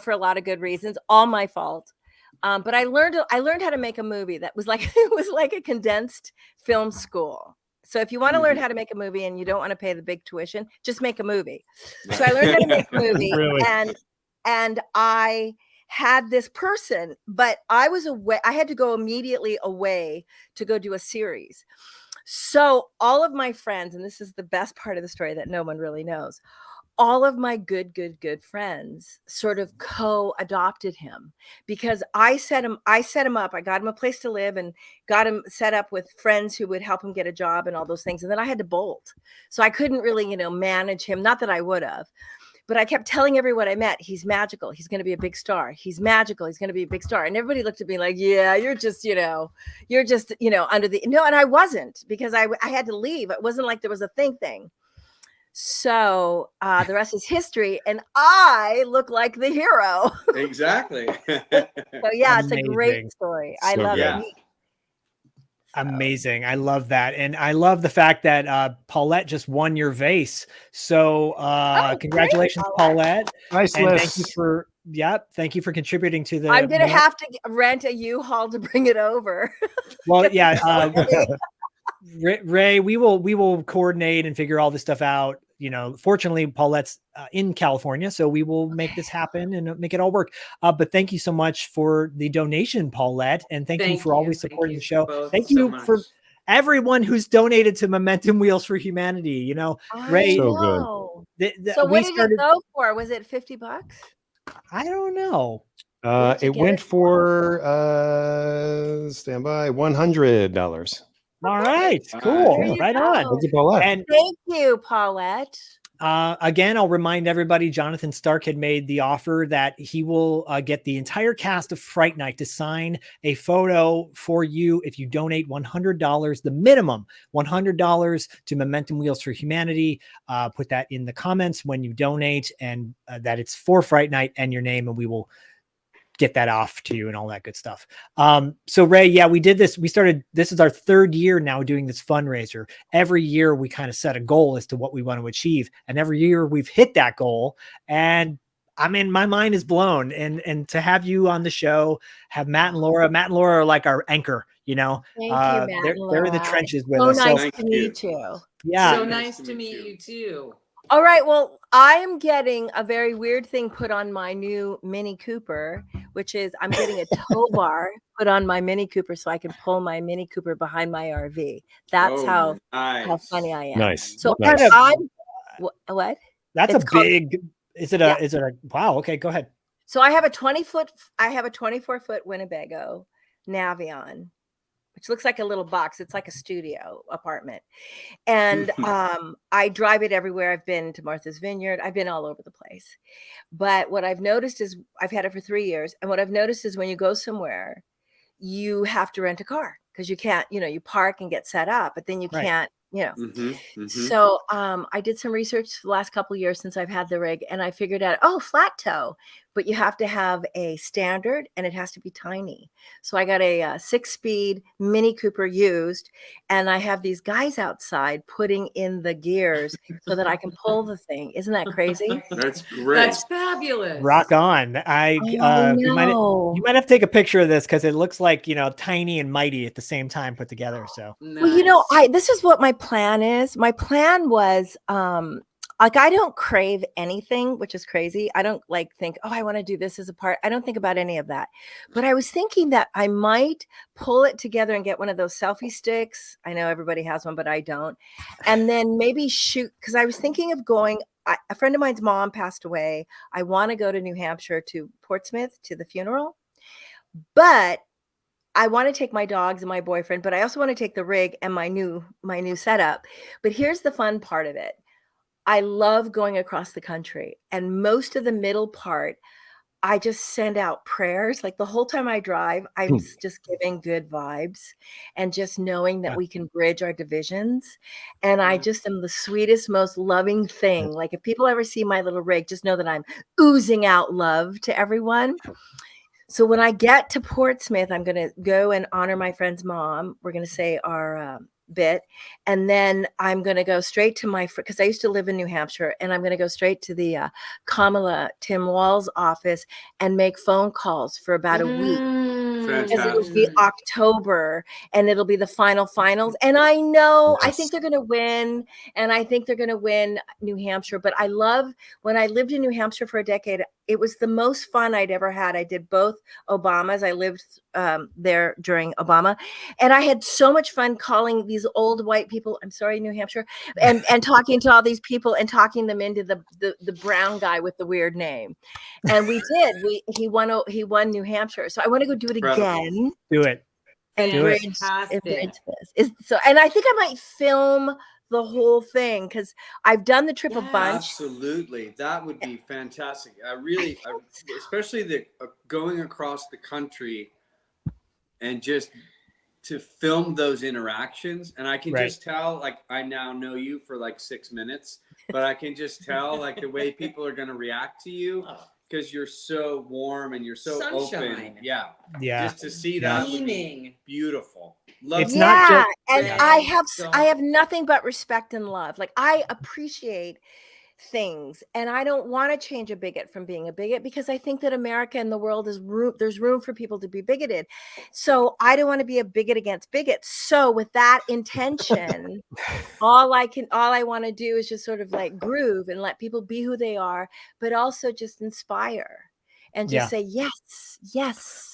for a lot of good reasons. All my fault. But I learned how to make a movie that was like, it was like a condensed film school. So if you want to learn how to make a movie and you don't want to pay the big tuition, just make a movie. So I learned how to make a movie. Really? And I had this person, but I was away. I had to go immediately away to go do a series. So all of my friends, and this is the best part of the story that no one really knows, all of my good friends sort of co-adopted him because I set him up. I got him a place to live and got him set up with friends who would help him get a job and all those things. And then I had to bolt. So I couldn't really, manage him. Not that I would have. But I kept telling everyone I met, he's magical. He's going to be a big star. He's magical. He's going to be a big star. And everybody looked at me like, yeah, you're just, under the, no. And I wasn't, because I had to leave. It wasn't like there was a thing. So the rest is history. And I look like the hero. Exactly. So yeah, it's a Amazing. great story. I love good. it. Amazing. I love that. And I love the fact that Paulette just won your vase. So congratulations, great, Paulette. Nice And list. thank you for Yep. Thank you for contributing to the. I'm gonna have to rent a U-Haul to bring it over. Well, yeah, Ray, we will coordinate and figure all this stuff out. You know, fortunately, Paulette's in California, so we will make this happen and make it all work. But thank you so much for the donation, Paulette, and thank you for always supporting the show. Thank you for everyone who's donated to Momentum Wheels for Humanity. You know, Ray, so good. So what did it go for? Was it $50? I don't know. It went for standby $100. All right, cool. Right on. Thank you, Paulette. And thank you, Paulette. Again, I'll remind everybody, Jonathan Stark had made the offer that he will get the entire cast of Fright Night to sign a photo for you if you donate $100, the minimum $100 to Momentum Wheels for Humanity. Put that in the comments when you donate, and that it's for Fright Night and your name, and we will get that off to you and all that good stuff. So Ray, yeah, we did this. This is our 3rd year now doing this fundraiser. Every year we kind of set a goal as to what we want to achieve. And every year we've hit that goal. And I mean, my mind is blown. And to have you on the show, have Matt and Laura are like our anchor, you know, thank you, Matt and Laura. They're in the trenches with so us. Nice to meet you. Yeah. So nice to meet you too. All right. Well, I'm getting a very weird thing put on my new Mini Cooper, which is I'm getting a tow bar put on my Mini Cooper so I can pull my Mini Cooper behind my RV. That's how funny I am. Nice. So nice. What? That's it's a big. Is it a? Wow. Okay. Go ahead. So I have a 24-foot Winnebago Navion, which looks like a little box. It's like a studio apartment. And I drive it everywhere. I've been to Martha's Vineyard. I've been all over the place. But what I've noticed is I've had it for 3 years. And what I've noticed is when you go somewhere, you have to rent a car because you can't, you park and get set up, but then you can't, So I did some research the last couple of years since I've had the rig, and I figured out, flat tow, but you have to have a standard and it has to be tiny. So I got a 6-speed Mini Cooper used, and I have these guys outside putting in the gears so that I can pull the thing. Isn't that crazy? That's great. That's fabulous. Rock on. You might have to take a picture of this because it looks like, tiny and mighty at the same time put together. So, well, this is what my plan is. My plan was, I don't crave anything, which is crazy. I don't think, I want to do this as a part. I don't think about any of that. But I was thinking that I might pull it together and get one of those selfie sticks. I know everybody has one, but I don't. And then maybe shoot, because I was thinking of going, a friend of mine's mom passed away. I want to go to New Hampshire to Portsmouth to the funeral. But I want to take my dogs and my boyfriend, but I also want to take the rig and my new setup. But here's the fun part of it. I love going across the country, and most of the middle part, I just send out prayers. Like the whole time I drive, I'm just giving good vibes and just knowing that we can bridge our divisions. And I just am the sweetest, most loving thing. Like if people ever see my little rig, just know that I'm oozing out love to everyone. So when I get to Portsmouth, I'm going to go and honor my friend's mom. We're going to say our bit. And then I'm going to go straight to because I used to live in New Hampshire, and I'm going to go straight to the Kamala Tim Wall's office and make phone calls for about a week. Because it'll be October and it'll be the finals. And I know, I think they're going to win, and I think they're going to win New Hampshire. But I love, when I lived in New Hampshire for a decade, it was the most fun I'd ever had. I did both Obamas. I lived there during Obama, and I had so much fun calling these old white people, I'm sorry, New Hampshire, and talking to all these people and talking them into the brown guy with the weird name. And we did. He won New Hampshire. So I want to go do it again. Do it. And bridge this. So, and I think I might film the whole thing because I've done the trip a bunch. Absolutely, that would be fantastic. Especially the going across the country and just to film those interactions. And I can just tell, like, I now know you for like 6 minutes, but I can just tell like the way people are going to react to you because you're so warm and you're so open. Yeah. Just to see that would be beautiful. It's not just, and I have nothing but respect and love. Like I appreciate things. And I don't want to change a bigot from being a bigot, because I think that America and the world is there's room for people to be bigoted. So I don't want to be a bigot against bigots. So with that intention, all I want to do is just sort of like groove and let people be who they are, but also just inspire and just say, yes, yes.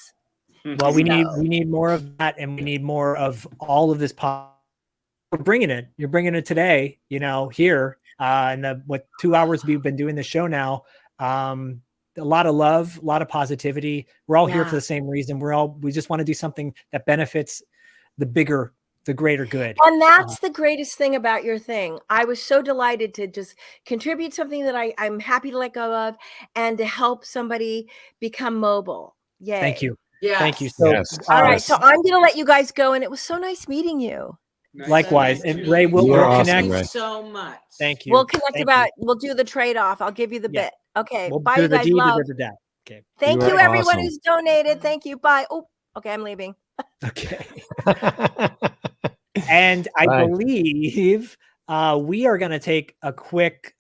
Well, we need more of that, and we need more of all of this. We're bringing it. You're bringing it today, you know, here in the 2 hours we've been doing the show now. A lot of love, a lot of positivity. We're all here for the same reason. We just want to do something that benefits the greater good. And that's the greatest thing about your thing. I was so delighted to just contribute something that I'm happy to let go of, and to help somebody become mobile. Yay. Thank you. Yeah. Thank you. So, all right. So I'm going to let you guys go. And it was so nice meeting you. Likewise. And Ray, we'll connect. Thank you so much. Thank you. We'll connect we'll do the trade-off. I'll give you the bit. Okay. We'll bye, do you the guys. deed Love. to the okay. Thank you, everyone who's donated. Thank you. Bye. Oh, okay. I'm leaving. Okay. And I believe we are going to take a quick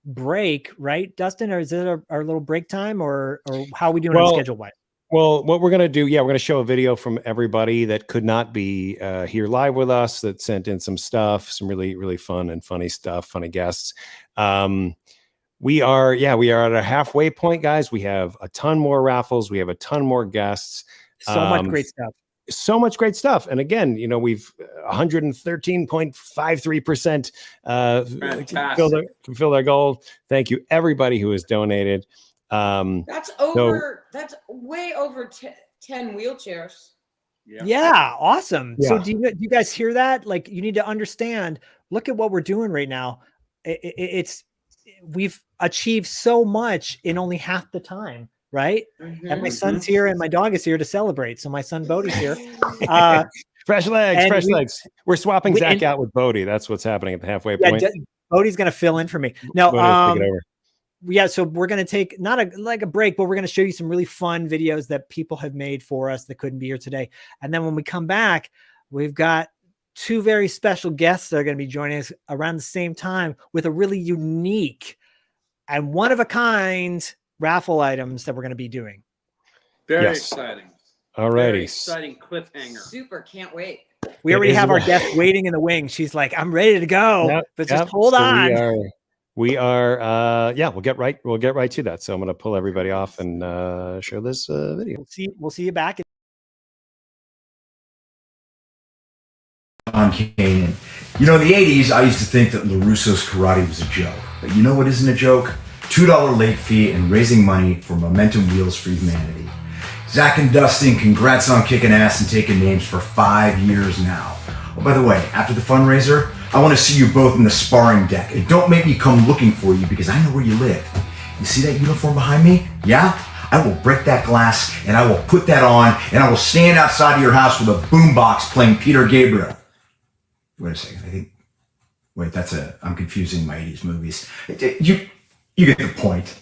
break, right, Dustin? Or is it our little break time, or how are we doing on schedule-wise? Well, what we're going to do, we're going to show a video from everybody that could not be here live with us, that sent in some stuff, some really, really fun and funny stuff, funny guests. We are at a halfway point, guys. We have a ton more raffles. We have a ton more guests. So much great stuff. So much great stuff. And again, you know, we've 113.53% fulfilled our goal. Thank you, everybody who has donated. That's way over 10 wheelchairs. Yeah, awesome. So do you guys hear that? Like, you need to understand, look at what we're doing right now. We've achieved so much in only half the time, right? And my son's here and my dog is here to celebrate. So my son Bodie's here. Fresh legs. We're swapping Zach out with Bodie. That's what's happening at the halfway point. Bodie's going to fill in for me. No, so we're going to take not a break, but we're going to show you some really fun videos that people have made for us that couldn't be here today. And then when we come back, we've got two very special guests that are going to be joining us around the same time with a really unique and one of a kind raffle items that we're going to be doing. Very exciting. All righty. Very exciting cliffhanger. Super. Can't wait. We already have our guest waiting in the wing. She's like, I'm ready to go, but just hold on. We are we'll get right to that. So I'm going to pull everybody off and show this video. We'll see you back. On Canaan. You know, in the 80s, I used to think that LaRusso's karate was a joke. But you know what isn't a joke? $2 late fee and raising money for Momentum Wheels for Humanity. Zach and Dustin, congrats on kicking ass and taking names for 5 years now. Oh, by the way, after the fundraiser, I want to see you both in the sparring deck. And don't make me come looking for you, because I know where you live. You see that uniform behind me? Yeah? I will break that glass and I will put that on and I will stand outside of your house with a boombox playing Peter Gabriel. Wait a second. I'm confusing my 80s movies. You get the point.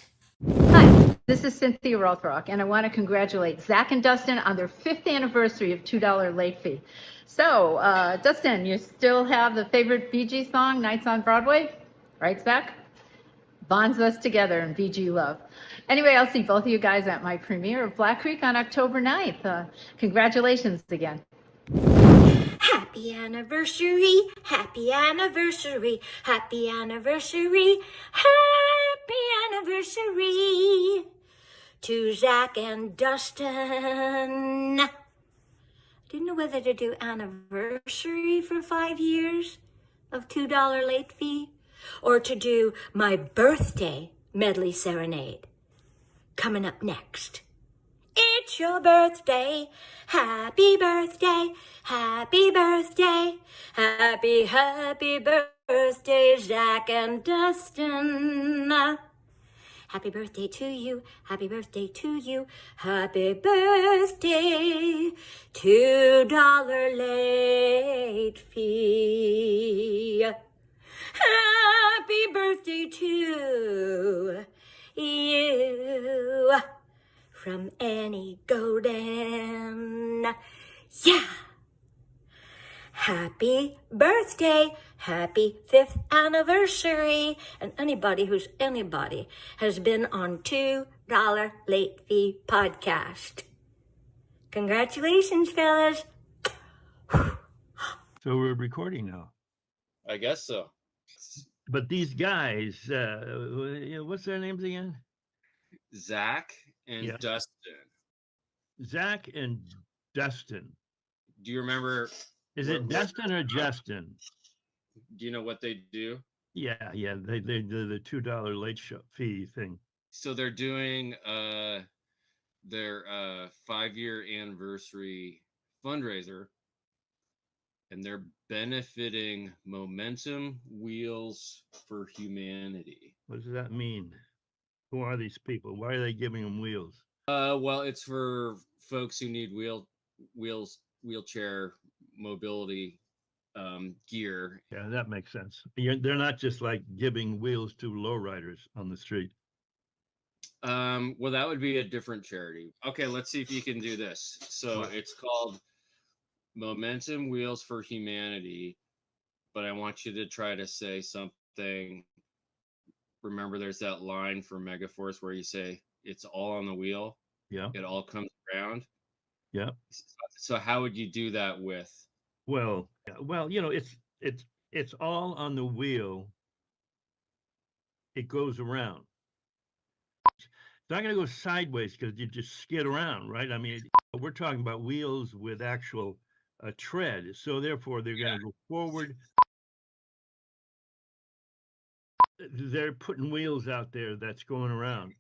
Hi, this is Cynthia Rothrock, and I want to congratulate Zach and Dustin on their 5th anniversary of $2 late fee. So, Dustin, you still have the favorite Bee Gees song, Nights on Broadway? Right, Zach? Bonds us together in BG love. Anyway, I'll see both of you guys at my premiere of Black Creek on October 9th. Congratulations again. Happy anniversary, happy anniversary, happy anniversary, happy anniversary to Zach and Dustin. Didn't know whether to do anniversary for 5 years of $2 late fee or to do my birthday medley serenade. Coming up next. It's your birthday, happy birthday, happy birthday, happy birthday, Zach and Dustin. Happy birthday to you, happy birthday to you, happy birthday, $2 late fee. Happy birthday to you. From Annie Golden. Yeah. happy birthday, happy 5th anniversary. And anybody who's anybody has been on $2 Late Fee Podcast. Congratulations, fellas. So we're recording now. I guess so. But these guys, what's their names again? Zach and Dustin. Zach and Dustin. Do you remember? Is it Dustin or Justin? Do you know what they do? Yeah. They do the $2 late fee thing. So they're doing their 5-year anniversary fundraiser, and they're benefiting Momentum Wheels for Humanity. What does that mean? Who are these people? Why are they giving them wheels? Well, it's for folks who need wheelchair mobility gear. Yeah, that makes sense. They're not just like giving wheels to lowriders on the street. Well, that would be a different charity. Okay, let's see if you can do this. So it's called Momentum Wheels for Humanity, but I want you to try to say something. Remember, there's that line from Megaforce where you say, it's all on the wheel. Yeah. It all comes around. Yeah. So how would you do that with? Well, it's all on the wheel. It goes around. It's not going to go sideways because you just skid around, right? I mean, we're talking about wheels with actual tread. So therefore, they're going to go forward. They're putting wheels out there that's going around.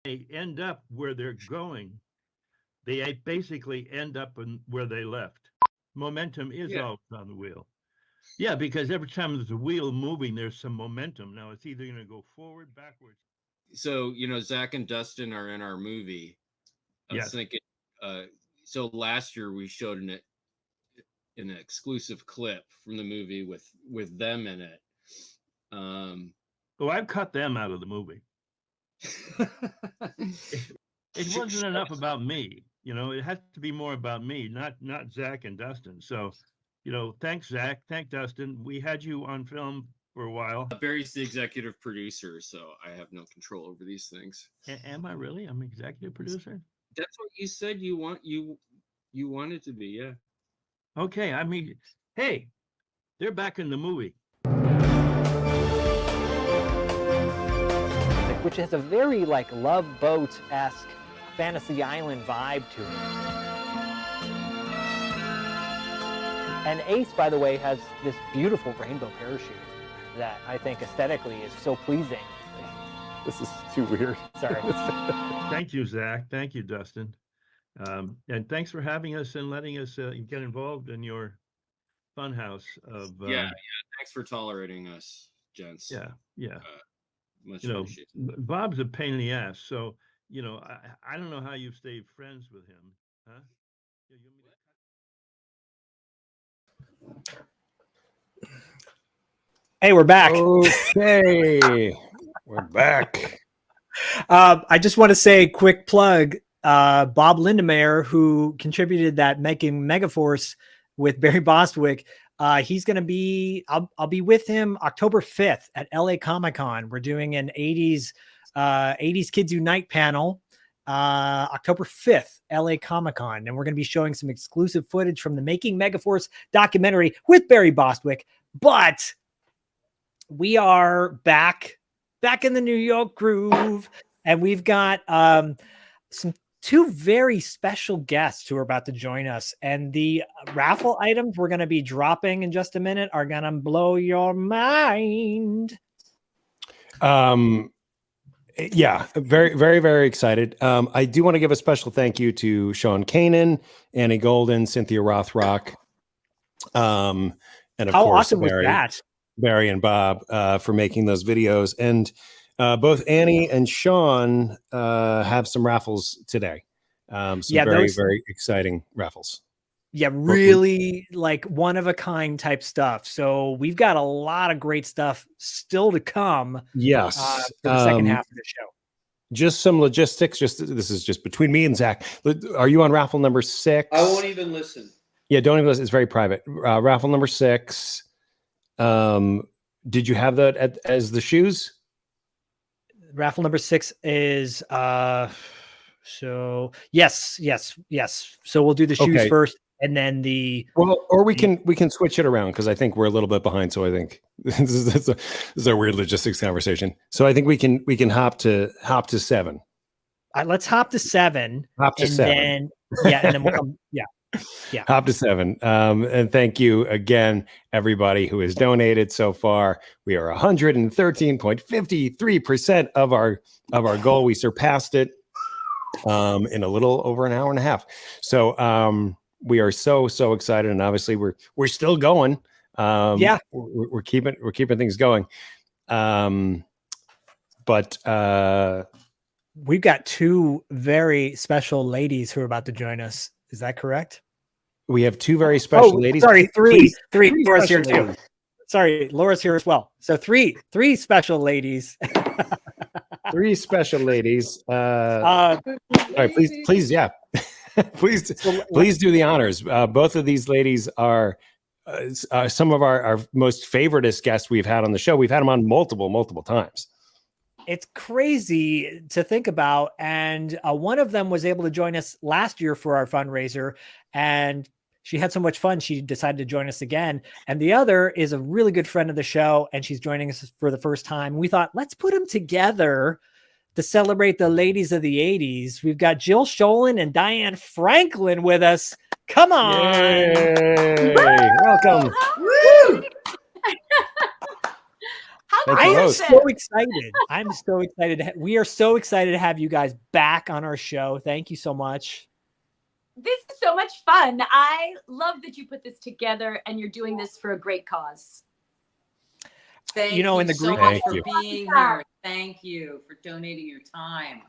They end up where they're going. They basically end up in where they left. Momentum is always on the wheel. Yeah, because every time there's a wheel moving, there's some momentum. Now it's either going to go forward, backwards. So, Zach and Dustin are in our movie. I was thinking, so last year we showed an exclusive clip from the movie with them in it. I've cut them out of the movie. It wasn't enough about me. It has to be more about me, not Zach and Dustin. So, thanks, Zach. Thanks, Dustin. We had you on film for a while. Barry's the executive producer, so I have no control over these things. Am I really? I'm executive producer? That's what you said you wanted to be, yeah. Okay, I mean, hey, they're back in the movie. Which has a very Love Boat-esque Fantasy Island vibe to it. And Ace, by the way, has this beautiful rainbow parachute that I think aesthetically is so pleasing. This is too weird. Sorry. Thank you, Zach. Thank you, Dustin. And thanks for having us and letting us get involved in your funhouse of. Yeah. Thanks for tolerating us, gents. Yeah. Much appreciated. Bob's a pain in the ass, so I don't know how you've stayed friends with him, huh? Hey, we're back. Okay, we're back. I just want to say a quick plug. Bob Lindemeyer, who contributed that Making Megaforce with Barry Bostwick, he's going to be, I'll be with him October 5th at LA Comic-Con. We're doing an 80s Kids Unite panel, October 5th, LA Comic-Con. And we're going to be showing some exclusive footage from the Making Megaforce documentary with Barry Bostwick. But we are back in the New York groove. And we've got some two very special guests who are about to join us. And the raffle items we're going to be dropping in just a minute are going to blow your mind. Yeah, very, very, very excited. I do want to give a special thank you to Sean Kanan, Annie Golden, Cynthia Rothrock, and of How course awesome was that? Barry and Bob for making those videos. And both Annie and Sean have some raffles today. Some very, very exciting raffles. Yeah, really one of a kind type stuff. So we've got a lot of great stuff still to come. Yes. For the second half of the show. Just some logistics. This is just between me and Zach. Are you on raffle number 6? I won't even listen. Yeah, don't even listen. It's very private. Raffle number 6. Did you have that as the shoes? Raffle number 6 is so yes. So we'll do the shoes first, and then or we can switch it around, because I think we're a little bit behind. So I think this is a weird logistics conversation. So I think we can hop to 7. Let's hop to 7. Hop to 7. And then we'll come. Yeah. Hop to 7. And thank you again, everybody who has donated so far. We are 113.53% of our goal. We surpassed it in a little over an hour and a half. So we are so excited, and obviously we're still going. We're keeping things going. But we've got 2 very special ladies who are about to join us. Is that correct? We have 2 very special ladies. Sorry, 3. Three Laura's here special too. Sorry, Laura's here as well. So 3 special ladies. 3 special ladies. All right, please, yeah. please do the honors. Both of these ladies are some of our most favoritist guests we've had on the show. We've had them on multiple times. It's crazy to think about. And one of them was able to join us last year for our fundraiser, and she had so much fun, she decided to join us again. And the other is a really good friend of the show, and she's joining us for the first time. We thought, let's put them together to celebrate the ladies of the 80s. We've got Jill SCHOELEN and Diane Franklin with us. Come on. Yay. Welcome. Woo! I am so excited. I'm so excited. We are so excited to have you guys back on our show. Thank you so much. This is so much fun. I love that you put this together, and you're doing this for a great cause. Thank you know, in the so group, much for being here. Thank you for donating your time.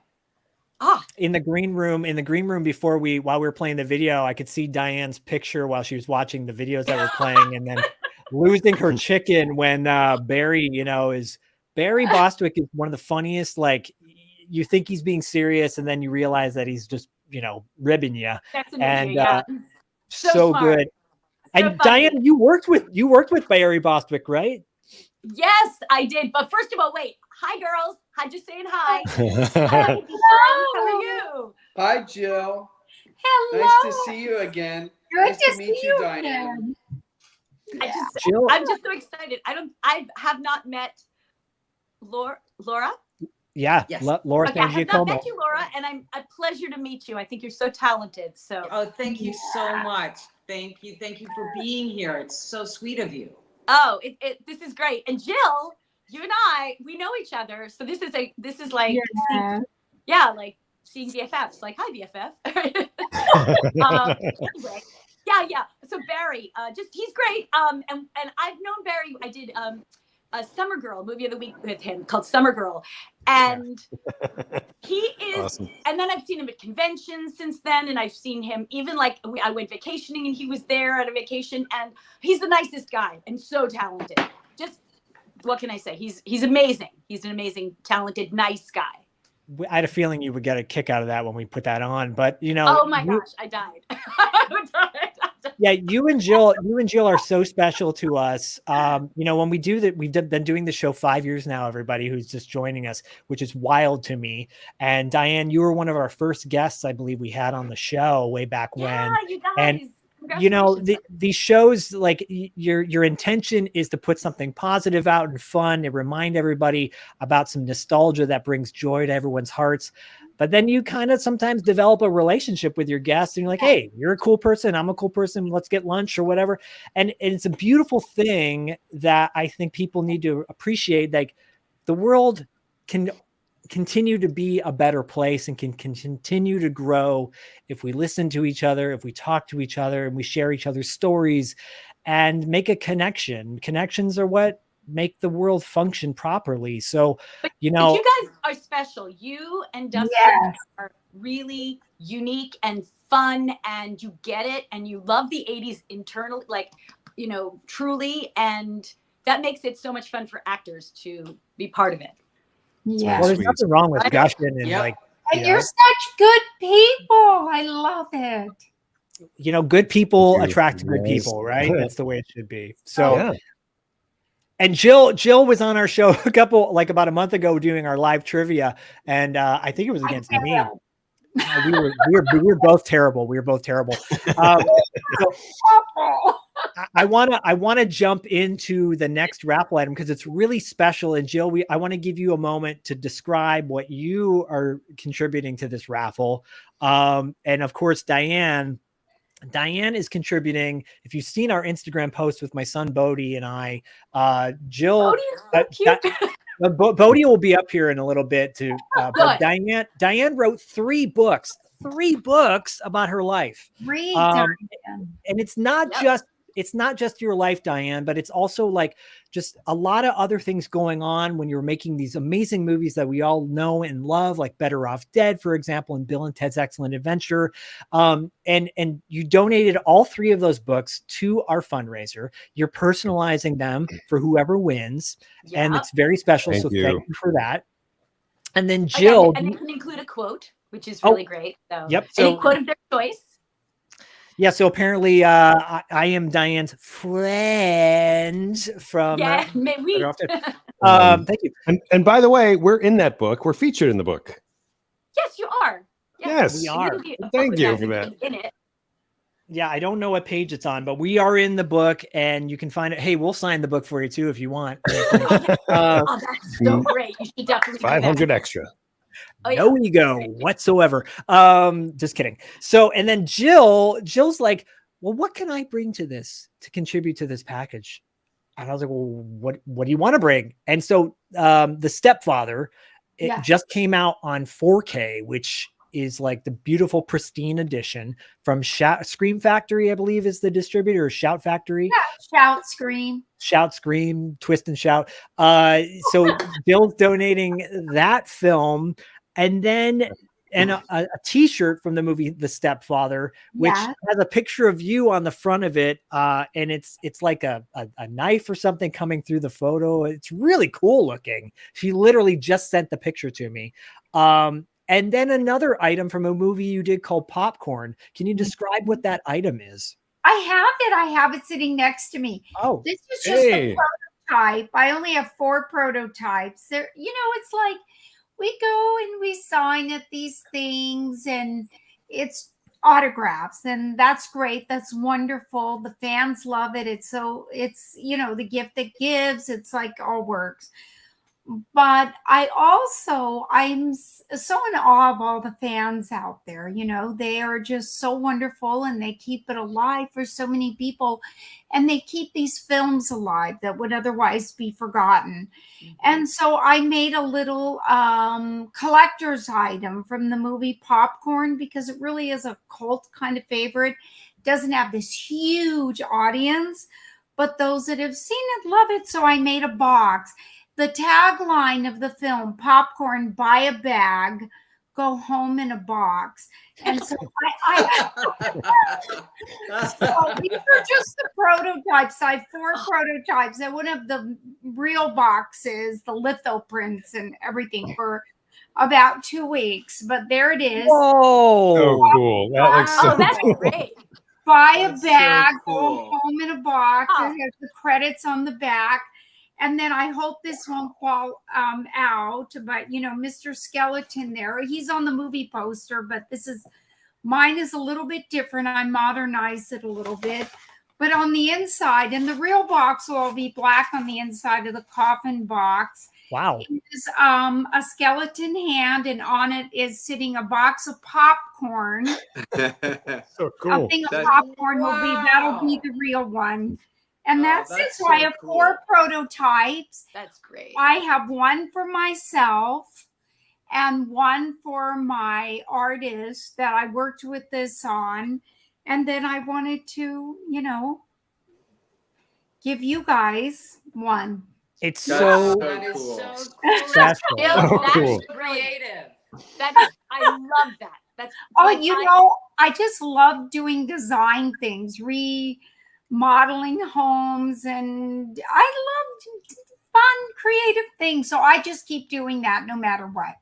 In the green room while we were playing the video, I could see Diane's picture while she was watching the videos that were playing, and then losing her chicken when Barry Bostwick is one of the funniest. Like, you think he's being serious, and then you realize that he's just, ribbing you. That's amazing. So good. And funny. Diane, you worked with Barry Bostwick, right? Yes, I did. But first of all, wait. Hi, girls. I'm just saying hi. Hello. How are you? Hi, Jill. Hello. Nice to see you again. Good nice to to meet see you, you Diane. I'm just so excited. I have not met Laura. Yeah, Yes. Laura Okay, I have not GIACOMO. met you, Laura, and I'm a pleasure to meet you. I think you're so talented. So thank you so much. Thank you for being here. It's so sweet of you. Oh, this is great. And Jill, you and I, we know each other. So this is like like seeing BFFs. Like, hi, BFF. Anyway, yeah. So Barry, he's great. And I've known Barry. I did a Summer Girl movie of the week with him called Summer Girl, and he is. Awesome. And then I've seen him at conventions since then, and I've seen him even I went vacationing and he was there on a vacation, and he's the nicest guy and so talented. Just what can I say? He's amazing. He's an amazing, talented, nice guy. I had a feeling you would get a kick out of that when we put that on, but Oh my gosh, I died. Yeah, you and Jill are so special to us. When we do that, we've been doing the show 5 years now, everybody who's just joining us, which is wild to me. And Diane, you were one of our first guests, I believe we had on the show way back when. You guys. And these shows, like your intention is to put something positive out and fun and remind everybody about some nostalgia that brings joy to everyone's hearts. But then you kind of sometimes develop a relationship with your guests, and you're like, hey, you're a cool person, I'm a cool person, let's get lunch or whatever. And it's a beautiful thing that I think people need to appreciate. Like, the world can continue to be a better place and can continue to grow if we listen to each other, if we talk to each other, and we share each other's stories and make a connection. Connections are what make the world function properly. So, you guys are special. You and Dustin are really unique and fun, and you get it, and you love the 80s internally, truly. And that makes it so much fun for actors to be part of it. Yeah. Well, there's nothing wrong with gushing and Yep. like, And you're such good people. I love it. good people Thank you. attract good Yes. people, right? That's the way it should be. So, Yeah. and Jill was on our show about a month ago doing our live trivia, and I think it was against me. We were both terrible. We were both terrible. So I want to jump into the next raffle item because it's really special. And Jill, I want to give you a moment to describe what you are contributing to this raffle. And of course, Diane is contributing. If you've seen our Instagram post with my son Bodie and I, Jill, Bodie will be up here in a little bit too. But Diane wrote 3 books about her life. And it's not just your life, Diane, but it's also like just a lot of other things going on when you're making these amazing movies that we all know and love, like Better Off Dead, for example, and Bill and Ted's Excellent Adventure. And you donated all 3 of those books to our fundraiser. You're personalizing them for whoever wins. And it's very special. Thank so you. thank you for that. And then Jill. And it can include a quote, which is really great. So yep. Any quote of their choice. Yeah, so apparently I am Diane's friend from maybe. thank you. And by the way, we're in that book. We're featured in the book. Yes, you are. Yes, we are. Thank you for that. In it. Yeah, I don't know what page it's on, but we are in the book and you can find it. Hey, we'll sign the book for you too if you want. That's so great. You should definitely do that. 500 extra. No ego whatsoever. Just kidding. So, and then Jill's like, well, what can I bring to this to contribute to this package? And I was like, well, what do you want to bring? And so, the Stepfather, it just came out on 4K, which is like the beautiful pristine edition from Scream Factory, I believe is the distributor, or Shout Factory. Yeah, Shout, Scream, Twist and Shout. So Bill's donating that film, and then a t-shirt from the movie The Stepfather, which has a picture of you on the front of it, and it's like a knife or something coming through the photo. It's really cool looking. She literally just sent the picture to me. And then another item from a movie you did called Popcorn. Can you describe what that item is? I have it sitting next to me. Oh, this is just a prototype. I only have 4 prototypes. There, it's like we go and we sign at these things and it's autographs, and that's great. That's wonderful. The fans love it. It's the gift that gives. It's like all works. But I'm so in awe of all the fans out there. They are just so wonderful and they keep it alive for so many people. And they keep these films alive that would otherwise be forgotten. And so I made a little collector's item from the movie Popcorn, because it really is a cult kind of favorite. It doesn't have this huge audience, but those that have seen it love it. So I made a box. The tagline of the film, Popcorn, buy a bag, go home in a box. And so so these are just the prototypes. I have 4 prototypes. I would have the real boxes, the litho prints and everything for about 2 weeks. But there it is. Whoa. So cool. That looks so that's cool. great. Buy a bag, so cool. go home in a box. It has the credits on the back. And then I hope this won't fall out, but Mr. Skeleton there, he's on the movie poster, but mine is a little bit different. I modernized it a little bit, but on the inside, and the real box will all be black on the inside of the coffin box. Wow. Is a skeleton hand, and on it is sitting a box of popcorn. So cool. A thing of popcorn that'll be the real one. And that's it. So I have 4 prototypes. That's great. I have 1 for myself and 1 for my artist that I worked with this on. And then I wanted to, give you guys 1. It's That's so cool. That's cool. Creative. I love that. That's I just love doing design things, remodeling homes, and I love fun, creative thing. So I just keep doing that no matter what.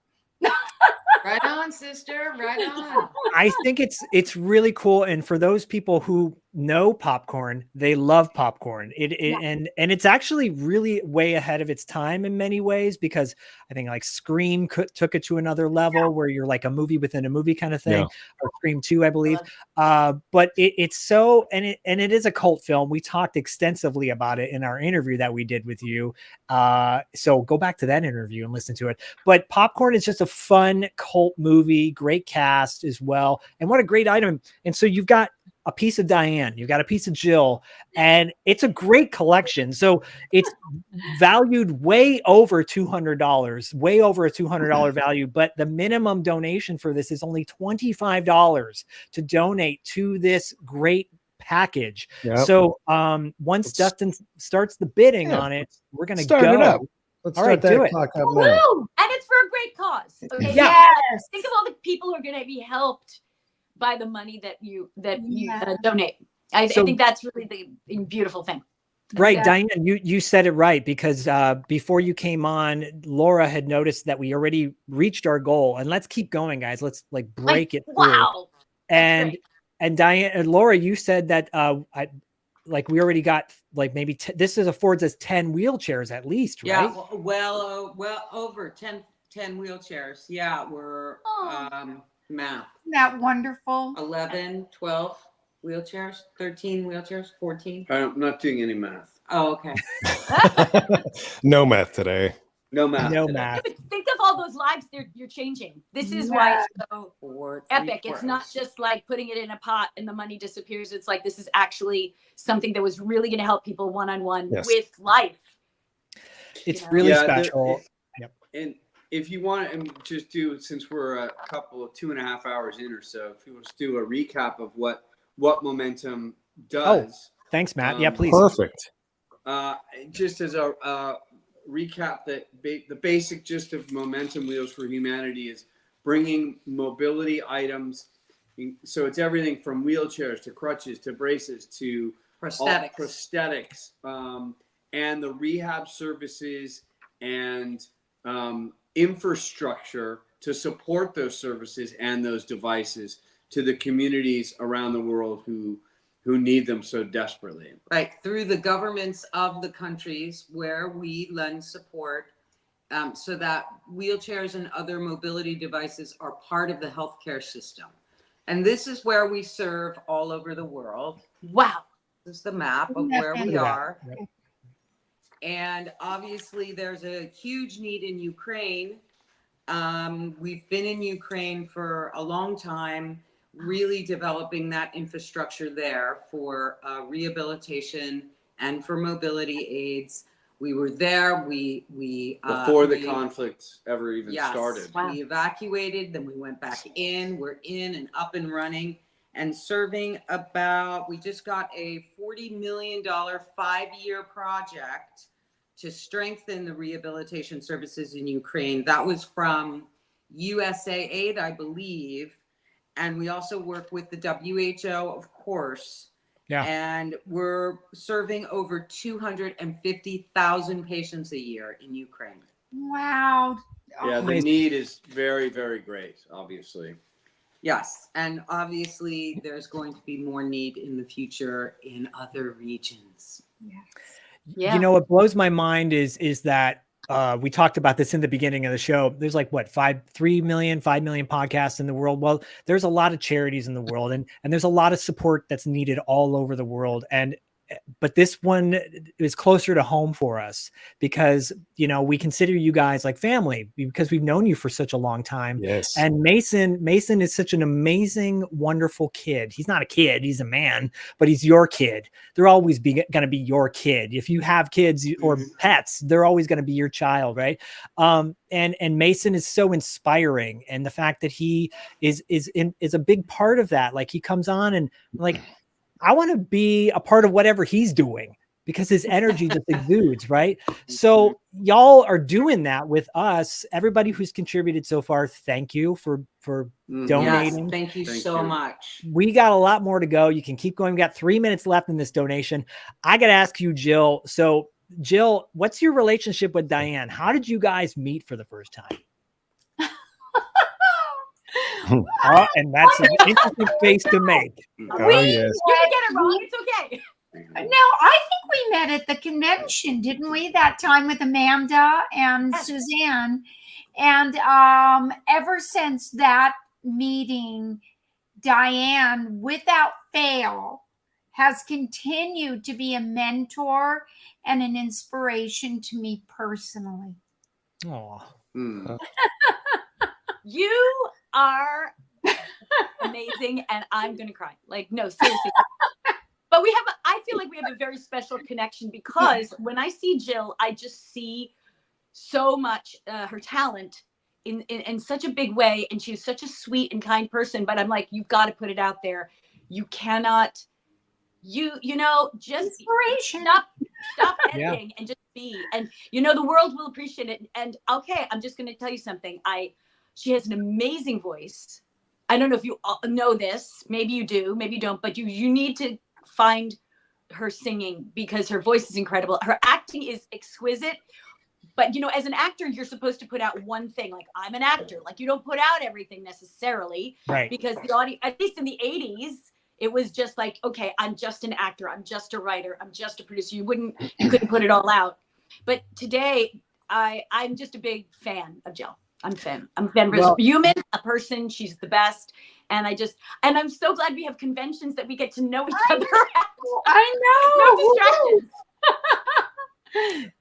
Right on, sister. Right on. I think it's really cool. And for those people who know popcorn, they love popcorn. And it's actually really way ahead of its time in many ways, because I think like Scream took it to another level where you're like a movie within a movie kind of thing, or Scream 2, I believe. But it's so, and it is a cult film. We talked extensively about it in our interview that we did with you. So go back to that interview and listen to it. But popcorn is just a fun cult movie, great cast as well. And what a great item. And so you've got a piece of Diane, you've got a piece of Jill, and it's a great collection. So it's valued way over $200, way over a $200 value, but the minimum donation for this is only $25 to donate to this great package. So once Dustin starts the bidding on it, we're going to start it up. Let's start that clock up now. Woo! And it's for a great cause. Okay. Yes. Think of all the people who are going to be helped by the money that you donate. I think that's really the beautiful thing. Right, Diane, you said it right, because before you came on, Laura had noticed that we already reached our goal, and let's keep going, guys. Let's like break it through. Wow. And Diane and Laura, you said that we already got like maybe this affords us 10 wheelchairs at least, right? Yeah, well over 10 wheelchairs. Yeah, we're math. Isn't that wonderful? 11, 12 wheelchairs, 13 wheelchairs, 14. I'm not doing any math. Oh, okay. No math today. No math. No today. math. But think of all those lives you're changing. This is why it's so epic. It's not just like putting it in a pot and the money disappears. It's like this is actually something that was really going to help people one-on-one with life. It's really special. And if you want to just do, since we're a couple of 2.5 hours in or so, if you want to do a recap of what Momentum does. Thanks, Matt. Yeah, please. Perfect. Just as a recap, that the basic gist of Momentum Wheels for Humanity is bringing mobility items. So it's everything from wheelchairs to crutches to braces to prosthetics, and the rehab services and infrastructure to support those services and those devices to the communities around the world who need them so desperately. Right, through the governments of the countries where we lend support, so that wheelchairs and other mobility devices are part of the healthcare system. And this is where we serve all over the world. Wow. This is the map of where we are. And obviously there's a huge need in Ukraine. We've been in Ukraine for a long time, really developing that infrastructure there for rehabilitation and for mobility aids. We were there. Before the conflict ever even started. We evacuated, then we went back in. We're in and up and running and serving about, we just got a $40 million 5-year project to strengthen the rehabilitation services in Ukraine. That was from USAID, I believe. And we also work with the WHO, of course. Yeah. And we're serving over 250,000 patients a year in Ukraine. Wow. Yeah, the need is very, very great, obviously. Yes. And obviously there's going to be more need in the future in other regions. You know, what blows my mind is that we talked about this in the beginning of the show. There's like what, 5 million podcasts in the world. Well, there's a lot of charities in the world, and there's a lot of support that's needed all over the world. But this one is closer to home for us because, you know, we consider you guys like family because we've known you for such a long time. Yes. And Mason is such an amazing, wonderful kid. He's not a kid, he's a man, but he's your kid. They're always going to be your kid. If you have kids or pets, they're always going to be your child. Right. And Mason is so inspiring. And the fact that he is a big part of that. Like he comes on and like, I want to be a part of whatever he's doing because his energy just exudes, right? So y'all are doing that with us. Everybody who's contributed so far, thank you for donating. Yes, thank you so much. We got a lot more to go. You can keep going. We got 3 minutes left in this donation. I got to ask you, Jill. So Jill, what's your relationship with Diane? How did you guys meet for the first time? And that's an interesting face to make. Oh, yes. You can get it wrong. It's okay. No, I think we met at the convention, didn't we? That time with Amanda and Suzanne. And ever since that meeting, Diane, without fail, has continued to be a mentor and an inspiration to me personally. Oh. You are amazing, and I'm gonna cry. Like, no, seriously. But I feel like we have a very special connection because when I see Jill, I just see so much her talent in such a big way, and she's such a sweet and kind person. But I'm like, you've got to put it out there. You cannot, you know, just stop editing and just be. And you know, the world will appreciate it. And okay, I'm just going to tell you something. She has an amazing voice. I don't know if you all know this. Maybe you do, maybe you don't. But you need to find her singing because her voice is incredible. Her acting is exquisite. But, you know, as an actor, you're supposed to put out one thing. Like, I'm an actor. Like, you don't put out everything necessarily. Right. Because the audience, at least in the 80s, it was just like, okay, I'm just an actor. I'm just a writer. I'm just a producer. You couldn't put it all out. But today, I'm just a big fan of Jill. I'm a fan. Well, human, a person. She's the best. And I'm so glad we have conventions that we get to know each other. I know. No distractions.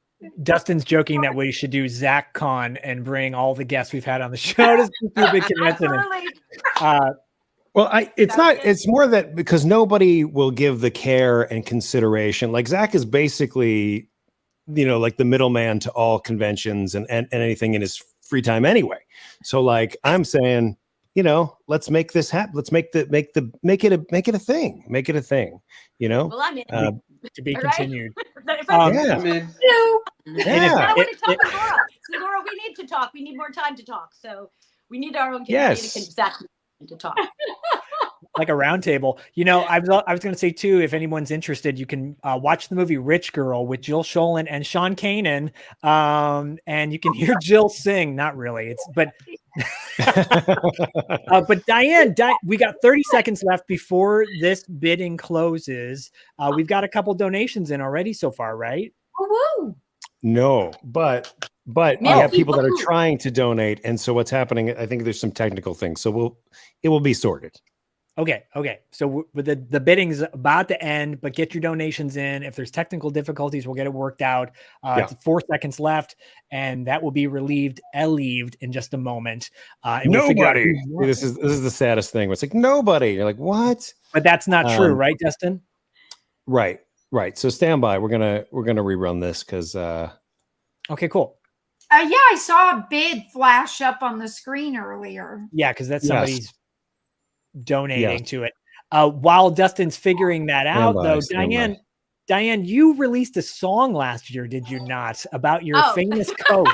Dustin's joking that we should do Zach Con and bring all the guests we've had on the show to do a big convention. Well, it's more that because nobody will give the care and consideration. Like Zach is basically, you know, like the middleman to all conventions and anything in his free time anyway. So like I'm saying, you know, let's make this happen. Let's make it a thing. Make it a thing. You know, well, I'm in. To be continued. Yeah. I want to talk to Laura. So Laura, we need to talk. We need more time to talk. So we need our own exactly to talk. Like a round table. You know, I was going to say too, if anyone's interested, you can watch the movie Rich Girl with Jill Schoelen and Sean Kanan. And you can hear Jill sing. Not really. But Diane, we got 30 seconds left before this bidding closes. We've got a couple donations in already so far, right? Woo-woo. No, but we have people that are trying to donate. And so what's happening, I think there's some technical things. So it will be sorted. Okay. So with the bidding's about to end, but get your donations in. If there's technical difficulties, we'll get it worked out. It's 4 seconds left, and that will be relieved in just a moment. Nobody. This is the saddest thing. It's like nobody. You're like, what? But that's not true, right, Dustin? Right. So stand by. We're gonna rerun this because. Okay, cool. Yeah, I saw a bid flash up on the screen earlier. Yeah, because that's somebody's donating to it. While Dustin's figuring that out, though, Diane, you released a song last year, did you not? About your famous coat.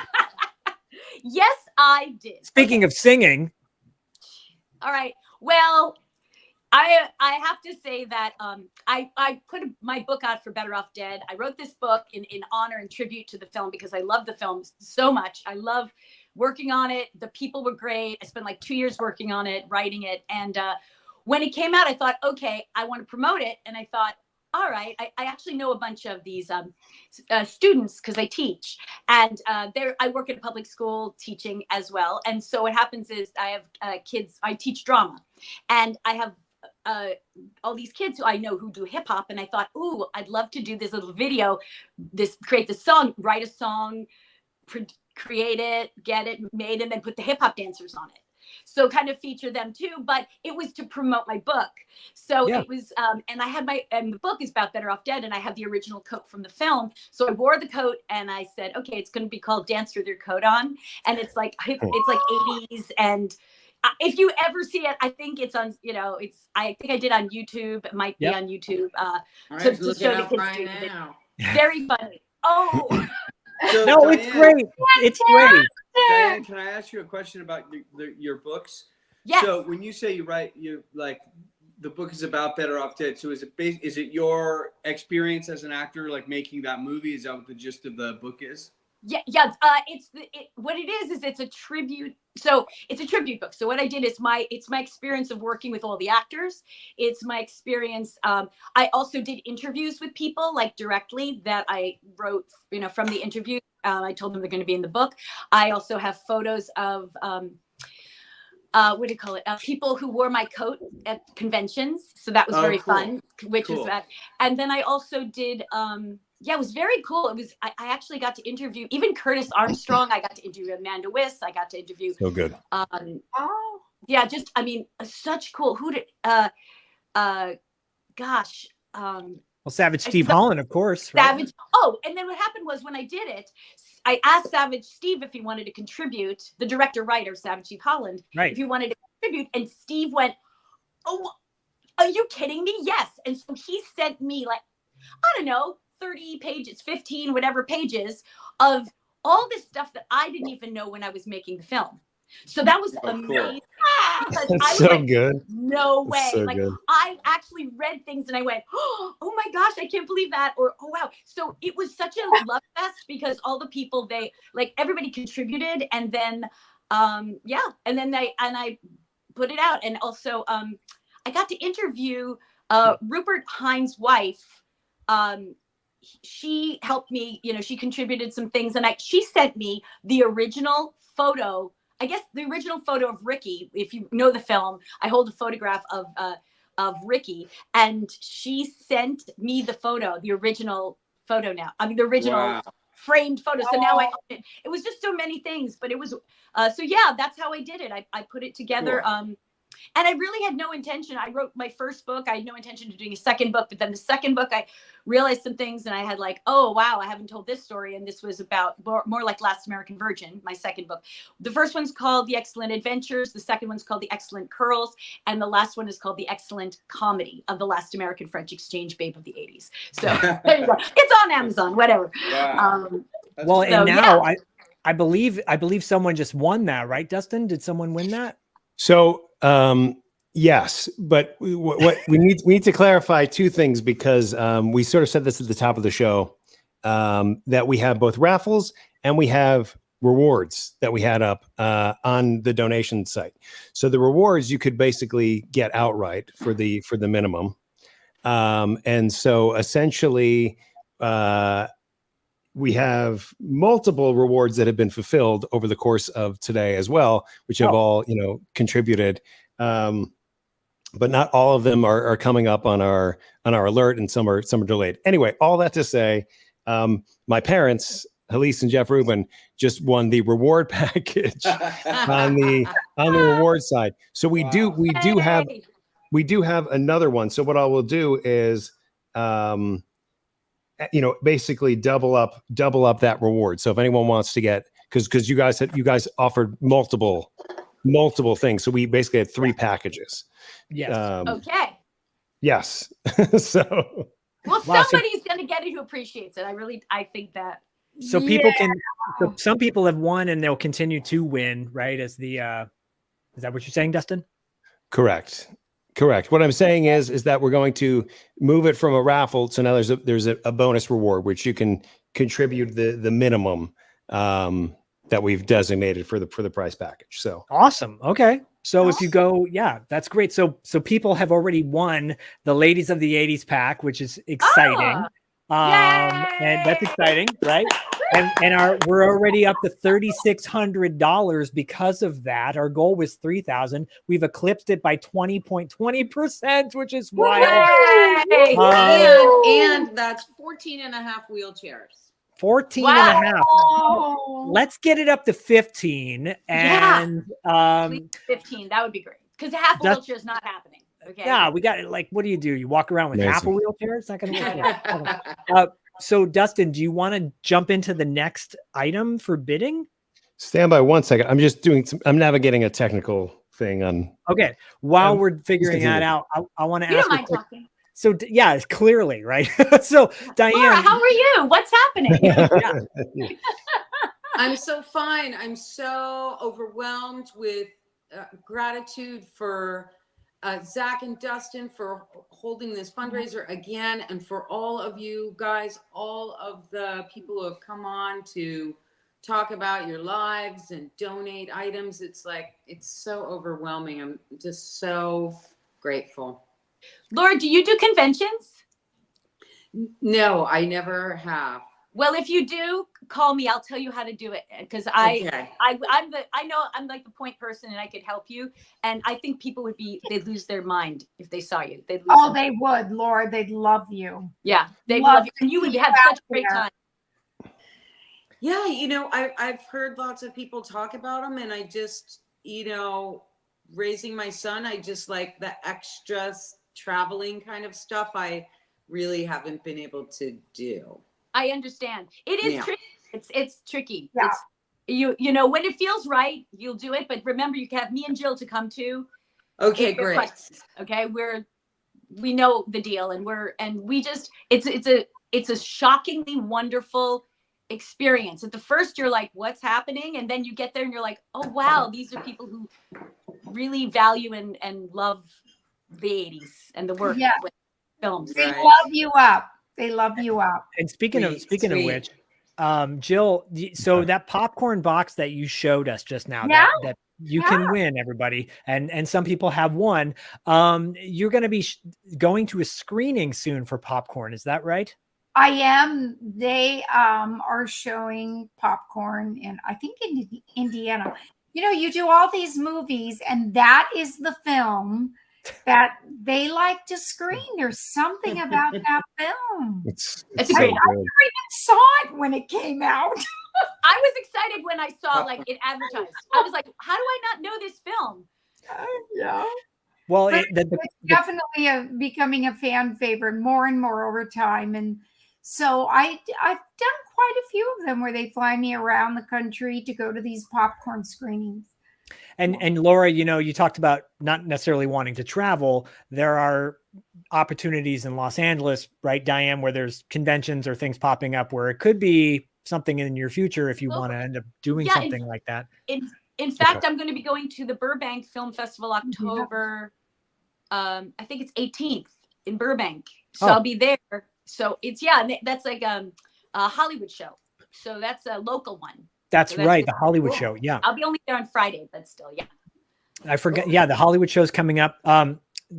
Yes, I did. Speaking of singing. All right. Well, I have to say that I put my book out for Better Off Dead. I wrote this book in honor and tribute to the film because I love the film so much. I love working on it. The people were great. I spent like 2 years working on it, writing it. And when it came out, I thought, okay, I want to promote it. And I thought, all right, I actually know a bunch of these students because I teach. And I work at a public school teaching as well. And so what happens is I have kids, I teach drama. And I have all these kids who I know who do hip hop. And I thought, ooh, I'd love to do this little video, create the song, write a song, create it, get it made, and then put the hip hop dancers on it. So kind of feature them too, but it was to promote my book. So it was, and I had and the book is about Better Off Dead, and I have the original coat from the film. So I wore the coat and I said, okay, it's going to be called Dance With Your Coat On. And it's like 80s. And if you ever see it, I think it's on, I think I did on YouTube. It might be on YouTube to show the kids doing it. Very funny. Oh, no, it's great. It's great. Diane, can I ask you a question about your books? Yes. So when you say you write, the book is about Better Off Dead. So is it your experience as an actor, like making that movie? Is that what the gist of the book is? Yeah. What it is it's a tribute. So it's a tribute book. So what I did is it's my experience of working with all the actors. It's my experience. I also did interviews with people, like directly, that I wrote, from the interview. I told them they're going to be in the book. I also have photos of what do you call it? People who wore my coat at conventions. So that was very fun, which is that. And then I also did, it was very cool. It was, I actually got to interview even Curtis Armstrong. I got to interview Amanda Wiss. I got to interview. So good. Yeah, just, such cool. Who did, Well, Savage Steve Holland, of course. Right? Savage. Oh, and then what happened was when I did it, I asked Savage Steve if he wanted to contribute, the director-writer, Savage Steve Holland, if he wanted to contribute. And Steve went, "Oh, are you kidding me? Yes." And so he sent me, like, I don't know, 30 pages, 15, whatever pages of all this stuff that I didn't even know when I was making the film. So that was amazing. Because I was so like, good. No way. So like good. I actually read things and I went, oh my gosh, I can't believe that. Or, oh wow. So it was such a love fest because all the people, everybody contributed. And then, and then I put it out. And also I got to interview Rupert Hines' wife. She helped me, she contributed some things. And she sent me the original photo. I guess the original photo of Ricky, if you know the film, I hold a photograph of Ricky, and she sent me the photo, the original photo now. I mean, the original framed photo. So now I own it. It was just so many things, but it was, that's how I did it. I put it together. Cool. And I really had no intention. I wrote my first book. I had no intention of doing a second book, but then the second book, I realized some things and I had like, oh, wow, I haven't told this story. And this was about more like Last American Virgin, my second book. The first one's called The Excellent Adventures. The second one's called The Excellent Curls. And the last one is called The Excellent Comedy of the Last American French Exchange Babe of the 80s. So there you go. It's on Amazon, whatever. Well, and now I believe someone just won that, right, Dustin? Did someone win that? So, yes, but what we need to clarify two things because we sort of said this at the top of the show that we have both raffles and we have rewards that we had up on the donation site. So the rewards you could basically get outright for the minimum, and so essentially we have multiple rewards that have been fulfilled over the course of today as well, which have all, contributed. But not all of them are coming up on our alert, and some are delayed. Anyway, all that to say, my parents, Halise and Jeff Rubin, just won the reward package on the reward side. So we do have another one. So what I will do is basically double up that reward. So if anyone wants to get, because you guys offered multiple things, so we basically had 3 packages. Yes. Okay. Yes. So. Well, somebody's going to get it who appreciates it. I think that. So people can. So some people have won, and they'll continue to win, right? As the. Is that what you're saying, Dustin? Correct. What I'm saying is that we're going to move it from a raffle. So now there's a bonus reward, which you can contribute the minimum that we've designated for the price package. So awesome. Okay. So if you go, that's great. So people have already won the Ladies of the 80s pack, which is exciting. And that's exciting, right? And we're already up to $3,600 because of that. Our goal was $3,000. We've eclipsed it by 20.20%, which is wild. And that's 14 and a half wheelchairs. 14 and a half. Let's get it up to 15. And 15. That would be great. Because half a wheelchair is not happening. Okay. Yeah, we got it. Like, what do? You walk around with half a wheelchair? It's not going to work. So, Dustin, do you want to jump into the next item for bidding? Stand by 1 second. I'm just I'm navigating a technical thing on. Okay. While we're figuring that out, I want to ask. You don't mind talking. So, clearly, right? So, Diane. Laura, how are you? What's happening? I'm so fine. I'm so overwhelmed with gratitude for Zach and Dustin for holding this fundraiser again, and for all of you guys, all of the people who have come on to talk about your lives and donate items. It's like, it's so overwhelming. I'm just so grateful. Laura, do you do conventions? No, I never have. Well, if you do, call me. I'll tell you how to do it, because I know I'm like the point person, and I could help you. And I think people they'd lose their mind if they saw you. They'd lose they would, Laura. They'd love you. Yeah, they'd love you, and you would have such a great time. Yeah, you know, I've heard lots of people talk about them, and I just, you know, raising my son, I just like the extra traveling kind of stuff. I really haven't been able to do. I understand. It is tricky. It's tricky. Yeah. It's you know, when it feels right, you'll do it. But remember, you can have me and Jill to come too. Okay, great. Questions, okay, we know the deal, and we just it's a shockingly wonderful experience. At the first, you're like, what's happening? And then you get there and you're like, oh wow, these are people who really value and love the 80s and the work with films. They love you up. They love you up. And speaking of which, Jill, so that popcorn box that you showed us just now, that you can win, everybody, and some people have won. You're going to be going to a screening soon for popcorn. Is that right? I am. They are showing popcorn in, I think, in Indiana. You know, you do all these movies, and that is the film that they like to screen. There's something about that film. It's I so never good. even saw it when it came out. I was excited when I saw like it advertised. I was like, how do I not know this film? Yeah. Well, it's definitely becoming a fan favorite more and more over time. And so I've done quite a few of them where they fly me around the country to go to these popcorn screenings. And Laura, you know, you talked about not necessarily wanting to travel. There are opportunities in Los Angeles, right, Diane, where there's conventions or things popping up where it could be something in your future if you want to end up doing something like that. In fact, I'm going to be going to the Burbank Film Festival October, I think it's 18th in Burbank. So I'll be there. So it's, that's like a Hollywood show. So that's a local one. That's right. The Hollywood show. Yeah. I'll be only there on Friday, but still, yeah. I forgot. Yeah. The Hollywood show's coming up.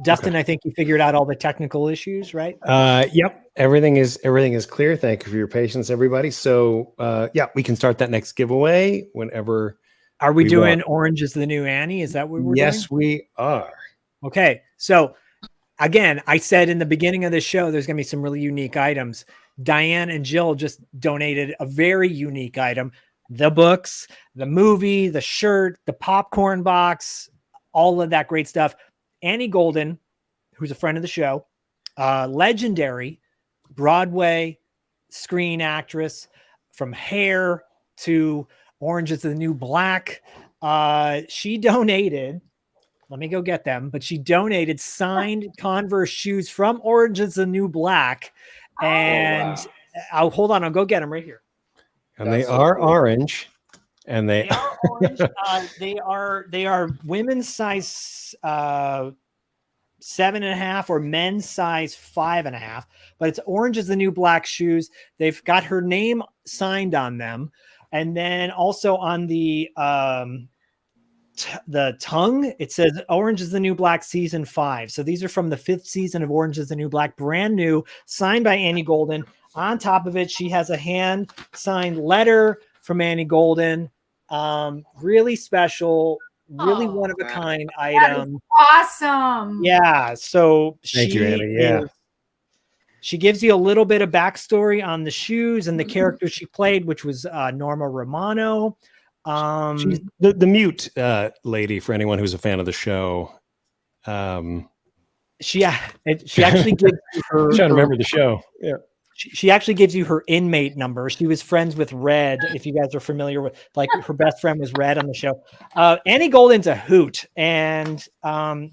Dustin, I think you figured out all the technical issues, right? Yep. Everything is clear. Thank you for your patience, everybody. So yeah, we can start that next giveaway whenever. Are we doing Orange is the New Annie? Is that what we're doing? Yes, we are. Okay. So again, I said in the beginning of the show, there's going to be some really unique items. Diane and Jill just donated a very unique item. The books, the movie, the shirt, the popcorn box, all of that great stuff. Annie Golden, who's a friend of the show, legendary Broadway screen actress, from Hair to Orange is the New Black. She donated, let me go get them, but she donated signed Converse shoes from Orange is the New Black. And I'll hold on, I'll go get them right here. And they are orange, and they are orange. They are women's size 7.5 or men's size 5.5. But it's Orange is the New Black shoes. They've got her name signed on them, and then also on the tongue it says Orange is the New Black season 5. So these are from the 5th season of Orange is the New Black, brand new, signed by Annie Golden. On top of it, she has a hand-signed letter from Annie Golden. Really special, really one-of-a-kind item. Awesome. Yeah. So thank you, Annie. Yeah. She gives you a little bit of backstory on the shoes and the character she played, which was Norma Romano. She's the mute lady, for anyone who's a fan of the show. She actually gives you her. I'm trying to remember the show. Yeah. She actually gives you her inmate number. She was friends with Red. If you guys are familiar with, like, her best friend was Red on the show. Annie Golden's a hoot, and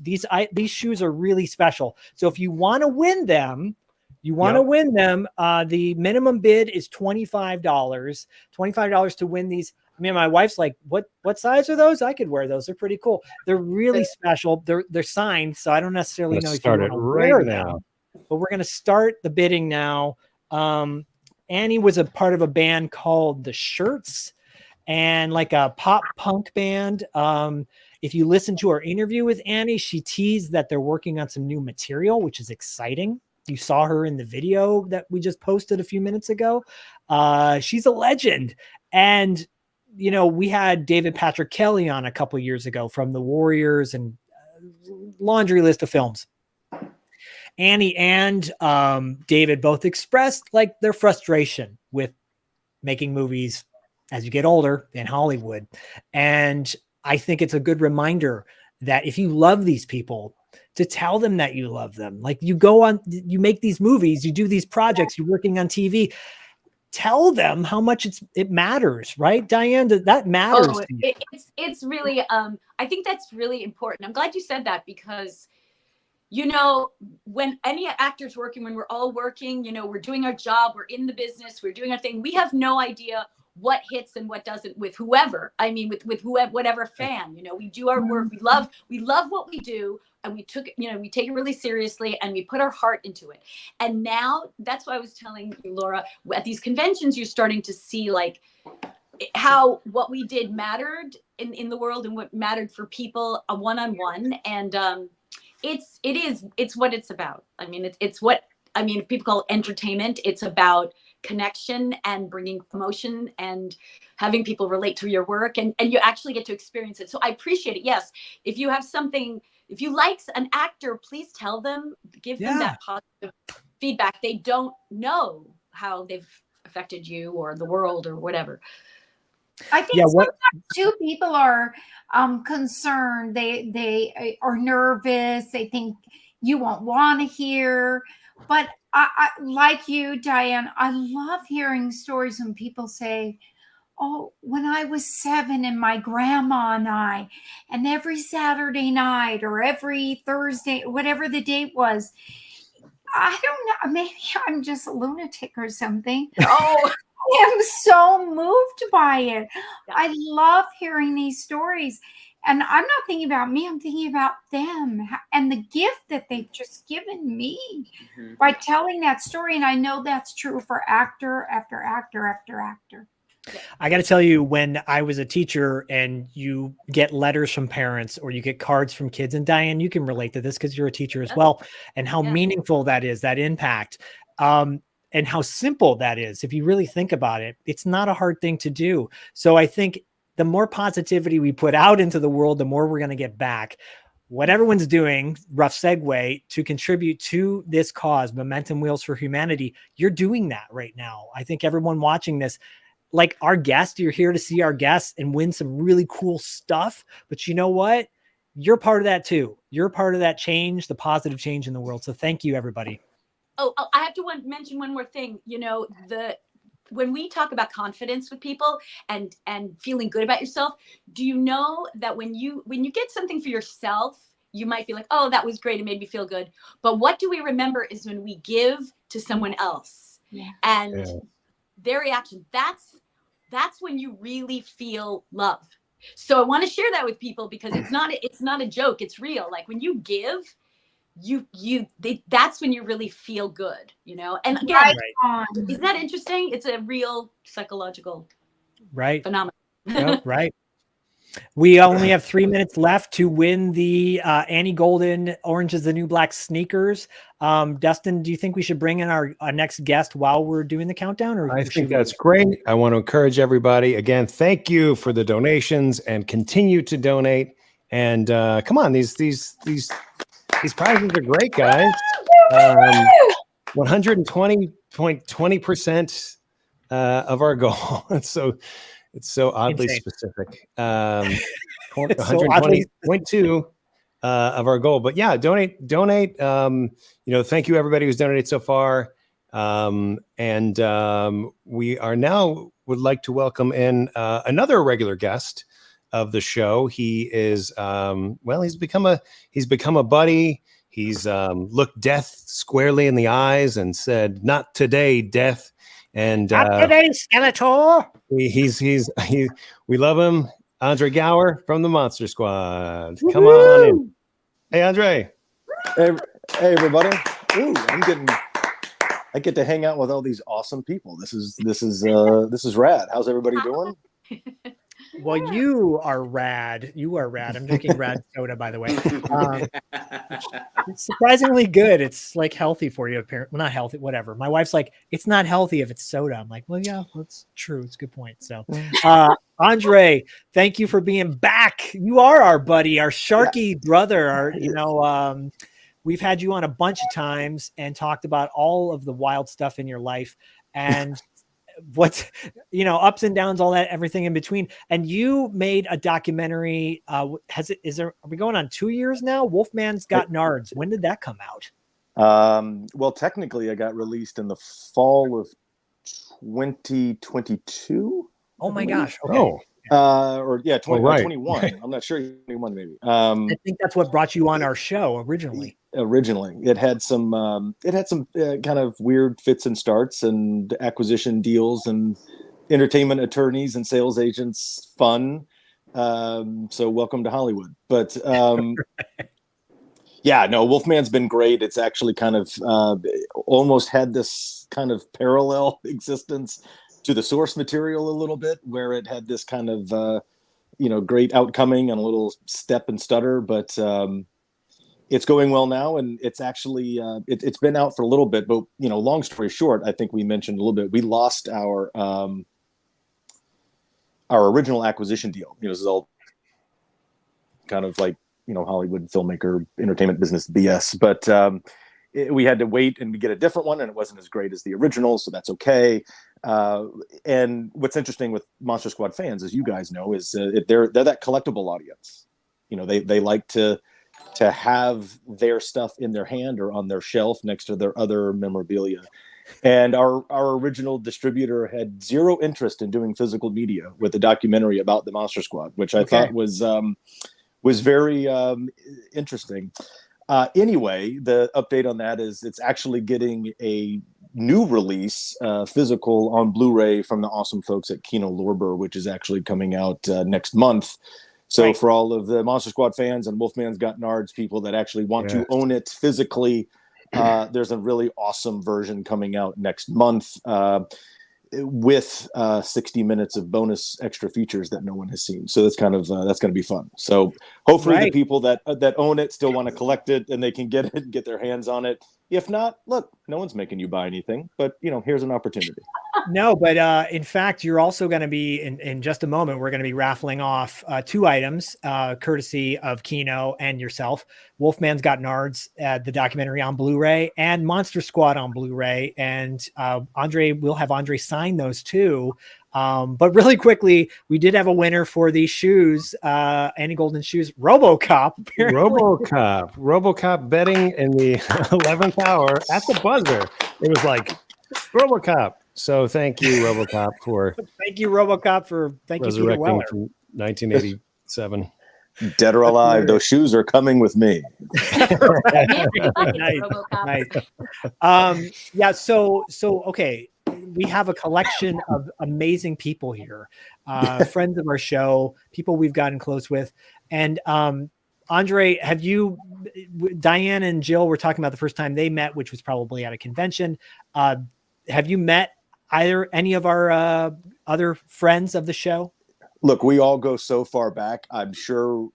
these shoes are really special. So if you want to win them, the minimum bid is $25. $25 to win these I mean, my wife's like, what size are those? I could wear those. They're pretty cool. They're really special. They're signed, so I don't necessarily Let's know if you start want it to right wear now. them. But we're gonna start the bidding now. Annie was a part of a band called The Shirts, and like a pop punk band. If you listen to our interview with Annie, she teased that they're working on some new material, which is exciting. You saw her in the video that we just posted a few minutes ago. She's a legend. And, you know, we had David Patrick Kelly on a couple years ago from The Warriors and laundry list of films. Annie and David both expressed like their frustration with making movies as you get older in Hollywood. And I think it's a good reminder that if you love these people, to tell them that you love them. Like you go on, you make these movies, you do these projects, you're working on TV. Tell them how much it matters, right, Diane? That matters. Oh, it's really I think that's really important. I'm glad you said that because, you know, when any actor's working, when we're all working, you know, we're doing our job, we're in the business, we're doing our thing. We have no idea what hits and what doesn't with whoever. I mean, with whoever, whatever fan, you know, we do our work. We love what we do. And we took, you know, we take it really seriously and we put our heart into it. And now that's why I was telling you, Laura, at these conventions, you're starting to see like how what we did mattered in the world and what mattered for people a one-on-one. And it's what it's about. I mean, it's what, I mean, people call it entertainment. It's about connection and bringing emotion and having people relate to your work and you actually get to experience it. So I appreciate it. Yes. If you have something, if you like an actor, please tell them, give them that positive feedback. They don't know how they've affected you or the world or whatever. I think sometimes too, people are concerned. They are nervous. They think you won't want to hear. But I like you, Diane, I love hearing stories when people say, oh, when I was 7 and my grandma and I, and every Saturday night or every Thursday, whatever the date was, I don't know, maybe I'm just a lunatic or something. Oh, I am so moved by it. I love hearing these stories. And I'm not thinking about me, I'm thinking about them and the gift that they've just given me by telling that story. And I know that's true for actor after actor after actor. I got to tell you, when I was a teacher and you get letters from parents or you get cards from kids, and Diane, you can relate to this because you're a teacher as well, and how meaningful that is, that impact, and how simple that is. If you really think about it, it's not a hard thing to do. So I think the more positivity we put out into the world, the more we're going to get back. What everyone's doing, rough segue, to contribute to this cause, Momentum Wheels for Humanity, you're doing that right now. I think everyone watching this, like our guest, you're here to see our guests and win some really cool stuff. But you know what? You're part of that too. You're part of that change, the positive change in the world. So thank you, everybody. Oh, I have to mention one more thing. You know, when we talk about confidence with people and feeling good about yourself, do you know that when you get something for yourself, you might be like, oh, that was great. It made me feel good. But what do we remember is when we give to someone else and their reaction, that's when you really feel love. So I want to share that with people because it's not a joke. It's real. Like when you give, that's when you really feel good, you know? And again, isn't that interesting? It's a real psychological phenomenon. Yep, right. We only have 3 minutes left to win the Annie Golden Orange is the New Black sneakers. Dustin, do you think we should bring in our next guest while we're doing the countdown? Or I think that's great. I want to encourage everybody. Again, thank you for the donations and continue to donate. And come on, these prizes are great, guys. 120.20% of our goal. It's so oddly specific. 120.2 of our goal. But yeah, donate. You know, thank you everybody who's donated so far. We are now would like to welcome in another regular guest of the show. He is he's become a buddy. He's looked death squarely in the eyes and said, "Not today, death." And today, Skeletor. We love him. Andre Gower from the Monster Squad. Come on in. Hey, Andre. Hey, everybody. Ooh, I get to hang out with all these awesome people. This is rad. How's everybody doing? Well, you are rad. You are rad. I'm drinking rad soda, by the way. It's surprisingly good. It's like healthy for you, apparently. Well, not healthy, whatever. My wife's like, it's not healthy if it's soda. I'm like, well, yeah, that's true. It's a good point. So, Andre, thank you for being back. You are our buddy, our Sharky brother. We've had you on a bunch of times and talked about all of the wild stuff in your life and what's, ups and downs, all that, everything in between. And you made a documentary. Are we going on 2 years now? Wolfman's Got Nards. When did that come out? Well, technically I got released in the fall of 2022. Oh my gosh. Okay. Oh. 2021. Right. I'm not sure. 21 maybe. I think that's what brought you on our show originally. It had some kind of weird fits and starts and acquisition deals and entertainment attorneys and sales agents fun. So welcome to Hollywood. But yeah, no, Wolfman's been great. It's actually kind of almost had this kind of parallel existence to the source material a little bit, where it had this kind of great outcoming and a little step and stutter, but it's going well now, and it's actually it's been out for a little bit. But long story short, I think we mentioned a little bit. We lost our original acquisition deal. This is all kind of like Hollywood filmmaker entertainment business BS, but we had to wait and get a different one, and it wasn't as great as the original, so that's okay. And what's interesting with Monster Squad fans, as you guys know, is they're that collectible audience. They like to have their stuff in their hand or on their shelf next to their other memorabilia. And our original distributor had zero interest in doing physical media with a documentary about the Monster Squad, which I thought was very interesting. Anyway, the update on that is it's actually getting a new release, physical on Blu-ray from the awesome folks at Kino Lorber, which is actually coming out next month. So for all of the Monster Squad fans and Wolfman's Got Nards people that actually want to own it physically, there's a really awesome version coming out next month with 60 minutes of bonus extra features that no one has seen. So that's kind of that's going to be fun. So hopefully the people that own it still want to collect it, and they can get it and get their hands on it. If not, look, no one's making you buy anything, but here's an opportunity. No, but in fact, you're also going to be in just a moment. We're going to be raffling off 2 items, courtesy of Kino and yourself. Wolfman's Got Nards, the documentary on Blu-ray, and Monster Squad on Blu-ray. And we'll have Andre sign those too. But really quickly, we did have a winner for these shoes, Annie Golden shoes, RoboCop. Apparently. RoboCop betting in the 11th hour at the buzzer. It was like RoboCop. So thank you, RoboCop, for thank you, RoboCop, for resurrecting from 1987. Dead or alive, those shoes are coming with me. Nice. Yeah. So okay. We have a collection of amazing people here, friends of our show, people we've gotten close with. And Andre, Diane and Jill were talking about the first time they met, which was probably at a convention. Have you met any of our other friends of the show? Look, we all go so far back. I'm sure,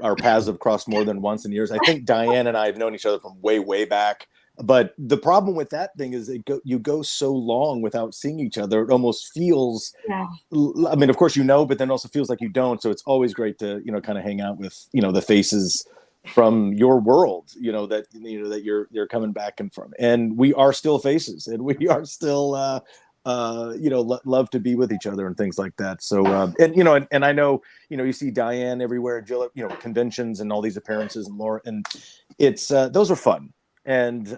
our paths have crossed more than once in years. I think Diane and I have known each other from way, way back. But the problem with that thing is you go so long without seeing each other. It almost feels, I mean, of course, but then also feels like you don't. So it's always great to, kind of hang out with, the faces from your world, that you're coming back and from. And we are still faces, and we are still, love to be with each other and things like that. So, and I know, you see Diane everywhere, Jill, conventions and all these appearances and Laura, and it's, those are fun. And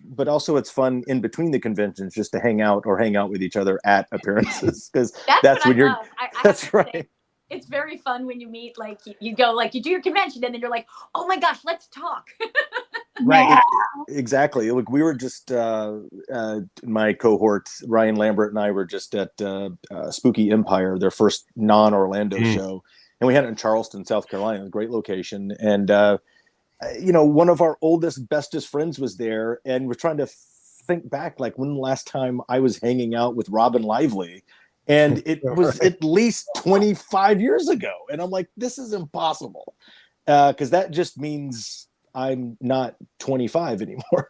but also it's fun in between the conventions just to hang out with each other at appearances, because that's when you're that's right. Say, it's very fun when you meet, like you go, like you do your convention and then you're like, oh my gosh, let's talk. Right. Exactly. Look, we were just my cohort, Ryan Lambert and I were just at Spooky Empire, their first non-Orlando show, and we had it in Charleston, South Carolina, a great location. And you know, one of our oldest, bestest friends was there, and we're trying to think back, like when the last time I was hanging out with Robin Lively, and it was at least 25 years ago. And I'm like, this is impossible, because that just means I'm not 25 anymore.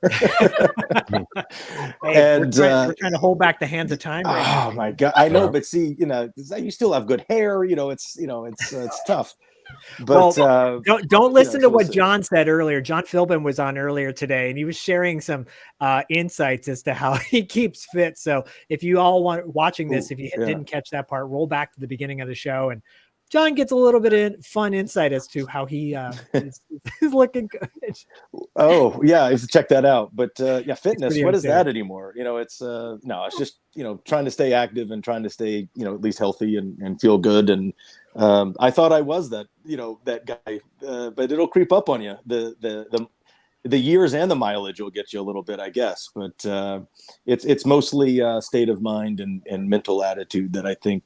Hey, we're trying to hold back the hands of time right now. Oh my God, I know, but see, you know, you still have good hair. You know, it's tough. But well, don't listen to what John said earlier. John Philbin was on earlier today, and he was sharing some insights as to how he keeps fit. So if you all want watching this, if you didn't catch that part, roll back to the beginning of the show, and John gets a little bit of fun insight as to how he is looking good. Oh yeah, I have to check that out. But yeah, fitness, what is insane. that anymore? You know, it's no, it's just, you know, trying to stay active and trying to stay, you know, at least healthy and feel good. And I thought I was that, you know, that guy, but it'll creep up on you. The years and the mileage will get you a little bit, I guess. But it's mostly state of mind and mental attitude that I think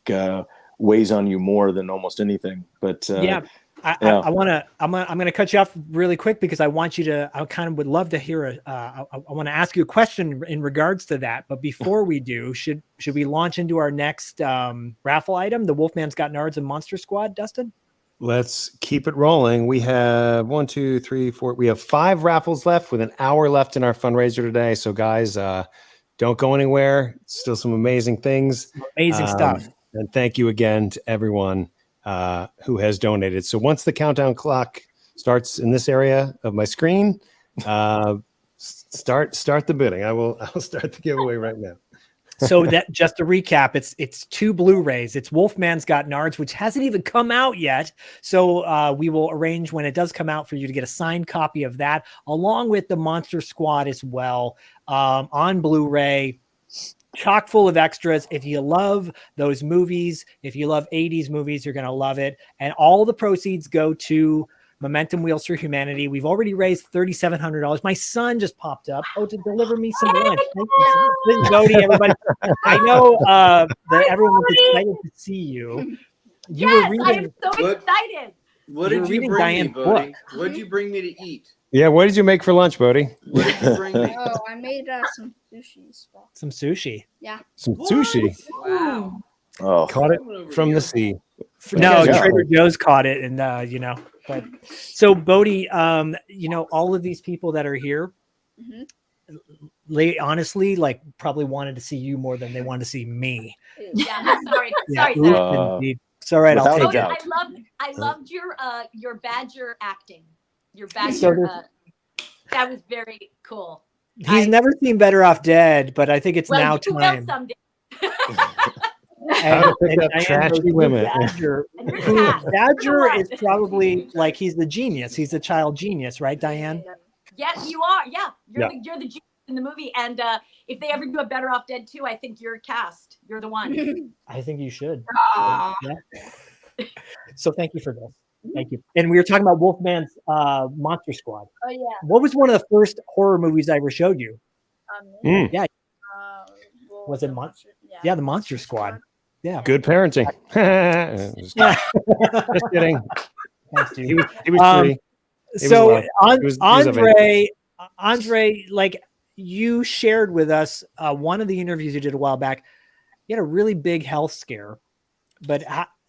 weighs on you more than almost anything. But yeah. I'm going to cut you off really quick because I want you to, I kind of would love to hear I want to ask you a question in regards to that. But before we do, should we launch into our next raffle item, the Wolfman's Got Nards and Monster Squad, Dustin? Let's keep it rolling. We have 1, 2, 3, 4. We have 5 raffles left with an hour left in our fundraiser today. So guys, don't go anywhere. Still some amazing things. Amazing stuff. And thank you again to everyone who has donated. So once the countdown clock starts in this area of my screen, start the bidding. I'll start the giveaway right now. So that, just to recap, it's 2 Blu-rays. It's Wolfman's Got Nards, which hasn't even come out yet. So we will arrange when it does come out for you to get a signed copy of that, along with the Monster Squad as well, on Blu-ray. Chock full of extras. If you love those movies, if you love 80s movies, you're going to love it. And all the proceeds go to Momentum Wheels for Humanity. We've already raised $3,700. My son just popped up. Oh, to deliver me some lunch. Thank you. This is Bodie, everybody. I know that everyone was excited to see you. You were reading. I am so excited. What did you bring me, Bodie? What did you bring me to eat? Yeah, what did you make for lunch, Bodie? What did you bring me? Oh, I made some sushi stuff. Some sushi. Yeah. Some sushi. Wow. Oh, caught it from the sea. No, Trader Joe's caught it, and you know. But so Bodie, you know, all of these people that are here, honestly, like probably wanted to see you more than they wanted to see me. Yeah, sorry. Yeah, Sorry. it's all right. I'll take it. I loved your Badger acting. Your Badger. That was very cool. He's never seen Better Off Dead, but I think it's now you will time. someday. How to pick up trashy women. Badger is probably like, he's the genius. He's the child genius, right, Diane? Yes, you are. Yeah, you're the genius in the movie. And if they ever do a Better Off Dead 2, I think you're cast. You're the one. I think you should. Yeah. So thank you for this. Thank you. And we were talking about Wolfman's Monster Squad. Oh yeah. What was one of the first horror movies I ever showed you? Yeah. Was it Monster? Yeah, the Monster Squad. Yeah. Good parenting. Just kidding. Thanks, dude. He was 3. So Andre, like you shared with us one of the interviews you did a while back. You had a really big health scare,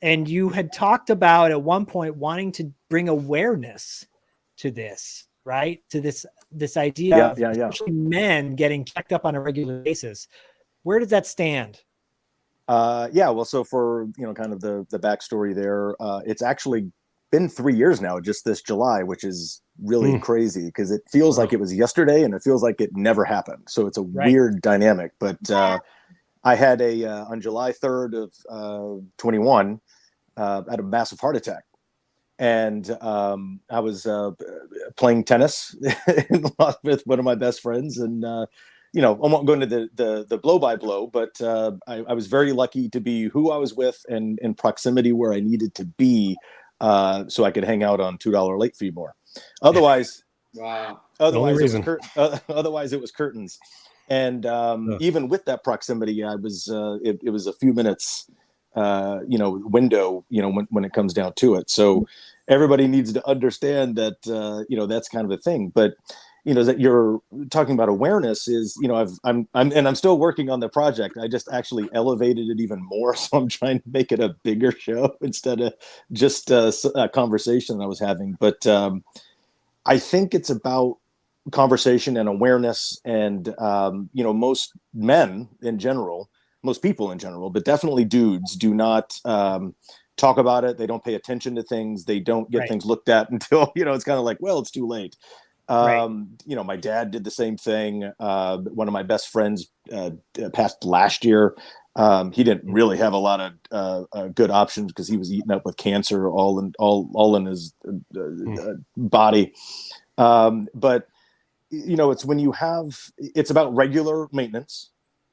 and you had talked about at one point wanting to bring awareness to this, right? To this idea of especially men getting checked up on a regular basis. Where does that stand? Yeah, well, so for, you know, kind of the backstory there, it's actually been 3 years now, just this July, which is really crazy because it feels like it was yesterday and it feels like it never happened. So it's a weird dynamic. But I had on July 3rd of 21, had a massive heart attack. And I was playing tennis with one of my best friends. And, you know, I won't go into the blow by blow, but I was very lucky to be who I was with and in proximity where I needed to be so I could hang out on $2 late fee more. Otherwise, Wow. Otherwise, it was reason. otherwise it was curtains. And even with that proximity, I was it was a few minutes, window, when it comes down to it. So everybody needs to understand that, that's kind of a thing. But, that you're talking about awareness is, I'm still working on the project. I just actually elevated it even more. So I'm trying to make it a bigger show instead of just a conversation I was having. But I think it's about conversation and awareness, and most men in general, most people in general, but definitely dudes, do not talk about it. They don't pay attention to things. They don't get things looked at until it's kind of like, well, it's too late. My dad did the same thing. One of my best friends passed last year. He didn't really have a lot of good options because he was eaten up with cancer all in his body. But it's when you it's about regular maintenance,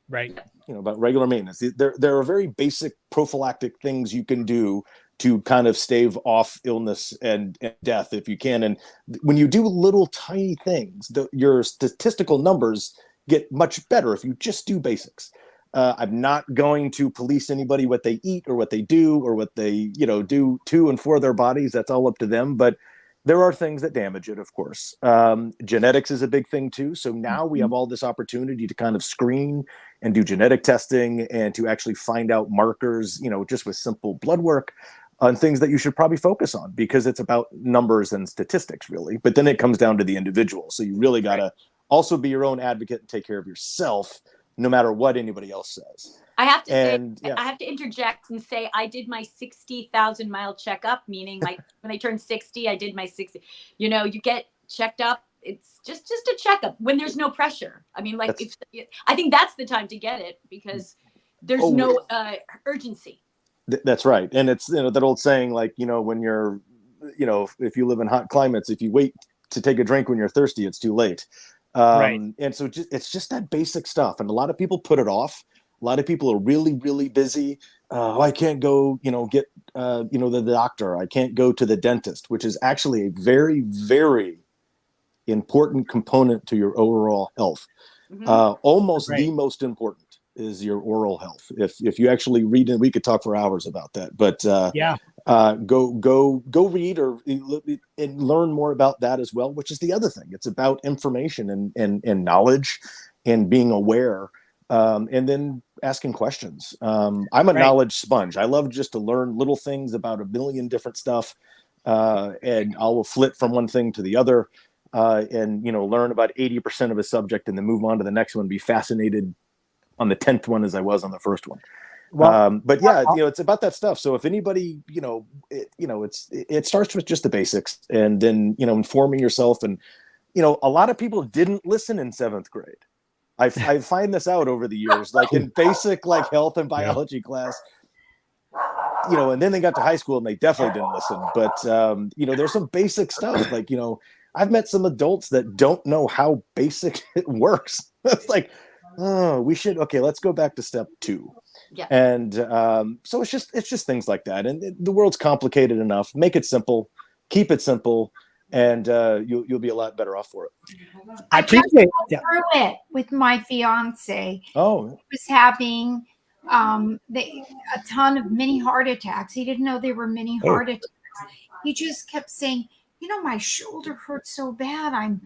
right? About regular maintenance. There are very basic prophylactic things you can do to kind of stave off illness and death if you can. And when you do little tiny things, your statistical numbers get much better if you just do basics. I'm not going to police anybody what they eat or what they do or what they do to and for their bodies. That's all up to them. But there are things that damage it, of course. Genetics is a big thing too. So now we have all this opportunity to kind of screen and do genetic testing and to actually find out markers, just with simple blood work on things that you should probably focus on, because it's about numbers and statistics really. But then it comes down to the individual. So you really got to also be your own advocate and take care of yourself, no matter what anybody else says. I have to I have to interject and say I did my 60,000 mile checkup, meaning when I turned 60, I did my 60. You get checked up. It's just a checkup when there's no pressure. I mean, I think that's the time to get it because there's no urgency. That's right. And it's, that old saying, like, when you're, if you live in hot climates, if you wait to take a drink when you're thirsty, it's too late. And so it's just that basic stuff. And a lot of people put it off. A lot of people are really, really busy. I can't go, get, the doctor. I can't go to the dentist, which is actually a very, very important component to your overall health. Almost the most important is your oral health. If you actually read it, we could talk for hours about that. But go read and learn more about that as well, which is the other thing. It's about information and knowledge and being aware. And then asking questions. I'm a knowledge sponge. I love just to learn little things about a million different stuff. And I'll flip from one thing to the other and, learn about 80% of a subject and then move on to the next one, be fascinated on the 10th one as I was on the first one. But yeah, it's about that stuff. So if anybody, it starts with just the basics and then, informing yourself. And, a lot of people didn't listen in 7th grade. I find this out over the years, like in basic, like health and biology class, and then they got to high school and they definitely didn't listen. But, there's some basic stuff like, I've met some adults that don't know how basic it works. It's like, oh, let's go back to step 2. Yeah. And so it's just things like that. And the world's complicated enough. Make it simple, keep it simple. And you'll be a lot better off for it. I just went through it with my fiance. Oh, he was having a ton of mini heart attacks. He didn't know there were mini heart attacks. He just kept saying, my shoulder hurts so bad. I'm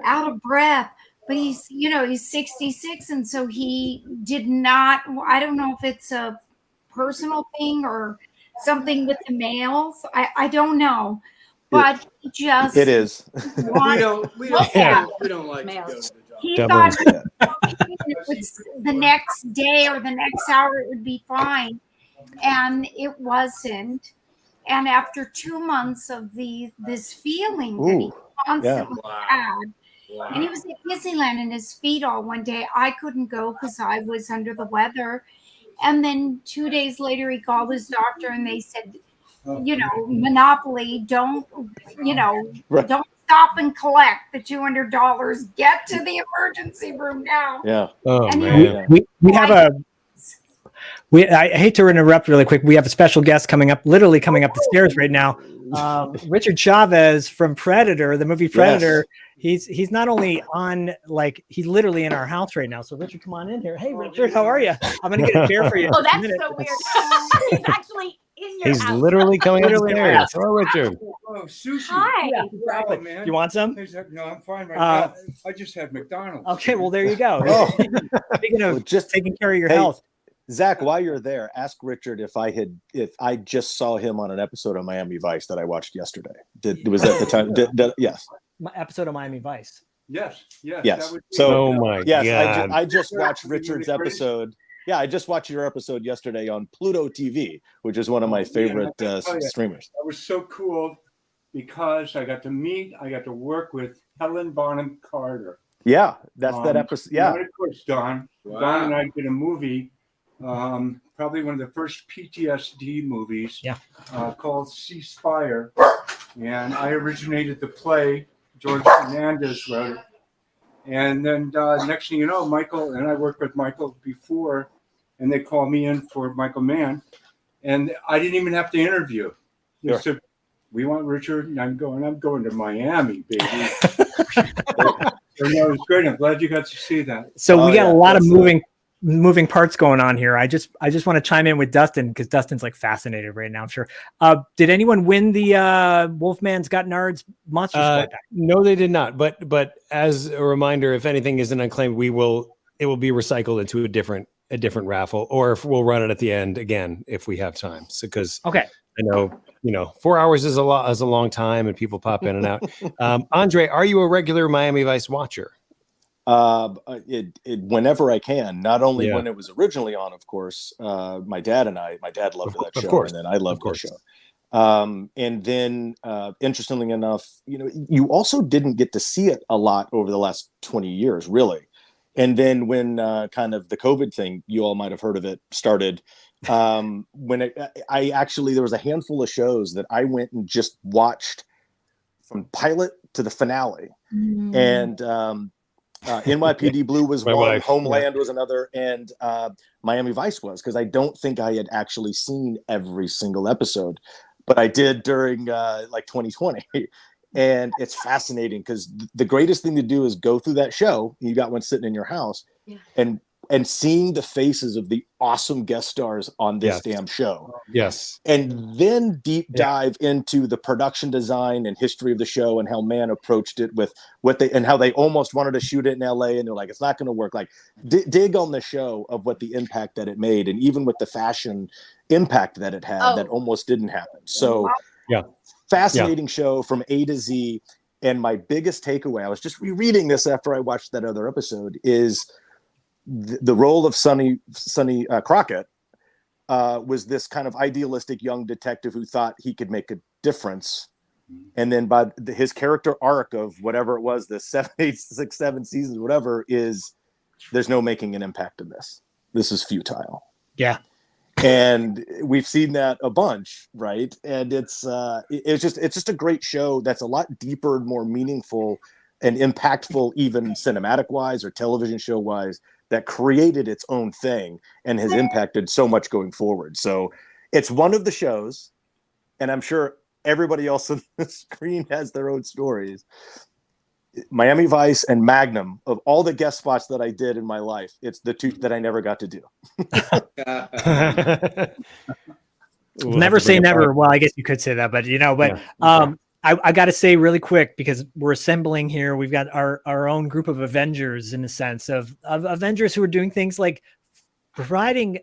out of breath. But he's 66, and so he did not. I don't know if it's a personal thing or something with the males. I don't know. But he just it is. We don't like to go to the doctor. He thought it was the next day or the next hour it would be fine, and it wasn't. And after 2 months of this feeling that he constantly had, and he was at Disneyland in his feet all one day. I couldn't go because I was under the weather. And then 2 days later, he called his doctor and they said, Monopoly, don't stop and collect the $200. Get to the emergency room now. Yeah. Oh, man. We have I hate to interrupt really quick. We have a special guest coming up, literally coming up the stairs right now. Richard Chavez from Predator, the movie Predator. Yes. He's not only on, like, he's literally in our house right now. So Richard, come on in here. Hey, Richard, how are you? I'm gonna get a chair for you. Oh, that's so weird. He's actually in your He's house. literally coming up the stairs. Hello, Richard. Oh, sushi. Hi. Yeah, exactly. Oh, man. You want some? No, I'm fine right now. I just had McDonald's. Okay, well, there you go. Speaking of just taking care of your hey, health. Zach, while you're there, ask Richard if I just saw him on an episode of Miami Vice that I watched yesterday. Was that the time? Yes. My episode of Miami Vice. Yes. Yes. So, oh my yes, God. I just watched Richard's episode. Yeah, I just watched your episode yesterday on Pluto TV, which is one of my favorite streamers. That was so cool because I got to work with Helen Bonham Carter. Yeah, that's that episode. Yeah. And of course, Don. Wow. Don and I did a movie, probably one of the first PTSD movies, called Ceasefire. And I originated the play. George Fernandez wrote it. And then next thing you know, Michael, and I worked with Michael before, and they called me in for Michael Mann. And I didn't even have to interview. They said, we want Richard. And I'm going to Miami, baby. So, no, it was great. I'm glad you got to see that. So we got a lot of moving parts going on here. I just want to chime in with Dustin because Dustin's like fascinated right now, I'm sure. Did anyone win the Wolfman's Got Nards Monster Squad pack? No, they did not. But as a reminder, if anything isn't unclaimed, it will be recycled into a different raffle, or if we'll run it at the end again if we have time. So because I know 4 hours is a long time and people pop in and out. Andre, are you a regular Miami Vice watcher? Whenever I can, not only when it was originally on, of course, my dad loved that show, and then I loved the show. And then interestingly enough, you also didn't get to see it a lot over the last 20 years, really. And then when kind of the COVID thing, you all might have heard of it, started, there was a handful of shows that I went and just watched from pilot to the finale. And NYPD Blue was one, wife. Homeland was another, and Miami Vice was, because I don't think I had actually seen every single episode, but I did during like 2020. And it's fascinating because the greatest thing to do is go through that show. You got one sitting in your house, and seeing the faces of the awesome guest stars on this damn show. Yes. And then deep dive into the production design and history of the show and how Mann approached it with how they almost wanted to shoot it in LA and they're like, it's not going to work. Like dig on the show of what the impact that it made. And even with the fashion impact that it had, that almost didn't happen. So fascinating show from A to Z. And my biggest takeaway, I was just rereading this after I watched that other episode, is the role of Sonny Crockett was this kind of idealistic young detective who thought he could make a difference. And then by his character arc of whatever it was, the 7 seasons, whatever, is there's no making an impact in this. This is futile. Yeah. And we've seen that a bunch, right? And it's just a great show that's a lot deeper and more meaningful and impactful, even cinematic wise or television show wise, that created its own thing and has impacted so much going forward. So it's one of the shows, and I'm sure everybody else on the screen has their own stories. Miami Vice and Magnum, of all the guest spots that I did in my life, it's the two that I never got to do. Never say never. Well, I guess you could say that, but I got to say really quick, because we're assembling here. We've got our own group of Avengers, in the sense of Avengers who are doing things like providing.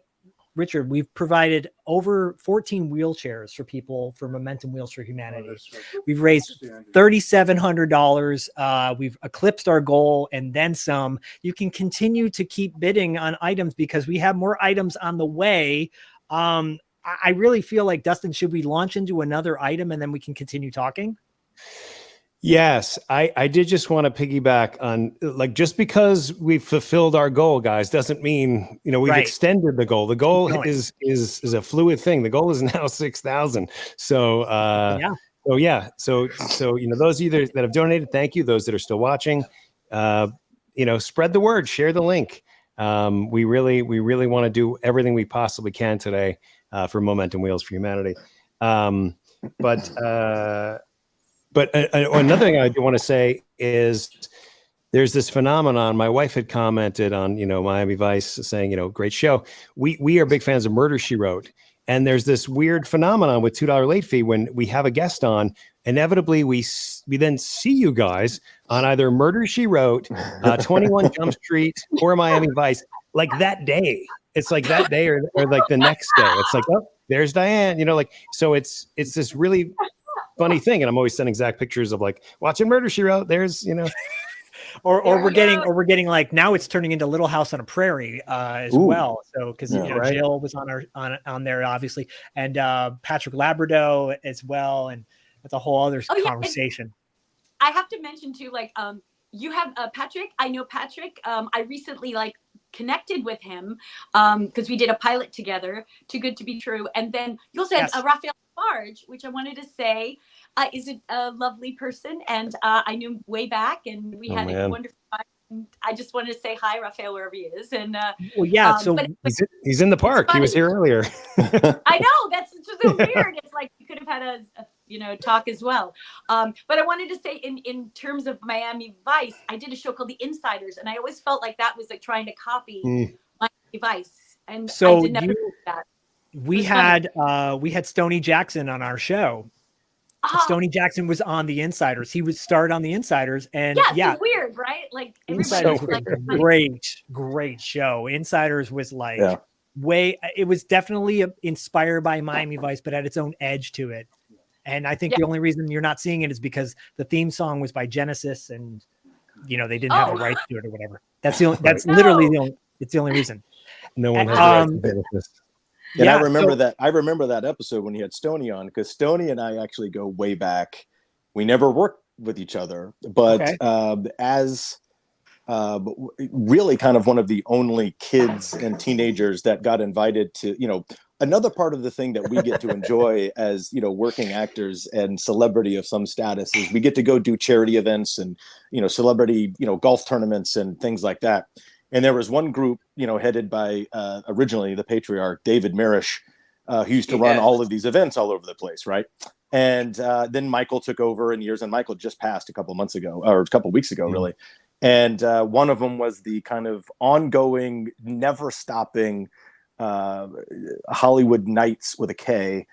Richard, we've provided over 14 wheelchairs for people for Momentum Wheels for Humanity. We've raised $3,700. We've eclipsed our goal and then some. You can continue to keep bidding on items because we have more items on the way. I really feel like, Dustin, should we launch into another item and then we can continue talking? Yes, I did just want to piggyback on, like, just because we've fulfilled our goal, guys, doesn't mean, we've extended the goal. The goal is a fluid thing. The goal is now 6,000. So, So those of you that have donated, thank you. Those that are still watching, spread the word, share the link. We really want to do everything we possibly can today for Momentum Wheels for Humanity. But another thing I do want to say is there's this phenomenon. My wife had commented on, Miami Vice saying, great show. We are big fans of Murder, She Wrote. And there's this weird phenomenon with $2 late fee when we have a guest on, inevitably we then see you guys on either Murder, She Wrote, 21 Jump Street, or Miami Vice, like that day. It's like that day or like the next day. It's like, oh, there's Diane, so it's this really funny thing. And I'm always sending Zach pictures of like watching Murder, She Wrote. There's, Or we're getting like, now it's turning into Little House on a Prairie as well. So because right. Jill was on there obviously, and Patrick Labrador as well, and that's a whole other conversation. I have to mention too, like you have Patrick. I know Patrick. I recently connected with him because we did a pilot together, Too Good to Be True, and then you also had Raphael SBARGE, which I wanted to say is a lovely person, and I knew him way back, and we had a wonderful time. I just wanted to say hi, Raphael, wherever he is. And so he's in the park. He was here earlier. I know, that's just so weird. It's like you could have had a talk as well. But I wanted to say in terms of Miami Vice, I did a show called The Insiders, and I always felt like that was like trying to copy Miami Vice, and so I did never do that. We had Stoney Jackson on our show. Stoney Jackson was on The Insiders. He was starred on The Insiders, and it's weird, right? Like Insiders was a great show. Insiders was like it was definitely inspired by Miami Vice, but had its own edge to it. And I think the only reason you're not seeing it is because the theme song was by Genesis, and they didn't have the rights to it or whatever. That's literally it's the only reason. No one has the benefits. And I remember that episode when you had Stoney on, because Stoney and I actually go way back. We never worked with each other, but as really kind of one of the only kids and teenagers that got invited to, another part of the thing that we get to enjoy as, working actors and celebrity of some status is we get to go do charity events and, celebrity, golf tournaments and things like that. And there was one group, headed by originally the patriarch, David Marish, who used to run all of these events all over the place, right? And then Michael took over in years, and Michael just passed a couple weeks ago, really. And one of them was the kind of ongoing, never stopping Hollywood Knights with a K,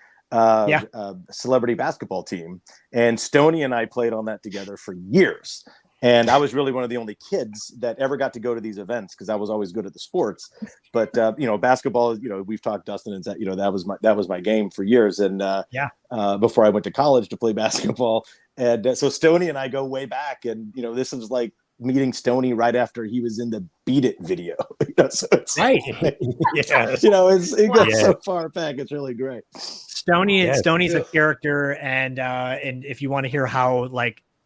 celebrity basketball team. And Stoney and I played on that together for years. And I was really one of the only kids that ever got to go to these events because I was always good at the sports. But basketball, we've talked, Dustin, and that was my game for years. And before I went to college to play basketball, and so Stoney and I go way back. And this was like meeting Stoney right after he was in the Beat It video. So it's right. It goes so far back. It's really great. Stoney's a character, and if you want to hear how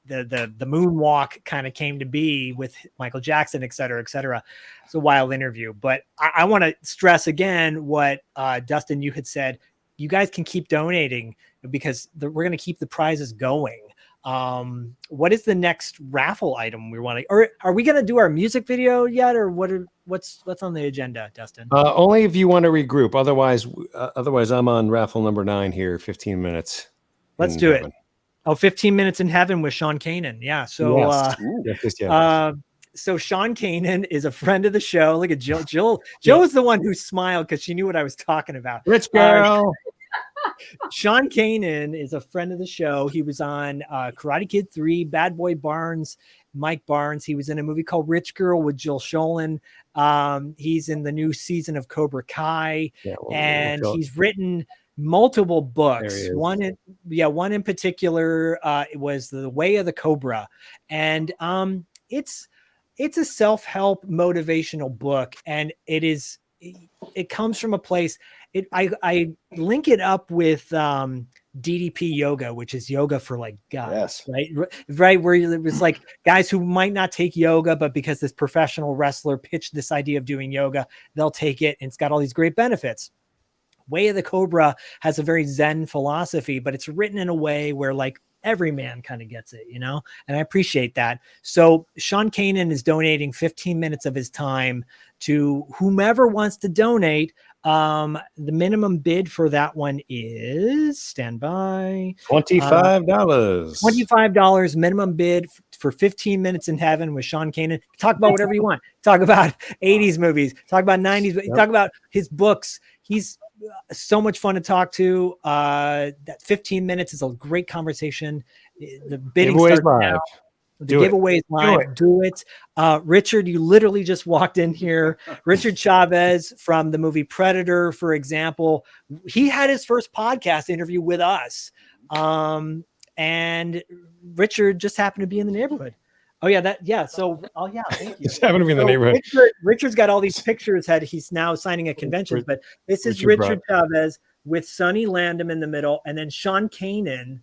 the moonwalk kind of came to be with Michael Jackson, et cetera, it's a wild interview. But I want to stress again what Dustin, you had said. You guys can keep donating because we're going to keep the prizes going. What is the next raffle item we want to, or are we going to do our music video yet, or what's on the agenda, Dustin? Only if you want to regroup. Otherwise I'm on raffle number 9 here, 15 minutes. Let's do it. 15 Minutes in Heaven with Sean Kanan. Yeah. So, so Sean Kanan is a friend of the show. Look at Jill. Jill is the one who smiled because she knew what I was talking about. Rich girl. Sean Kanan is a friend of the show. He was on Karate Kid 3, Bad Boy Barnes, Mike Barnes. He was in a movie called Rich Girl with Jill Schoelen. He's in the new season of Cobra Kai, and he's written multiple books. One in particular was The Way of the Cobra, and it's a self-help motivational book, and it comes from a place. I link it up with DDP yoga, which is yoga for like guys, right? Where it was like guys who might not take yoga, but because this professional wrestler pitched this idea of doing yoga, they'll take it, and it's got all these great benefits. Way of the Cobra has a very Zen philosophy, but it's written in a way where like every man kind of gets it, and I appreciate that. So Sean Kanan is donating 15 minutes of his time to whomever wants to donate. The minimum bid for that one is $25. $25 minimum bid for 15 minutes in heaven with Sean Kanan. Talk about whatever you want. Talk about 80s movies. Talk about 90s. Yep. Talk about his books. He's so much fun to talk to. That 15 minutes is a great conversation. The bidding starts now. The giveaway is live. Do it. Richard, you literally just walked in here. Richard Chavez from the movie Predator, for example, he had his first podcast interview with us. And Richard just happened to be in the neighborhood. Oh yeah, So, thank you. Just happened to be in the neighborhood. Richard's got all these pictures that he's now signing at conventions, but this is Richard Chavez with Sonny Landham in the middle, and then Sean Kanan,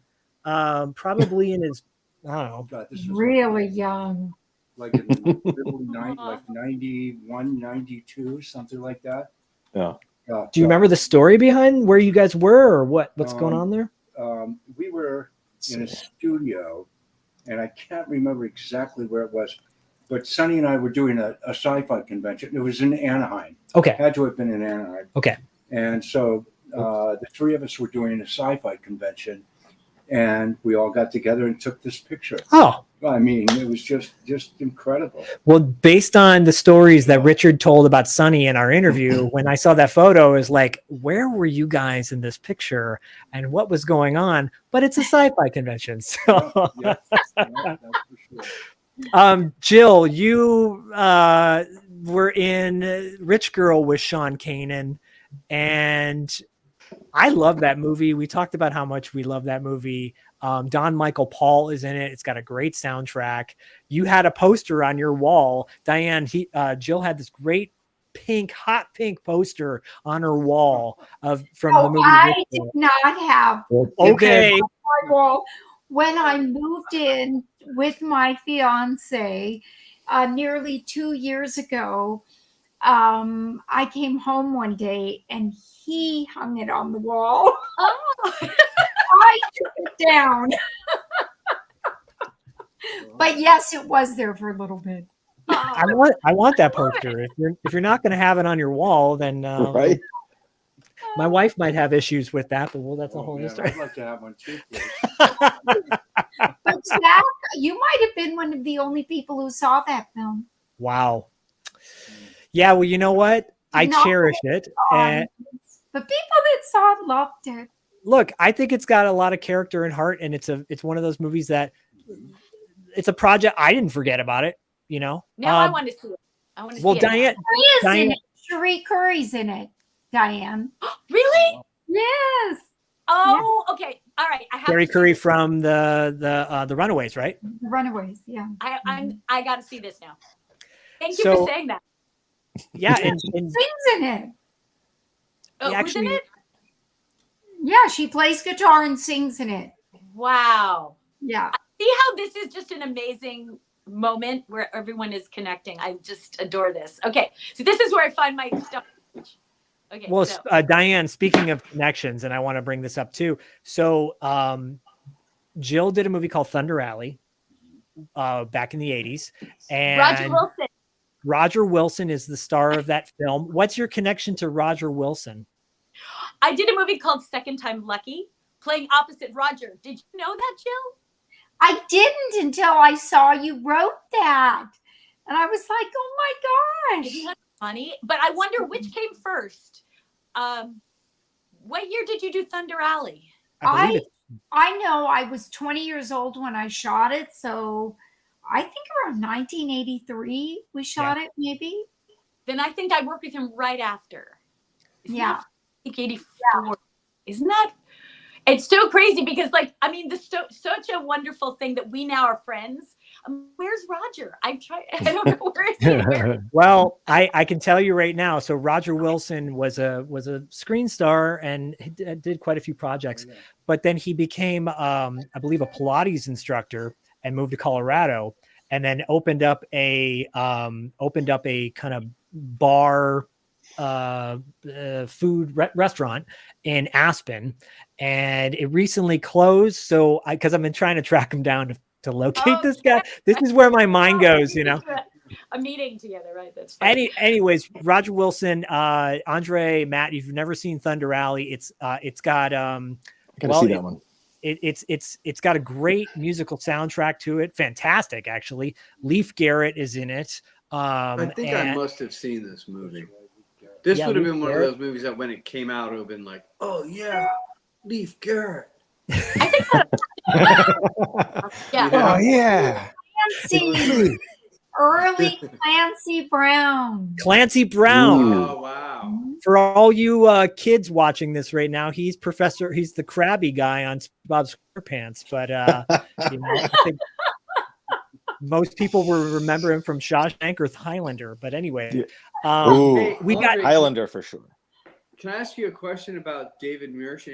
probably in his, I don't know. God, this was really young. Like in the middle night, like 91, 92, something like that. Yeah. Do you remember the story behind where you guys were, or what's going on there? We were in a studio, and I can't remember exactly where it was, but Sonny and I were doing a sci-fi convention. It was in Anaheim. Okay. Had to have been in Anaheim. Okay. And so the three of us were doing a sci-fi convention, and we all got together and took this picture. Oh. I mean, it was just incredible. Well, based on the stories that Richard told about Sonny in our interview, when I saw that photo, it was like, where were you guys in this picture and what was going on? But it's a sci-fi convention. So, Jill, you were in Rich Girl with Sean Kanan, and I love that movie. We talked about how much we love that movie. Don Michael Paul is in it. It's got a great soundtrack. You had a poster on your wall. Diane, Jill had this great hot pink poster on her wall from the movie. I did not have. Okay. On my wall. When I moved in with my fiance nearly 2 years ago, I came home one day and he hung it on the wall. Oh. I took it down. But yes, it was there for a little bit. I want that poster. If you're not going to have it on your wall, then right. My wife might have issues with that, but that's a whole story. I'd like to have one too, please. But Zach, you might have been one of the only people who saw that film. Wow. Yeah, well, you know what? I cherish it. And the people that saw it loved it. Look, I think it's got a lot of character and heart, and it's one of those movies that it's a project. I didn't forget about it, Now I want to see it. I want to see it. Diane, Sheree Curry's in it. Diane. Really? Yes. Oh, okay. All right. Sheree Curry from the Runaways, right? The Runaways, yeah. I got to see this now. Thank you for saying that. Yeah, and sings in it. Oh, who's in it? Yeah, she plays guitar and sings in it. Wow. Yeah. See how this is just an amazing moment where everyone is connecting. I just adore this. Okay, so this is where I find my stuff. Okay. Well, Diane, speaking of connections, and I want to bring this up too. So Jill did a movie called Thunder Alley back in the 80s. And Roger Wilson is the star of that film. What's your connection to Roger Wilson? I did a movie called Second Time Lucky, playing opposite Roger. Did you know that, Jill? I didn't until I saw you wrote that. And I was like, oh my gosh. Isn't that funny? But I wonder which came first. What year did you do Thunder Alley? I know I was 20 years old when I shot it. So I think around 1983 we shot it, maybe. Then I think I worked with him right after. Yeah. 84. Yeah. Isn't that? It's so crazy because, such a wonderful thing that we now are friends. Where's Roger? I don't know where is he. Well, I can tell you right now. So Roger Wilson was a screen star and he did quite a few projects, but then he became, I believe, a Pilates instructor and moved to Colorado, and then opened up a kind of bar restaurant in Aspen, and it recently closed. So because I've been trying to track him down to locate this guy. This is where my mind goes, you know. A meeting together, right? That's funny. Anyways, Roger Wilson, Andre, Matt, if you've never seen Thunder Alley, it's got See that one. It's got a great musical soundtrack to it. Fantastic, actually. Leif Garrett is in it. I think I must have seen this movie. This would have been one of those movies that when it came out, it would have been like, oh yeah, Leif Garrett. Yeah. Oh yeah. Clancy. Early Clancy Brown. Clancy Brown. Oh wow. For all you kids watching this right now, he's the Krabby guy on Bob SquarePants. But you know, I think most people will remember him from Shawshank or Highlander. But anyway, we got Highlander for sure. Can I ask you a question about David Mirsch,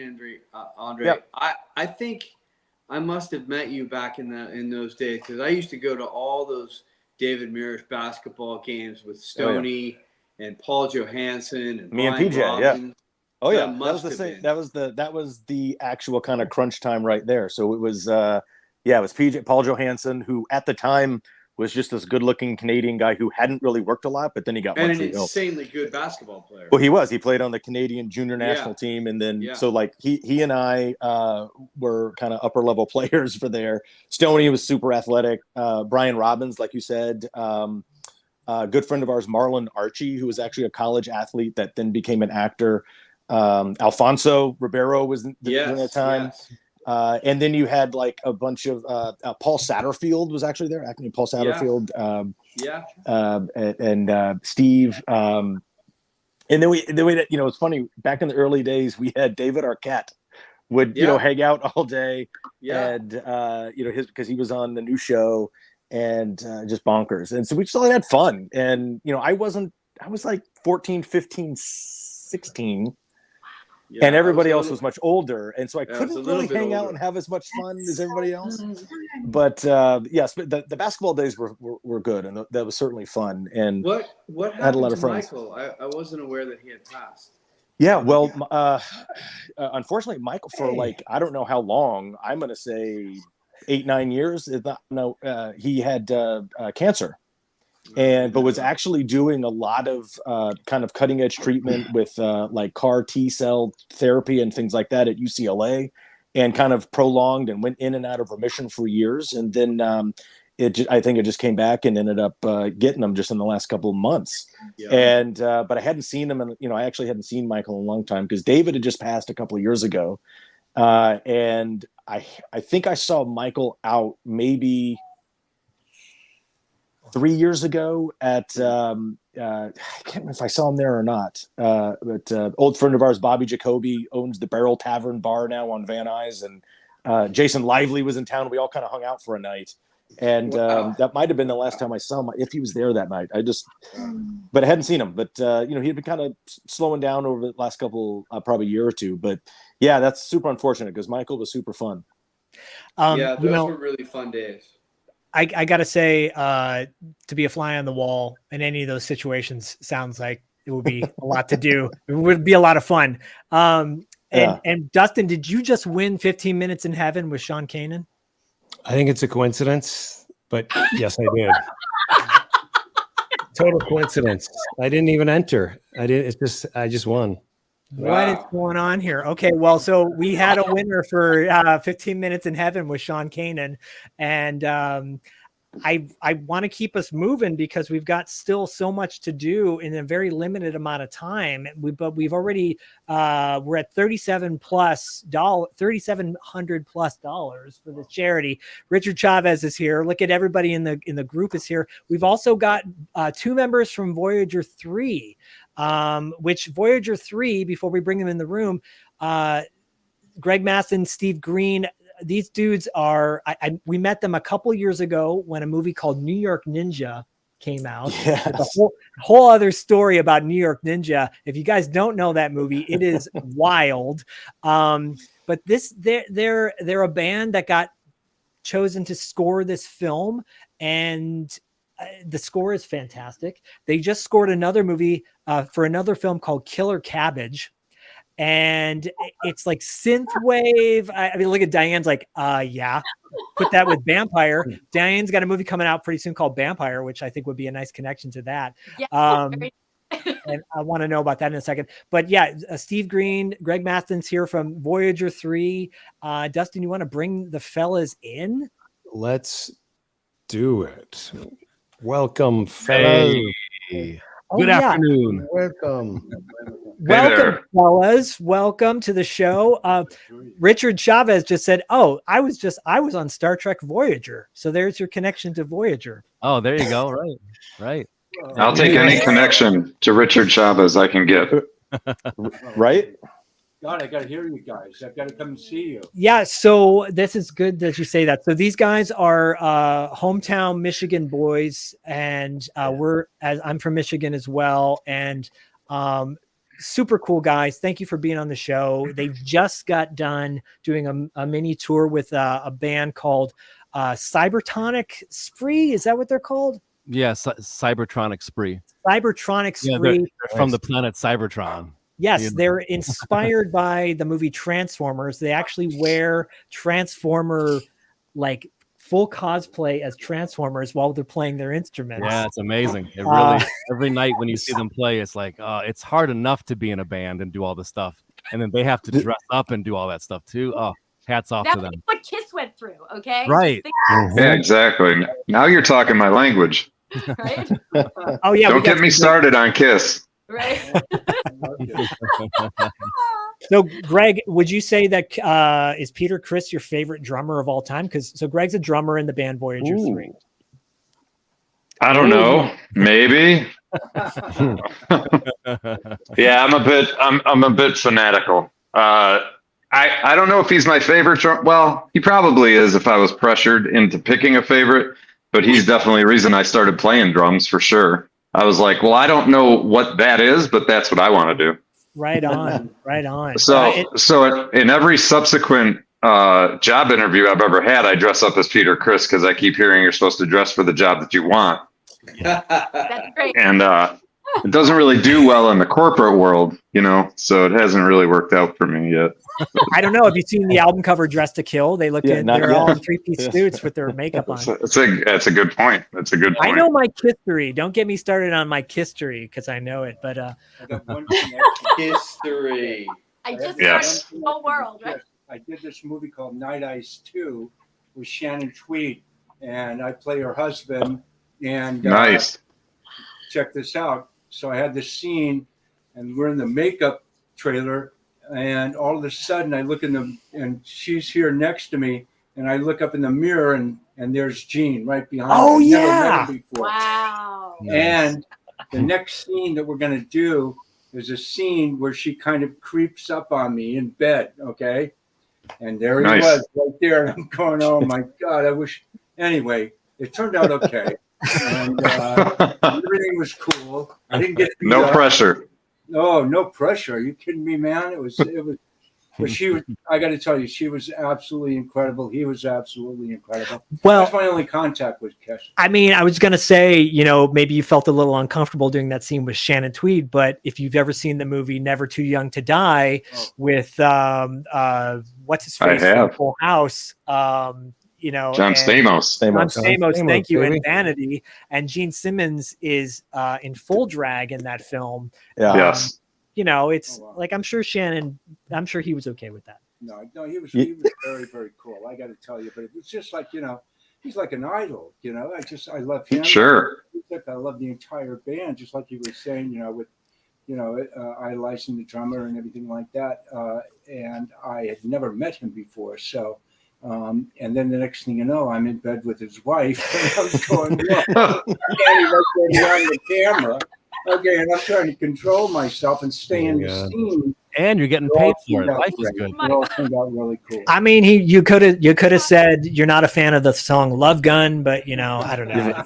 Andre? Yep. I think I must have met you back in those days, because I used to go to all those David Mirsch basketball games with Stoney and Paul Johansson and Me Brian and PJ, Robinson. yeah. Oh yeah, That that was the same. That was the actual kind of crunch time right there. So it was it was PJ, Paul Johansson, who at the time was just this good-looking Canadian guy who hadn't really worked a lot, but then he got And an Montreal. insanely good basketball player. Well, he played on the Canadian junior national team, and then so like he and I were kind of upper level players for there. Stoney was super athletic. Brian Robbins, like you said, a good friend of ours, Marlon Archie, who was actually a college athlete that then became an actor. Alfonso Ribeiro was during that time. And then you had like a bunch of Paul Satterfield was actually there. Acting Paul Satterfield, and Steve. And then we you know, it's funny, back in the early days, we had David Arquette would you know hang out all day, and you know, because he was on the new show and just bonkers, and so we just all had fun. And you know, I was like 14, 15, 16. And everybody else was much older, and so I couldn't really hang out and have as much fun as everybody else. But yes, but the basketball days were good, and that was certainly fun. And what happened had a lot to of friends. Michael? I wasn't aware that he had passed. Yeah, well, unfortunately, Michael, for like I don't know how long, I'm going to say 8-9 years. He had cancer. But was actually doing a lot of kind of cutting edge treatment with like CAR T-cell therapy and things like that at UCLA, and kind of prolonged and went in and out of remission for years. And then I think it just came back and ended up getting him just in the last couple of months. And but I hadn't seen him, and you know, I actually hadn't seen Michael in a long time because David had just passed a couple of years ago, and I think I saw Michael out maybe 3 years ago at I can't remember if I saw him there or not. But old friend of ours, Bobby Jacoby, owns the Barrel Tavern bar now on Van Nuys, and Jason Lively was in town. We all kind of hung out for a night, and that might have been the last time I saw him, if he was there that night. But I hadn't seen him. But you know, he had been kind of slowing down over the last couple, probably year or two. But yeah, that's super unfortunate because Michael was super fun. Those were really fun days. I gotta say, to be a fly on the wall in any of those situations sounds like it would be a lot to do. It would be a lot of fun. And Dustin, did you just win 15 Minutes in Heaven with Sean Kanan? I think it's a coincidence, but yes, I did. Total coincidence. I didn't even enter. I just won. What is going on here? Okay, well, so we had a winner for 15 Minutes in Heaven with Sean Kanan, and I want to keep us moving because we've got still so much to do in a very limited amount of time. But we've already we're at $3,700+ for the charity. Richard Chavez is here. Look at everybody in the group is here. We've also got 2 members from Voyager 3. Which Voyager 3, before we bring them in the room, Greg Masson, Steve Green, these dudes are, we met them a couple years ago when a movie called New York Ninja came out. Yes. It's a whole other story about New York Ninja. If you guys don't know that movie, it is wild. But they're a band that got chosen to score this film, and the score is fantastic. They just scored another movie for another film called Killer Cabbage. And it's like synth wave. I mean, look at Diane's like, yeah, put that with Vampire. Diane's got a movie coming out pretty soon called Vampire, which I think would be a nice connection to that. Yeah, and I want to know about that in a second. But yeah, Steve Green, Greg Mathens here from Voyager 3. Dustin, you want to bring the fellas in? Let's do it. Welcome, fellas. Hey. Oh, Good yeah. afternoon. Welcome. Welcome, fellas. Welcome to the show. Richard Chavez just said, "Oh, I was on Star Trek Voyager." So there's your connection to Voyager. Oh, there you go. Right, right. I'll take any connection to Richard Chavez I can get. Right? God, I got to hear you guys. I've got to come and see you. Yeah, so this is good that you say that. So these guys are hometown Michigan boys, and I'm from Michigan as well, and super cool guys. Thank you for being on the show. They just got done doing a mini tour with a band called Cybertronic Spree. Is that what they're called? Yeah, Cybertronic Spree. Cybertronic Yeah, Spree. they're from the planet Cybertron. Yes, You know. they're inspired by the movie Transformers. They actually wear Transformer, like full cosplay as Transformers while they're playing their instruments. Yeah, it's amazing. It really every night when you see them play, it's like it's hard enough to be in a band and do all this stuff, and then they have to dress up and do all that stuff too. Oh, hats off to That's them. what Kiss went through. Okay. Right. Yeah, exactly. Now you're talking my language. Right. Oh yeah. Don't get me started on Kiss. Right. So, Greg, would you say that is Peter Criss your favorite drummer of all time? Because Greg's a drummer in the band Voyager 3. I don't know. Maybe. Yeah, I'm a bit fanatical. I don't know if he's my favorite drum. Well, he probably is if I was pressured into picking a favorite, but he's definitely the reason I started playing drums for sure. I was like, well, I don't know what that is, but that's what I want to do. Right on, right on. So in every subsequent job interview I've ever had, I dress up as Peter Criss because I keep hearing you're supposed to dress for the job that you want. That's great. And it doesn't really do well in the corporate world, you know, so it hasn't really worked out for me yet. I don't know. Have you seen the album cover Dressed to Kill? They look good. They're all in three-piece suits with their makeup on. That's a good point. That's a good point. I know my history. Don't get me started on my history because I know it. But history. I just Yes. the whole world, right? I did this movie called Night Eyes 2 with Shannon Tweed, and I play her husband. And nice. Check this out. So I had this scene, and we're in the makeup trailer, and all of a sudden I look and she's here next to me, and I look up in the mirror, and there's Jean right behind me. Oh, I've never yeah. met her before. Wow. And the next scene that we're going to do is a scene where she kind of creeps up on me in bed, okay? And there he Nice. was right there, and I'm going, oh my God, I wish. Anyway, it turned out okay. And everything was cool. I didn't get beat No up. pressure. No, no pressure. Are you kidding me, man? It was, but she was, I got to tell you, she was absolutely incredible. He was absolutely incredible. Well, that's my only contact with Kesh. I mean, I was going to say, you know, maybe you felt a little uncomfortable doing that scene with Shannon Tweed, but if you've ever seen the movie Never Too Young to Die with what's his face I have. from Full House, you know, John and- Stamos. John Stamos, thank you, baby. and Vanity, and Gene Simmons is in full drag in that film. Yeah. Yes. You know, it's like I'm sure he was okay with that. No, he was very, very cool. I got to tell you, but it was just like, you know, he's like an idol, you know, I love him. Sure. I love the entire band, just like you were saying, you know, with, you know, idolizing the drummer and everything like that. And I had never met him before. So, and then the next thing you know, I'm in bed with his wife. And I was going, "Whoa." And he was behind the camera. Okay, and I'm trying to control myself and stay in the scene. And you're getting paid for it. Life is good. It all turned out really cool. I mean, you could have said you're not a fan of the song Love Gun, but you know, I don't know.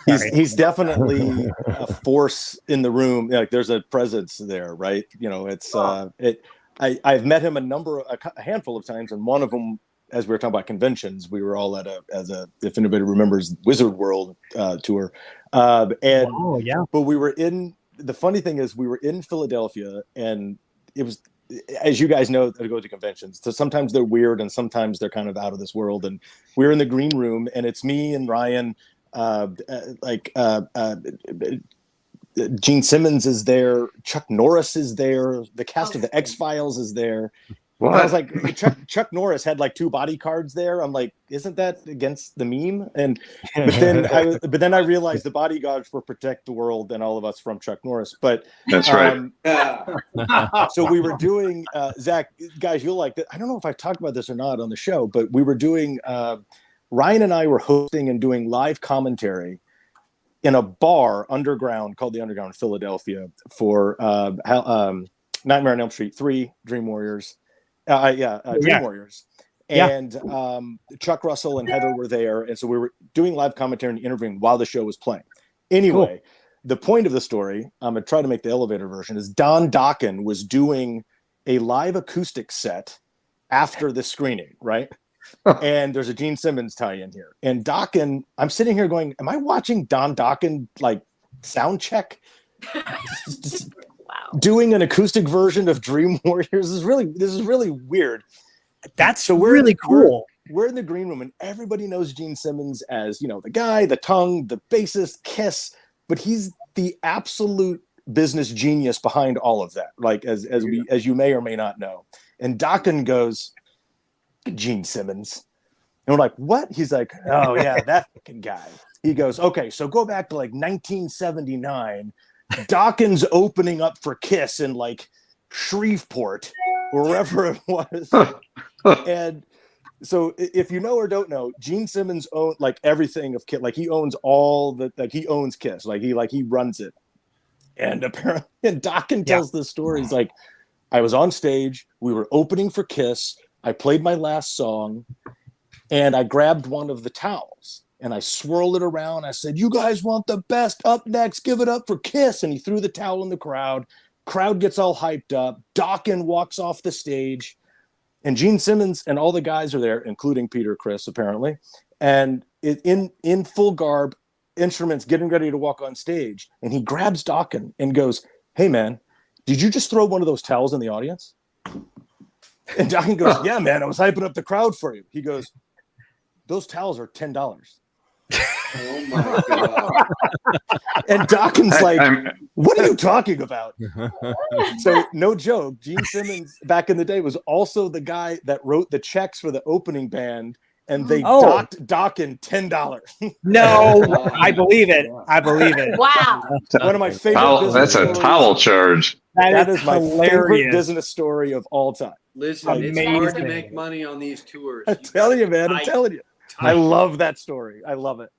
He's definitely a force in the room. Like there's a presence there, right? You know, it's I've met him a handful of times, and one of them as we were talking about conventions, we were all at if anybody remembers, Wizard World tour. But we were the funny thing is we were in Philadelphia, and it was, as you guys know, I go to conventions. So sometimes they're weird and sometimes they're kind of out of this world. And we're in the green room, and it's me and Ryan, Gene Simmons is there, Chuck Norris is there, the cast of the X-Files is there. What? I was like, Chuck Norris had like 2 bodyguards there. I'm like, isn't that against the meme? And but then I realized the bodyguards were protect the world and all of us from Chuck Norris. But that's right. So we were doing Zach, guys, you'll like that. I don't know if I've talked about this or not on the show, but we were doing Ryan and I were hosting and doing live commentary in a bar underground called the Underground in Philadelphia for Nightmare on Elm Street 3, Dream Warriors. Dream Warriors. And Chuck Russell and Heather were there. And so we were doing live commentary and interviewing while the show was playing. Anyway, the point of the story, I'm going to try to make the elevator version, is Don Dokken was doing a live acoustic set after the screening, right? And there's a Gene Simmons tie-in here. And Dokken, I'm sitting here going, am I watching Don Dokken like sound check? Doing an acoustic version of Dream Warriors this is really weird. That's so really cool. We're in the green room, and everybody knows Gene Simmons as, you know, the guy, the tongue, the bassist, Kiss, but he's the absolute business genius behind all of that. Like as you may or may not know. And Dokken goes, Gene Simmons, and we're like, what? He's like, oh yeah, that fucking guy. He goes, okay, so go back to like 1979. Dokken's opening up for Kiss in like Shreveport or wherever it was. And so if you know or don't know, Gene Simmons owns like everything of Kiss. Like he owns he owns Kiss. Like he runs it. And apparently, and Dokken tells this story. He's like, I was on stage, we were opening for Kiss, I played my last song, and I grabbed one of the towels. And I swirled it around. I said, you guys want the best? Up next, give it up for Kiss. And he threw the towel in the crowd. Crowd gets all hyped up. Dokken walks off the stage. And Gene Simmons and all the guys are there, including Peter Criss, apparently. And in full garb, instruments, getting ready to walk on stage. And he grabs Dokken and goes, hey, man, did you just throw one of those towels in the audience? And Dokken goes, yeah, man, I was hyping up the crowd for you. He goes, those towels are $10. Oh my God. And Dokken's like, what are you talking about? So no joke, Gene Simmons back in the day was also the guy that wrote the checks for the opening band, and they docked Dokken $10. No, I believe it. I believe it. Wow. One of my favorite That's a towel charge. That is my hilarious. favorite business story of all time. Listen, it's hard to make money on these tours. I'm telling you, man. I'm telling you. I love that story. I love it.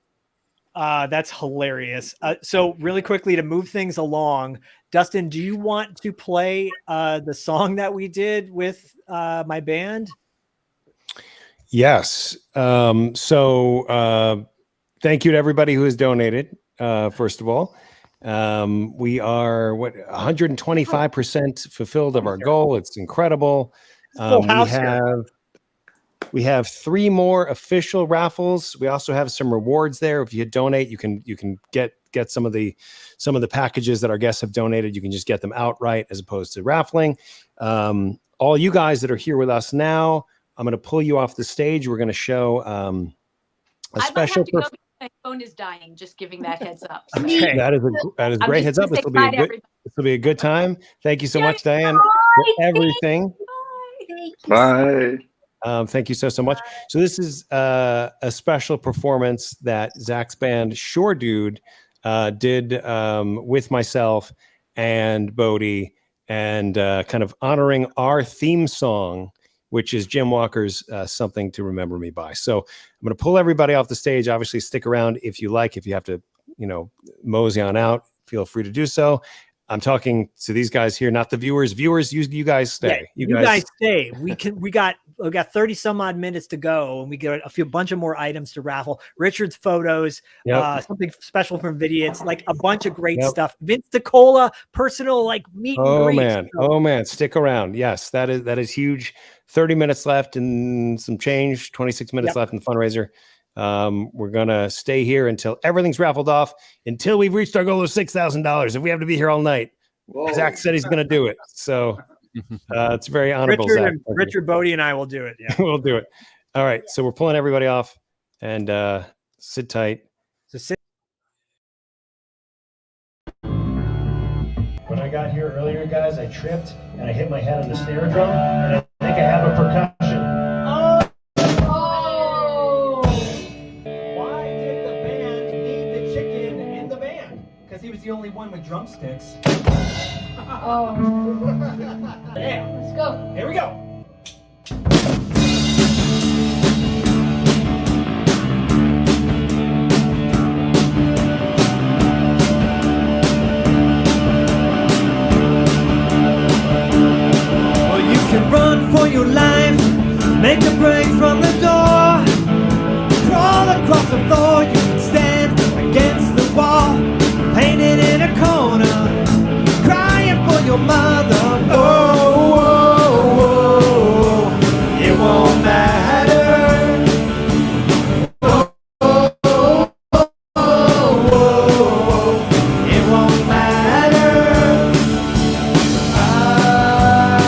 That's hilarious. So really quickly to move things along, Dustin, do you want to play the song that we did with my band? Yes. So thank you to everybody who has donated. First of all, we are 125% fulfilled of our goal. It's incredible. We have 3 more official raffles. We also have some rewards there. If you donate, you can get some of the packages that our guests have donated. You can just get them outright as opposed to raffling. All you guys that are here with us now, I'm going to pull you off the stage. We're going to show a special. My phone is dying. Just giving that heads up. So. Okay. That is great heads up. This will be a good time. Thank you so much, Diane, for everything. Bye. Thank you so much. So this is a special performance that Zach's band Shore Dude did with myself and Bodie, and kind of honoring our theme song, which is Jim Walker's Something to Remember Me By. So I'm going to pull everybody off the stage. Obviously, stick around if you like. If you have to, mosey on out, feel free to do so. I'm talking to these guys here, not the viewers. Viewers, you guys stay. Yeah, you guys stay. We got we got 30 some odd minutes to go, and we get a bunch of more items to raffle. Richard's photos, something special from Vidiots, like a bunch of great stuff. Vince DiCola, personal like meet and greet. Oh man, stick around. Yes, that is huge. 30 minutes left and some change. 26 minutes left in the fundraiser. We're gonna stay here until everything's raffled off, until we've reached our goal of $6,000. If we have to be here all night, Zach said he's gonna do it. So it's very honorable. Richard Bodie and I will do it. Yeah, we'll do it. All right, so we're pulling everybody off, and sit tight. So sit. When I got here earlier, guys, I tripped and I hit my head on the snare drum, and I think I have a percussion. Why did the band need the chicken in the band? Because he was the only one with drumsticks. Yeah. Let's go. Here we go. Well, you can run for your life, make a break from the door, crawl across the floor, you can stand against the wall, painted in a corner, crying for your mother. Whoa, whoa, whoa, it won't matter. Whoa, whoa, whoa, whoa, it won't matter.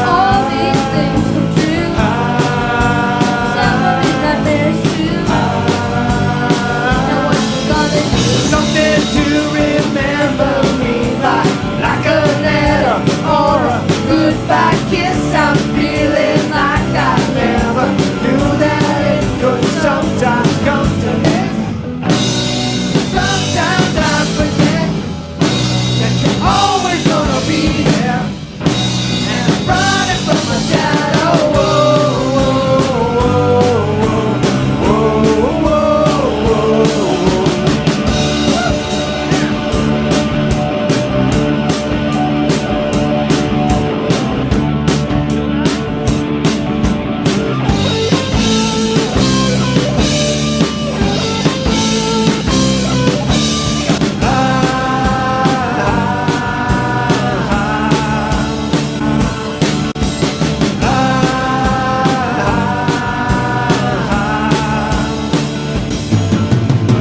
All these things come true. Some of it nightmares too. Now what you gonna do? Something to remember me by, like a letter or a goodbye kiss. I'm feeling like I never knew that it could sometimes come to this. Sometimes I forget that you're always gonna be there, and I'm running from my shadow. Whoa, whoa, whoa, whoa, whoa,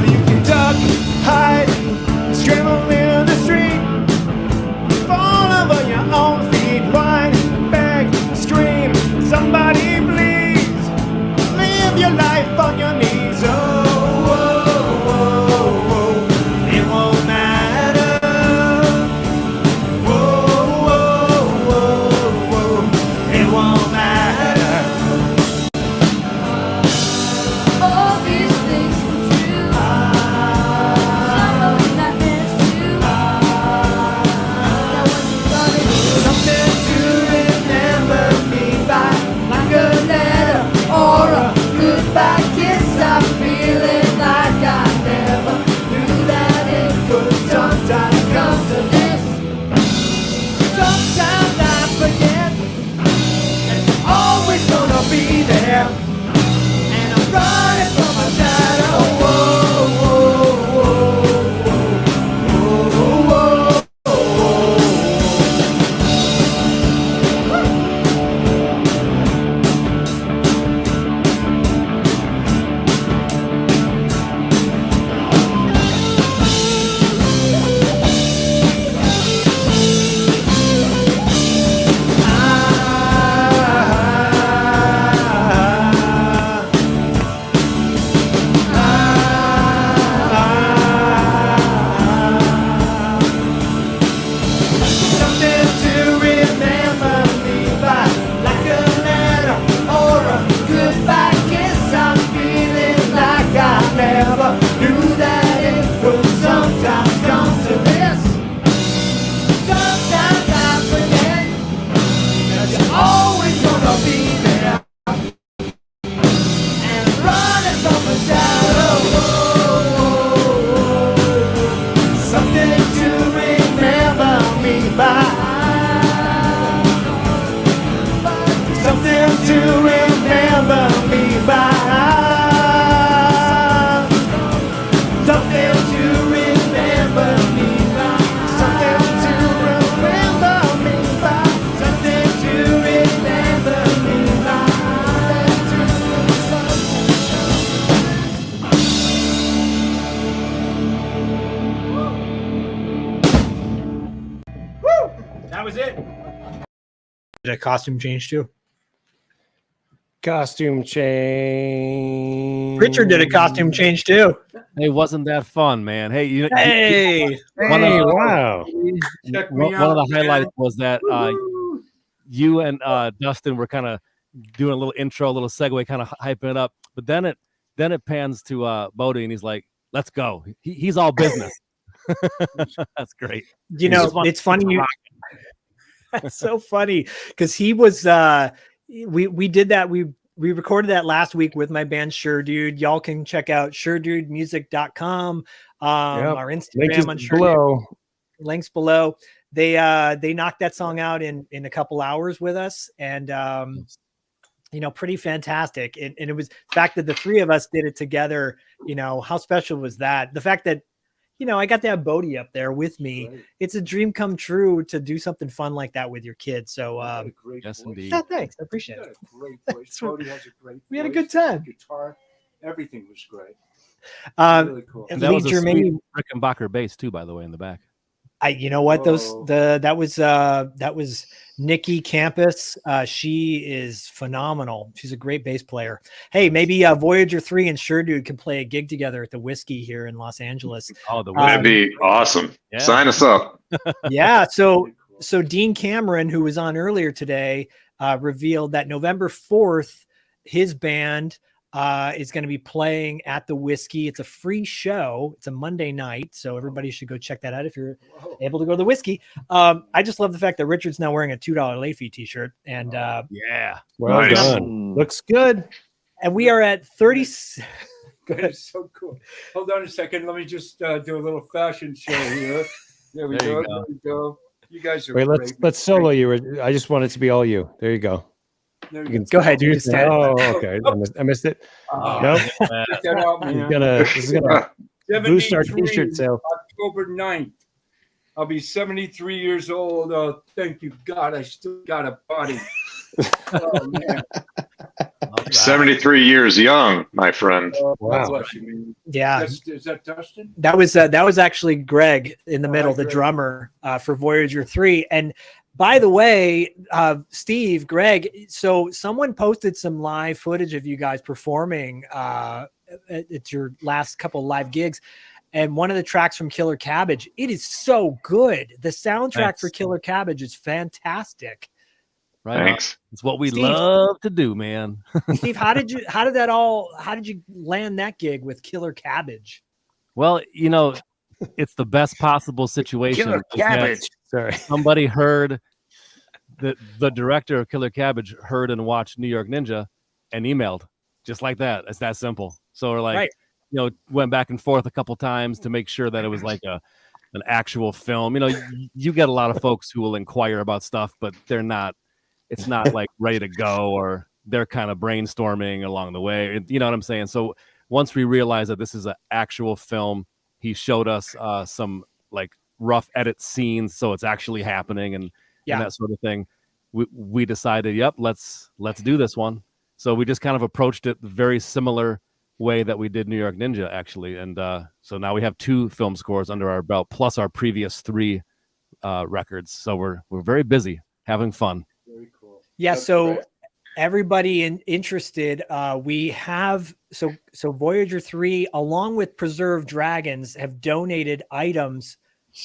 You can duck, hide, scramble in the street, fall over your own feet, whine, beg, scream, somebody please, live your life on your knees. Oh, whoa, whoa, whoa, it won't matter. Whoa, whoa, whoa, whoa, it won't matter. All these things come true. Some of it nightmares too. Now what you gonna do? Something to remember me by, like a letter or a goodbye kiss. I'm feeling like I never knew that it could sometimes come to this. Sometimes I forget that you're always gonna be there, and I'm running from my shadow. Whoa, whoa, whoa, whoa, whoa, whoa. a costume change too. Costume change. Richard did a costume change too. Hey, wasn't that fun, man? Hey, Hey, wow. Check one me of out, the highlights man. was that you and Dustin were kind of doing a little intro, a little segue, kind of hyping it up. But then it pans to Bodie, and he's like, "Let's go." He's all business. That's great. You know, it's funny. That's so funny because he was. We did that. We recorded that last week with my band Sure Dude. Y'all can check out suredudemusic.com. Our Instagram on Sure below. Dude. Links below. They knocked that song out in a couple hours with us, and you know, pretty fantastic. And it was the fact that the three of us did it together. You know, how special was that? The fact that, you know, I got to have Bodie up there with me. Right. It's a dream come true to do something fun like that with your kids. So, yes, indeed. Yeah, thanks. I appreciate it. Great voice. Bodie has a great voice. We had a good time. Guitar, everything was great. Really cool. And that was a sweet Rickenbacker bass too, by the way, in the back. You know what, that was Nikki Campus. She is phenomenal. She's a great bass player. Hey, maybe Voyager 3 and Sure Dude can play a gig together at the Whiskey here in Los Angeles. Oh, that'd be awesome. Yeah. Sign us up. Yeah. So Dean Cameron, who was on earlier today, revealed that November 4th, his band is going to be playing at the Whiskey. It's a free show. It's a Monday night, so everybody should go check that out if you're able to go to the Whiskey. I just love the fact that Richard's now wearing a $2 late fee t-shirt, and yeah, well done. Looks good. And we are at 30. That is so cool. Hold on a second. Let me just do a little fashion show here. There we go. There we go. You guys are great. Let's solo you. I just want it to be all you. There you go. You can go ahead. You stand. Oh, okay. I missed it. No. This is gonna boost our t-shirt sale. October 9th. I'll be 73 years old. Oh, thank you, God. I still got a body. Oh, man. 73 years young, my friend. Wow. Yeah. Is that Dustin? That was actually Greg in the middle, the drummer for Voyager 3. And by the way, Steve, Greg, so someone posted some live footage of you guys performing at your last couple live gigs. And one of the tracks from Killer Cabbage, it is so good. The soundtrack for Killer Cabbage is fantastic. Right. Thanks. It's what we love to do, man. Steve, how did you land that gig with Killer Cabbage? Well, you know, it's the best possible situation. Killer Cabbage. Sorry. Somebody heard the director of Killer Cabbage heard and watched New York Ninja and emailed just like that. It's that simple. So we're like, you know, went back and forth a couple times to make sure that it was like an actual film. You know, you get a lot of folks who will inquire about stuff, but it's not like ready to go, or they're kind of brainstorming along the way. You know what I'm saying? So once we realized that this is an actual film, he showed us some like rough edit scenes, so it's actually happening and that sort of thing. We decided, yep, let's do this one. So we just kind of approached it the very similar way that we did New York Ninja, actually. And so now we have 2 film scores under our belt, plus our previous 3 records. So we're very busy, having fun. Very cool. Yeah. So everybody interested, we have so Voyager 3 along with Preserved Dragons have donated items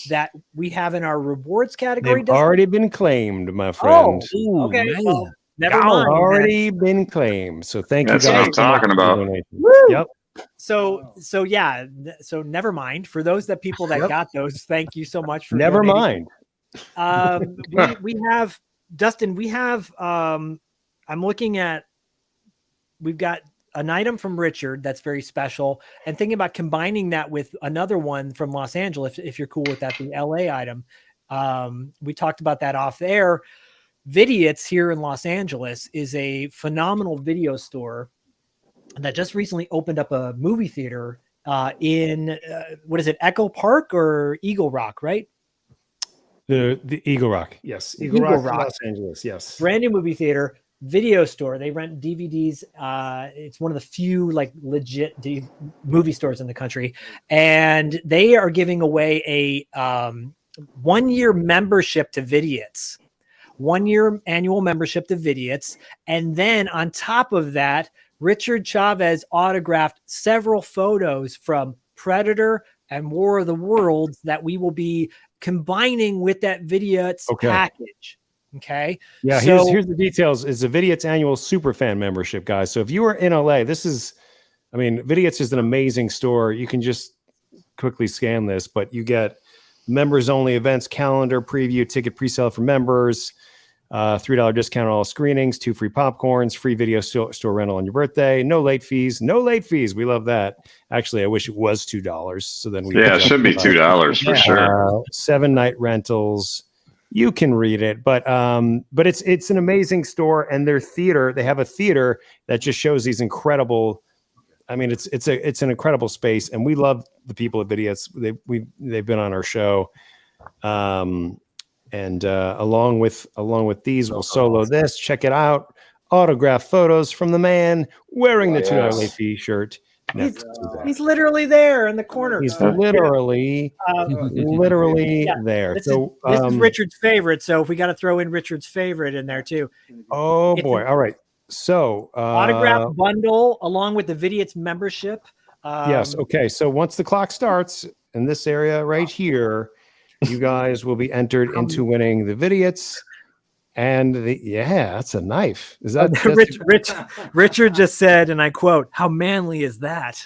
that we have in our rewards category. They've already been claimed, my friend. Oh, okay. Well, never mind. Already been claimed. So thank you guys. That's what I'm talking about. Yep. So yeah. So never mind. For those people that got those, thank you so much for never donating. mind. We have Dustin. We have. I'm looking at. We've got an item from Richard that's very special, and thinking about combining that with another one from Los Angeles, if you're cool with that, the LA item. We talked about that off air. Videotape here in Los Angeles is a phenomenal video store that just recently opened up a movie theater in what is it, Echo Park or Eagle Rock, right? The Eagle Rock, yes. Eagle Rock, Los Angeles, yes. Brand new movie theater. Video store. They rent DVDs. It's one of the few like legit movie stores in the country, and they are giving away a 1-year membership to Videotape, 1-year annual membership to Videotape. And then on top of that, Richard Chavez autographed several photos from Predator and War of the Worlds that we will be combining with that Videotape package. Okay. Yeah. So, Here's the details. It's a Videotape annual superfan membership, guys. So if you are in LA, Videotape is an amazing store. You can just quickly scan this, but you get members only events calendar, preview, ticket pre-sale for members, $3 discount on all screenings, 2 free popcorns, free video store rental on your birthday, no late fees. We love that. Actually, I wish it was $2. So then it should be $2 for sure. 7-night rentals. You can read it, but it's an amazing store, and their theater, they have a theater that just shows these incredible. I mean, it's an incredible space, and we love the people at Videotape. They've been on our show, and along with these, we'll solo this. Check it out. Autograph photos from the man wearing the $2 late fee shirt. He's literally there in the corner. He's literally there. This is Richard's favorite. So if we got to throw in Richard's favorite in there too. Oh boy! All right. So autograph bundle along with the Videotape membership. Yes. Okay. So once the clock starts in this area right here, you guys will be entered into winning the Videotape. And that's a knife. Is that Richard just said, and I quote, "How manly is that?"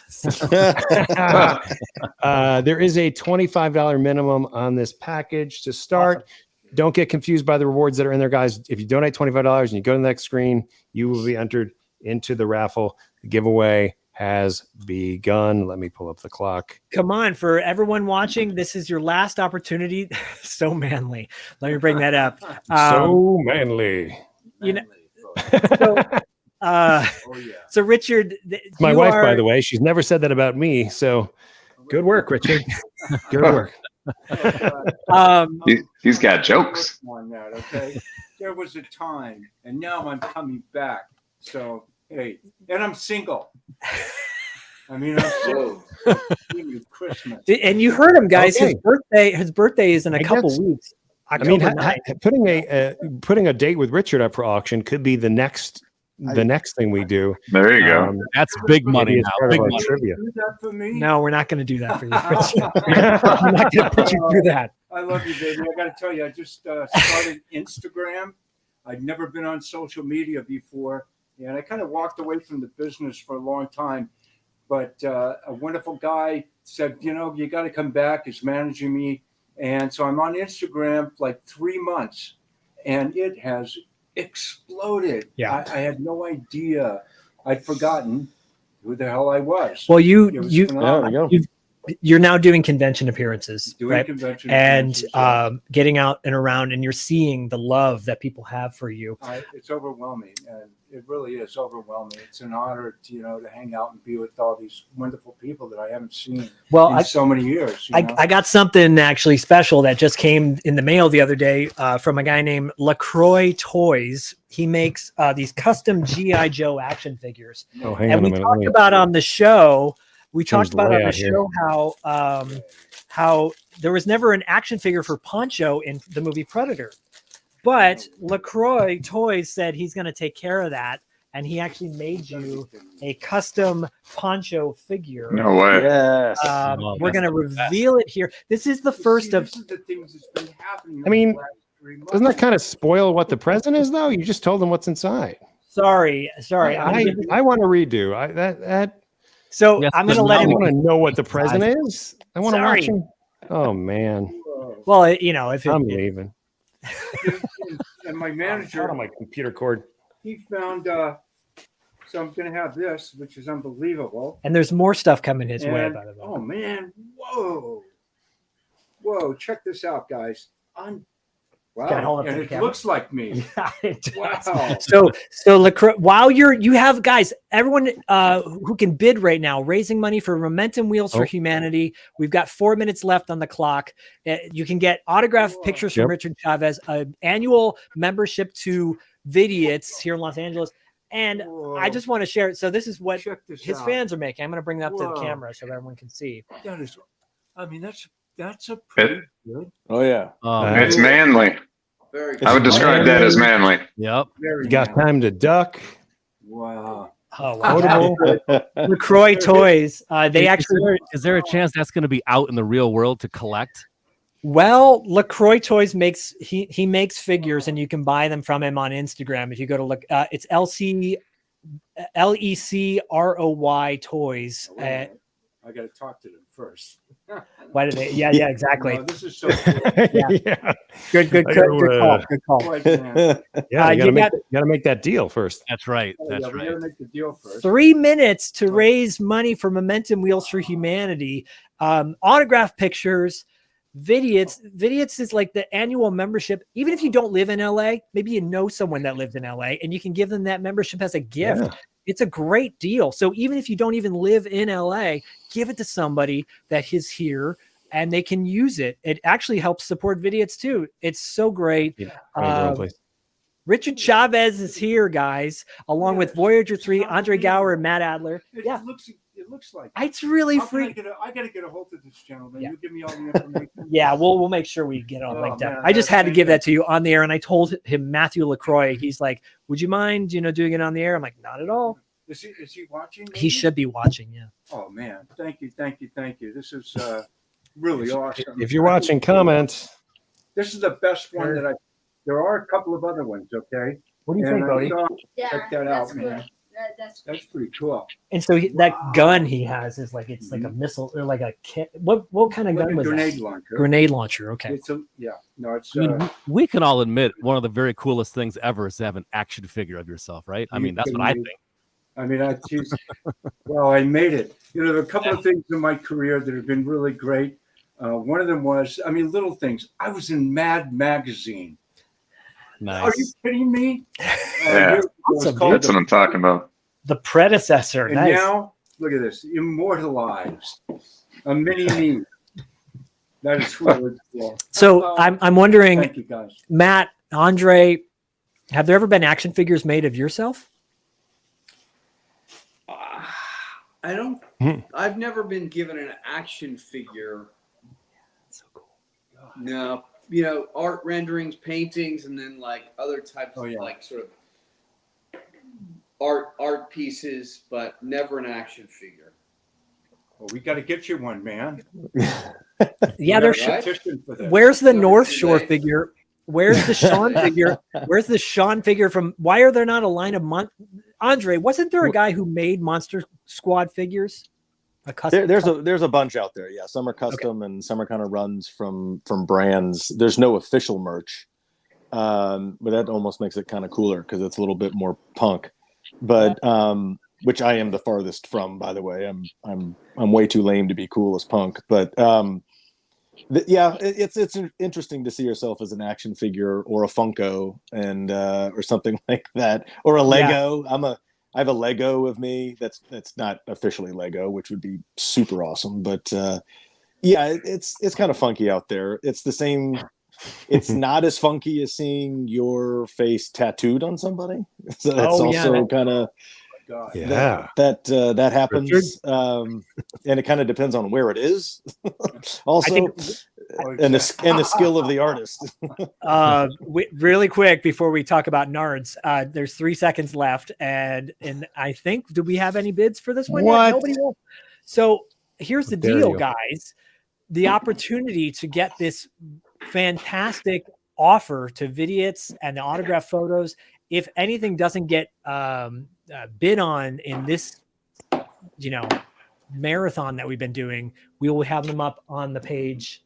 There is a $25 minimum on this package to start. Awesome. Don't get confused by the rewards that are in there, guys. If you donate $25 and you go to the next screen, you will be entered into the raffle. The giveaway has begun. Let me pull up the clock. Come on, for everyone watching, this is your last opportunity. So manly. Let me bring that up. So manly. You know. So Richard, my wife, by the way, she's never said that about me. So good work, Richard. Good work. He's got jokes. On that, okay. There was a time, and now I'm coming back. So hey, and I'm single. I mean, I'm single. Christmas. And you heard him, guys. Okay. His birthday is in a couple weeks. October 9th. Putting a date with Richard up for auction could be the next thing we do. There you go. That's big money now. Big money. Do that for me? No, we're not going to do that for you, Richard. I'm not going to put you through that. I love you, baby. I got to tell you, I just started Instagram. I'd never been on social media before. And I kind of walked away from the business for a long time. But a wonderful guy said, you got to come back. He's managing me. And so I'm on Instagram for like 3 months. And it has exploded. Yeah. I had no idea. I'd forgotten who the hell I was. Well, you're now doing convention appearances, right? And getting out and around, and you're seeing the love that people have for you. It's overwhelming, and it really is overwhelming. It's an honor to hang out and be with all these wonderful people that I haven't seen in so many years. I got something actually special that just came in the mail the other day from a guy named LaCroix Toys. He makes these custom G.I. Joe action figures. Oh, hang on a minute. We talked about on the show. We talked about on the show how there was never an action figure for Poncho in the movie Predator, but LaCroix Toys said he's going to take care of that, and he actually made you a custom Poncho figure. No way! Yes. We're going to reveal it here. This is the first of. The things that's been happening. I mean, doesn't that kind of spoil what the present is, though? You just told them what's inside. Sorry. I want to redo that. So I'm going to let him. I want to know what the present is. I want to watch him. Oh man. Well, if I'm leaving. And my manager on my computer cord. He found. So I'm going to have this, which is unbelievable. And there's more stuff coming his way, by the way. Oh man! Whoa! Check this out, guys. Wow, and it looks like me. Wow. So LaCroix, while you have guys, everyone who can bid right now, raising money for Momentum Wheels for Humanity. We've got 4 minutes left on the clock. You can get autographed pictures from Richard Chavez, an annual membership to Videotape here in Los Angeles. And I just want to share it. So this is what his fans are making. I'm going to bring that up to the camera so everyone can see. That is, I mean, that's a pretty good. Oh yeah, it's manly. Very I would describe that as manly. Yep. Very You got manly. time to duck. Wow. Oh, wow. Quotable. LaCroix toys. They actually. Is there a chance that's going to be out in the real world to collect? Well, LaCroix Toys makes he makes figures, and you can buy them from him on Instagram. If you go to look, it's LECROY Toys. I got to talk to them first. Why did they? Yeah, exactly. No, this is so cool. Yeah. Good call. Good call. Quite man. Yeah, you you gotta make that deal first. That's right. Oh, That's yeah, we right. got to make the deal first. 3 minutes to raise money for Momentum Wheels for Humanity. Autograph pictures. Vidiots is like the annual membership. Even if you don't live in LA, maybe you know someone that lives in LA and you can give them that membership as a gift. Yeah. It's a great deal. So even if you don't even live in LA, give it to somebody that is here and they can use it. It actually helps support Vidiots too. It's so great. Yeah, Richard Chavez is here, guys, along with Voyager 3, Andre Gower, and Matt Adler. It looks like It's really How can free. I got to get a hold of this gentleman. You give me all the information. Yeah, we'll make sure we get on Oh, linked up. man, I just that's had to give that to you on the air, and I told him Matthew LaCroix. He's like, "Would you mind, doing it on the air?" I'm like, "Not at all." Is he watching? He should be watching. Yeah. Oh man, thank you. This is really awesome. If you're watching, comment. This is the best one that I. There are a couple of other ones. Okay. What do you think, Bodie? Check that out, man. That's pretty cool. And so that gun he has is like it's like a missile or like a what kind of Like gun a was grenade that? launcher. Grenade launcher. Okay. It's I mean, we can all admit one of the very coolest things ever is to have an action figure of yourself, right? I mean, that's what I think. I mean, well, I made it. There are a couple of things in my career that have been really great. One of them was, little things. I was in Mad Magazine. Nice. Are you kidding me? Yeah, Awesome, that's what I'm talking about. The predecessor. And Nice. now, look at this, immortalized, a mini me. That is really cool. So I'm wondering, Thank you, guys. Matt, Andre, have there ever been action figures made of yourself? I don't. I've never been given an action figure. That's so cool. No, art renderings, paintings, and then like other types of like sort of art pieces, but never an action figure. Well, we got to get you one, man. Yeah, there's. Petition for this. Where's the North Shore figure? Where's the Sean figure? Where's the Sean figure from? Why are there not a line of Andre? Wasn't there a guy who made Monster Squad figures? There's a bunch out there. Yeah, some are custom and some are kind of runs from brands. There's no official merch, but that almost makes it kind of cooler because it's a little bit more punk. But which I am the farthest from, by the way. I'm way too lame to be cool as punk. But yeah, it's interesting to see yourself as an action figure or a Funko and or something like that, or a Lego. Yeah. I have a Lego of me that's not officially Lego, which would be super awesome. But yeah, it's kind of funky out there. It's the same. It's not as funky as seeing your face tattooed on somebody. So that's also kind of that happens. And it kind of depends on where it is. Also, and the skill of the artist. Really quick before we talk about Nards, there's 3 seconds left, and I think, do we have any bids for this one? What? Yet? Nobody will. So here's the dare deal, you. guys. The opportunity to get this fantastic offer to Vidiots and the autograph photos. If anything doesn't get bid on in this, marathon that we've been doing, we will have them up on the page,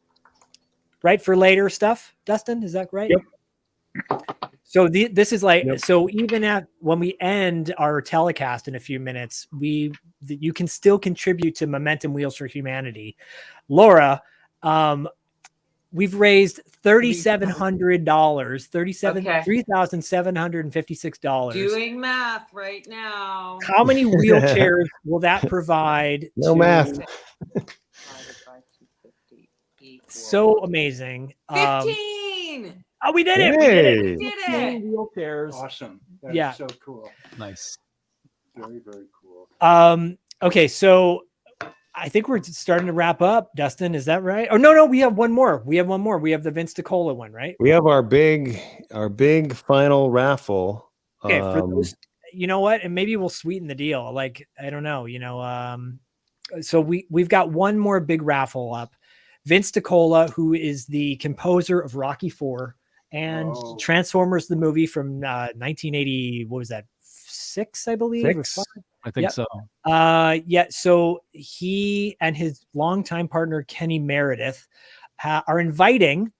right, for later stuff. Dustin, is that right? Yep. So this is like, so even when we end our telecast in a few minutes, you can still contribute to Momentum Wheels for Humanity. Laura, we've raised $3,700, $3,756. Doing math right now. How many wheelchairs will that provide? No math. So amazing. 15. Oh, we did it. Hey. We did it. 15 wheelchairs. Awesome. That Yeah. is so cool. Nice. Very, very cool. Okay, so I think we're starting to wrap up, Dustin. Is that right? Oh, no, we have one more. We have the Vince DiCola one, right? We have our big final raffle. Okay, for those, you know what? And maybe we'll sweeten the deal. Like, I don't know, so we've got one more big raffle up. Vince DiCola, who is the composer of Rocky IV and Transformers the movie from 1980. What was that? 6, I believe. Six? I think so. Yeah. So he and his longtime partner Kenny Meredith are inviting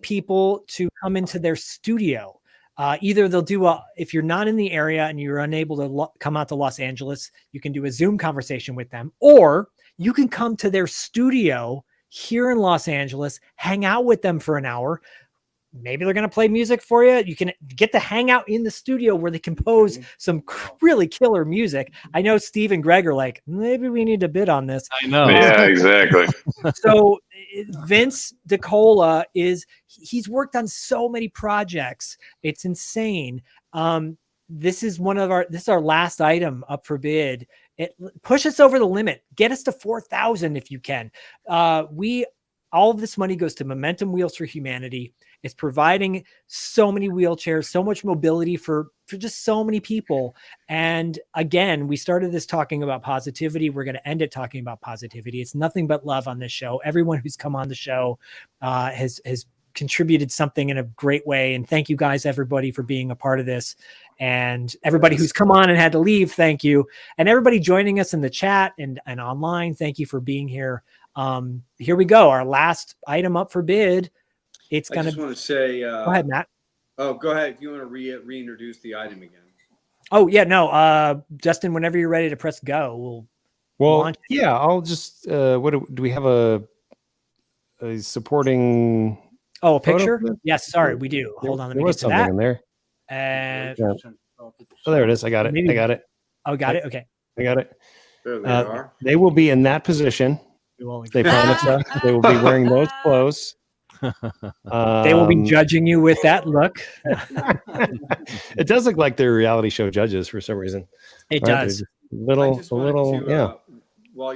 people to come into their studio. Either they'll do if you're not in the area and you're unable to come out to Los Angeles, you can do a Zoom conversation with them, or you can come to their studio here in Los Angeles, hang out with them for an hour. Maybe they're going to play music for you. You can get to hang out in the studio where they compose some really killer music. I know Steve and Greg are like, maybe we need to bid on this. I know. Yeah, exactly. So Vince DiCola he's worked on so many projects. It's insane. This is our last item up for bid. Push us over the limit. Get us to 4,000 if you can. All of this money goes to Momentum Wheels for Humanity. It's providing so many wheelchairs, so much mobility for just so many people. And again, we started this talking about positivity. We're going to end it talking about positivity. It's nothing but love on this show. Everyone who's come on the show has contributed something in a great way. And thank you guys, everybody, for being a part of this. And everybody who's come on and had to leave, thank you. And everybody joining us in the chat and online, thank you for being here. Here we go. Our last item up for bid. I just want to say, go ahead, Matt. Oh, go ahead. If you want to reintroduce the item again. Oh yeah, no, Justin, whenever you're ready to press go, we'll launch it. Yeah, I'll just, what do we have a supporting? Oh, a picture? Yes. Sorry, we do. Hold on. Let me there was get to something that. in there. Oh, there it is. I got it. I got it. Oh, got it. Okay. I got it. There they are. They will be in that position. They promised us they will be wearing those clothes. They will be judging you with that look. It does look like they're reality show judges for some reason. It does. While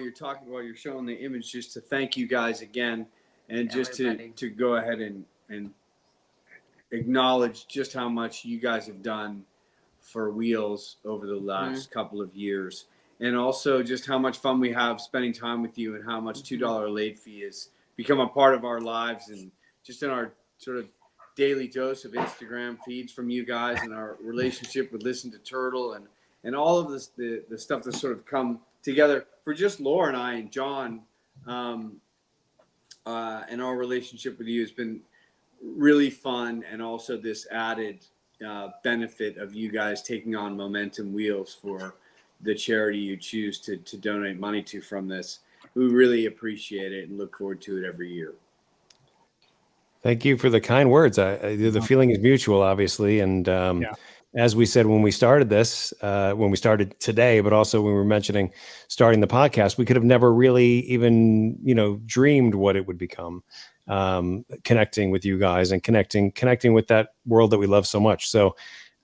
you're showing the image, just to thank you guys again, and just to go ahead and acknowledge just how much you guys have done for Wheels over the last couple of years, and also just how much fun we have spending time with you, and how much $2 late fee has become a part of our lives, and just in our sort of daily dose of Instagram feeds from you guys, and our relationship with Listen to Turtle, and all of this, the stuff that's sort of come together for just Laura and I and John, and our relationship with you has been really fun, and also this added benefit of you guys taking on Momentum Wheels for the charity you choose to donate money to from this. We really appreciate it and look forward to it every year. Thank you for the kind words. The feeling is mutual, obviously. And as we said when we started this, when we started today, but also when we were mentioning starting the podcast, we could have never really even, dreamed what it would become, connecting with you guys and connecting with that world that we love so much. So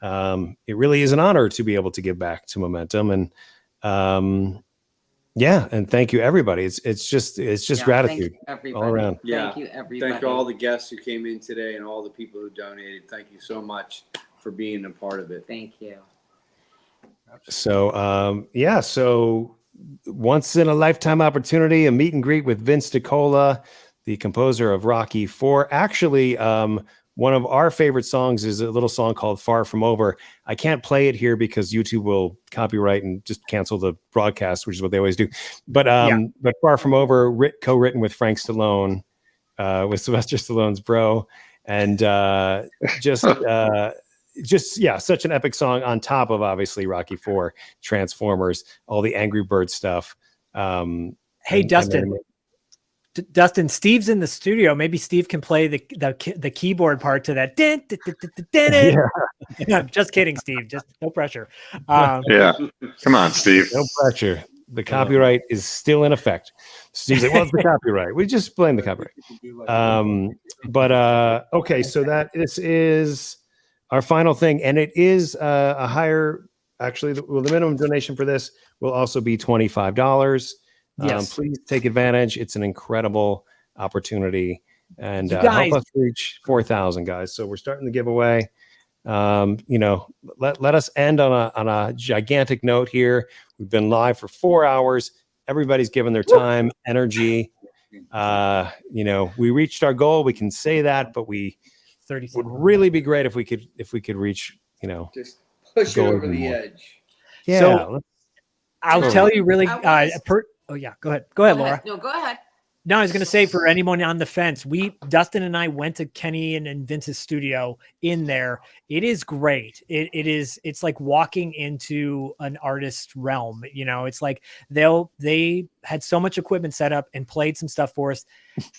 it really is an honor to be able to give back to Momentum. And and thank you, everybody. It's just gratitude all around. Yeah, thank you, everybody. Thank all the guests who came in today and all the people who donated. Thank you so much for being a part of it. Thank you. So so once in a lifetime opportunity, a meet and greet with Vince DiCola, the composer of Rocky IV. Actually, one of our favorite songs is a little song called Far From Over. I can't play it here because YouTube will copyright and just cancel the broadcast, which is what they always do. But Far From Over, co-written with Frank Stallone, with Sylvester Stallone's bro. And such an epic song on top of obviously Rocky IV, Transformers, all the Angry Bird stuff. Hey, Dustin. Dustin, Steve's in the studio. Maybe Steve can play the keyboard part to that. No, just kidding, Steve. Just no pressure. Yeah, come on, Steve. No pressure. The copyright is still in effect. Steve's like, "What's the copyright?" We just blame the copyright. Okay, so this is our final thing, and it is a higher. Actually, the minimum donation for this will also be $25. Yes. Please take advantage. It's an incredible opportunity, and You guys- help us reach 4,000 guys. So we're starting the giveaway. You know, let us end on a gigantic note here. We've been live for 4 hours. Everybody's given their time, energy. You know, we reached our goal. We can say that, but we would really be great if we could reach, you know, Just push it go over even the more. edge. Yeah. So I'll Totally. tell you really. I Oh yeah, go ahead. Go ahead, Laura. No, go ahead. No, I was going to say for anyone on the fence, Dustin and I went to Kenny and Vince's studio in there. It is great. It's like walking into an artist's realm. You know, it's like they had so much equipment set up and played some stuff for us.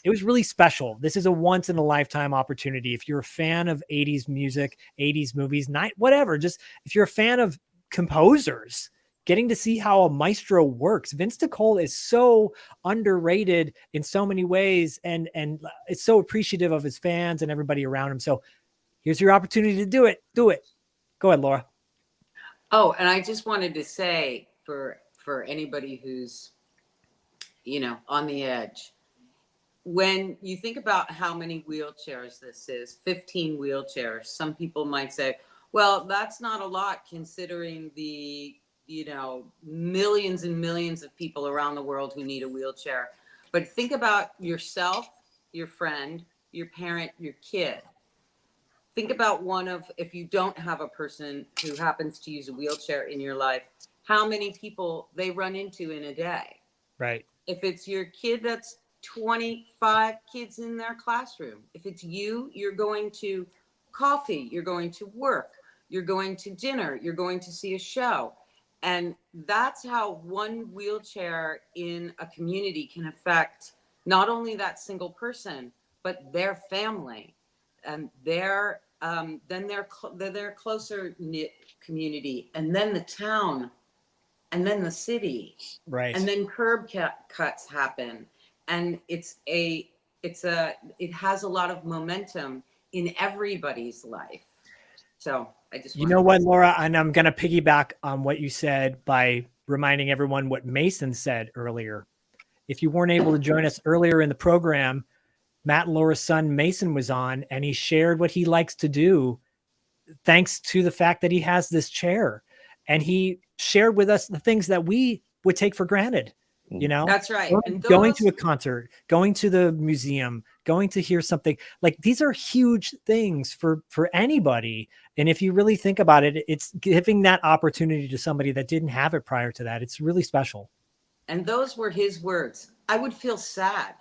It was really special. This is a once in a lifetime opportunity. If you're a fan of 80s music, 80s movies, whatever, just if you're a fan of composers, getting to see how a maestro works. Vince DiCola is so underrated in so many ways, and it's so appreciative of his fans and everybody around him. So here's your opportunity to do it. Do it. Go ahead, Laura. Oh, and I just wanted to say for anybody who's, you know, on the edge, when you think about how many wheelchairs this is, 15 wheelchairs, some people might say, well, that's not a lot considering the, you know, millions and millions of people around the world who need a wheelchair. But think about yourself, your friend, your parent, your kid. Think about if you don't have a person who happens to use a wheelchair in your life, how many people they run into in a day. Right. If it's your kid, that's 25 kids in their classroom. If it's you, you're going to coffee, you're going to work, you're going to dinner, you're going to see a show. And that's how one wheelchair in a community can affect not only that single person, but their family and their closer knit community, and then the town, and then the city, right? And then curb cuts happen, and it has a lot of momentum in everybody's life. So I just You know what, Laura, and I'm going to piggyback on what you said by reminding everyone what Mason said earlier. If you weren't able to join us earlier in the program, Matt and Laura's son Mason was on, and he shared what he likes to do thanks to the fact that he has this chair. And he shared with us the things that we would take for granted. You know, that's right. And going to a concert, going to the museum, going to hear something, like these are huge things for anybody. And if you really think about it, it's giving that opportunity to somebody that didn't have it prior to that. It's really special. And those were his words. I would feel sad.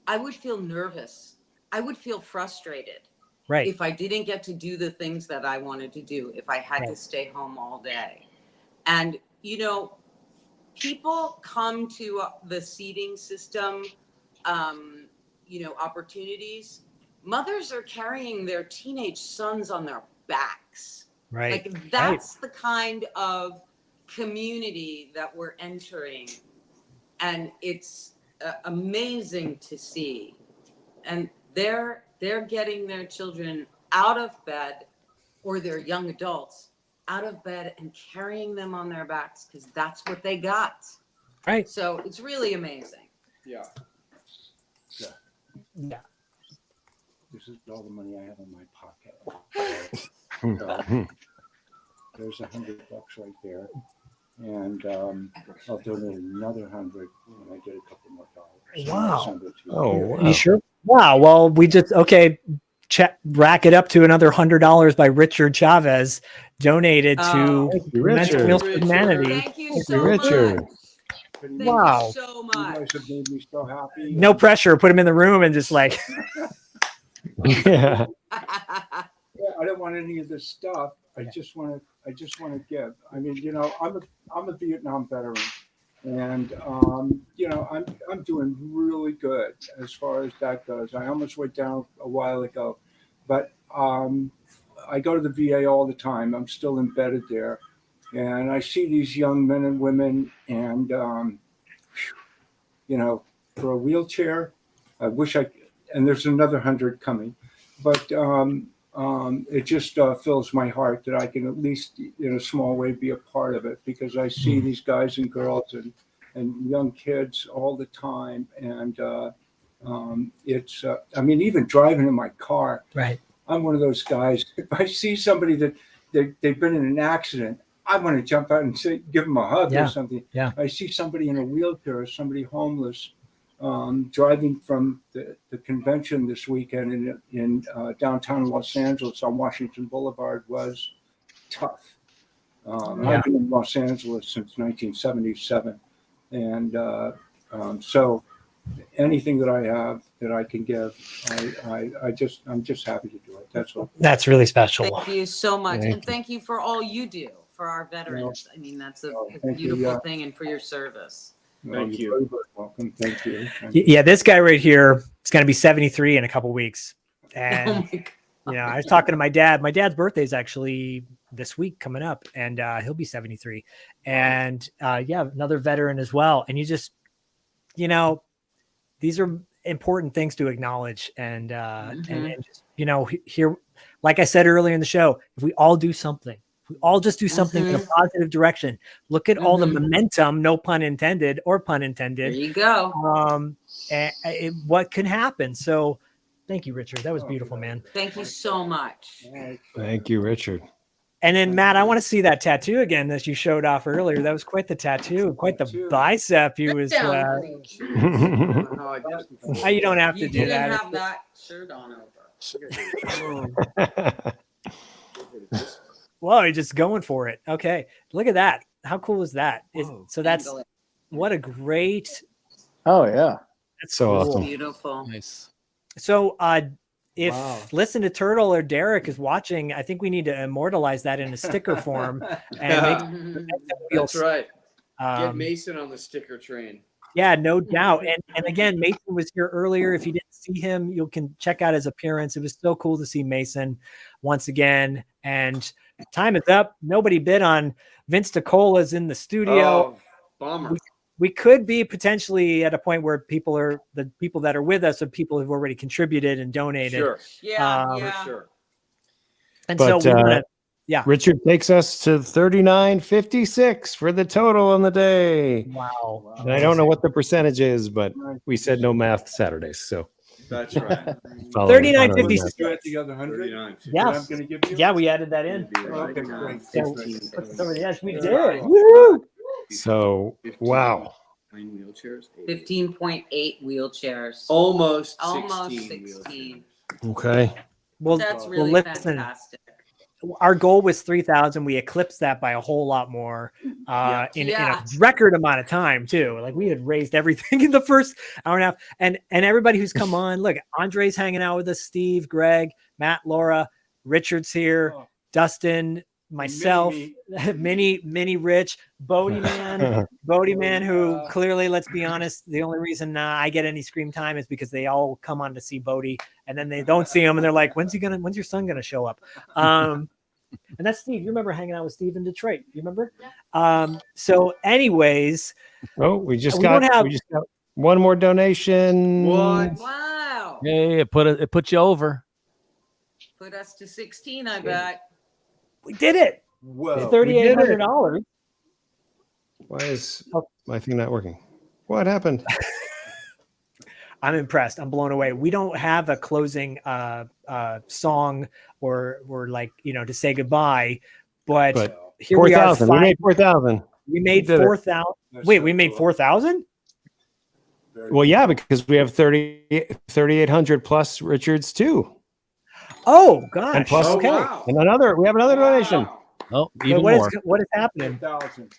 I would feel nervous. I would feel frustrated. Right. If I didn't get to do the things that I wanted to do, if I had to stay home all day. And, you know, people come to the seating system, you know, opportunities. Mothers are carrying their teenage sons on their backs. Right. Like that's the kind of community that we're entering. And it's amazing to see. And they're getting their children out of bed, or their young adults out of bed and carrying them on their backs because that's what they got. Right. So it's really amazing. Yeah. Yeah. This is all the money I have in my pocket. So, there's $100 right there. And I'll donate another 100 when I get a couple more dollars. Wow. Oh, wow. You sure? Wow. Well, we just, rack it up to another $100 by Richard Chavez, donated to Mental Wheels for Humanity. Thank you so much. Wow. So much. You guys have made me so happy. No pressure. Put him in the room and just like. Yeah. I don't want any of this stuff. I just want to give. I mean, you know, I'm a Vietnam veteran, and you know, I'm doing really good as far as that goes. I almost went down a while ago, but I go to the VA all the time. I'm still embedded there, and I see these young men and women, and you know, for a wheelchair, I wish I. And there's another 100 coming, but it just fills my heart that I can at least in a small way be a part of it, because I see these guys and girls, and and young kids all the time. And it's, I mean, even driving in my car, right. I'm one of those guys. If I see somebody that they've been in an accident, I want to jump out and say, give them a hug Yeah. or something. Yeah. I see somebody in a wheelchair or somebody homeless driving from the convention this weekend in downtown Los Angeles on Washington Boulevard was tough. I've been in Los Angeles since 1977. And so anything that I have that I can give, I'm just happy to do it. That's all. That's really special. Thank you so much. Thank and thank you for all you do for our veterans. I mean, that's a thank you, beautiful yeah. thing, and for your service. Thank you. Very, very welcome. Thank you. Yeah, this guy right here is going to be 73 in a couple weeks. And, Oh my God. you know, I was talking to my dad. My dad's birthday is actually this week coming up, and he'll be 73. And yeah, another veteran as well. And you just, you know, these are important things to acknowledge. And, and just, you know, here, like I said earlier in the show, if we all do something, we all just do something in a positive direction. Look at all the momentum, no pun intended or pun intended. There you go. What can happen? So thank you, Richard. That was beautiful, man. Thank you so much. Thank you, Richard. And then Matt, I want to see that tattoo again that you showed off earlier. That was quite the tattoo, quite the bicep. He was. You don't have to You do didn't that. have that shirt on over. Whoa, you're just going for it. Okay, look at that. How cool is that? So that's what a great. Oh yeah, that's so cool. awesome. Beautiful. Nice. So if Listen to Turtle or Derek is watching, I think we need to immortalize that in a sticker form. And make That's right. Get Um, Mason on the sticker train. Yeah, no doubt. And again, Mason was here earlier. If you didn't see him, you can check out his appearance. It was so cool to see Mason once again. And time is up. Nobody bid on Vince DiCola's in the studio. Oh, bummer. We could be potentially at a point where the people that are with us are people who've already contributed and donated. Sure. Yeah, For sure. And But, so we want to, yeah. Richard takes us to 39.56 for the total on the day. Wow. And I don't know what the percentage is, but we said no math Saturdays. So That's right. 39.56. You at the other 100? Yeah. I'm going to give you? Yeah, we added that in. Okay, great. Yes, we did. Woo! So, wow. 15.8 wheelchairs. Almost 16. Okay. Well, That's really listen, fantastic. our goal was 3,000. We eclipsed that by a whole lot more in a record amount of time too. Like we had raised everything in the first hour and a half. And everybody who's come on, look, Andre's hanging out with us, Steve, Greg, Matt, Laura, Richard's here, Dustin, myself, Mini Rich, Bodie Man, who clearly, let's be honest, the only reason I get any screen time is because they all come on to see Bodie and then they don't see him and they're like, when's your son gonna show up? And that's Steve. You remember hanging out with Steve in Detroit? You remember? So anyways, we just got one more donation. What? Wow. Hey, it put you over. Put us to 16, I bet. We did it. Whoa. $3,800. Why is my thing not working? What happened? I'm impressed. I'm blown away. We don't have a closing song or like, to say goodbye, but here 4,000. We made 4,000. We made 4,000. Wait, we made 4,000? Well, yeah, because we have 3,800 plus Richards too. Oh gosh. And plus, okay. And we have another donation. Oh, So even what more. what is happening?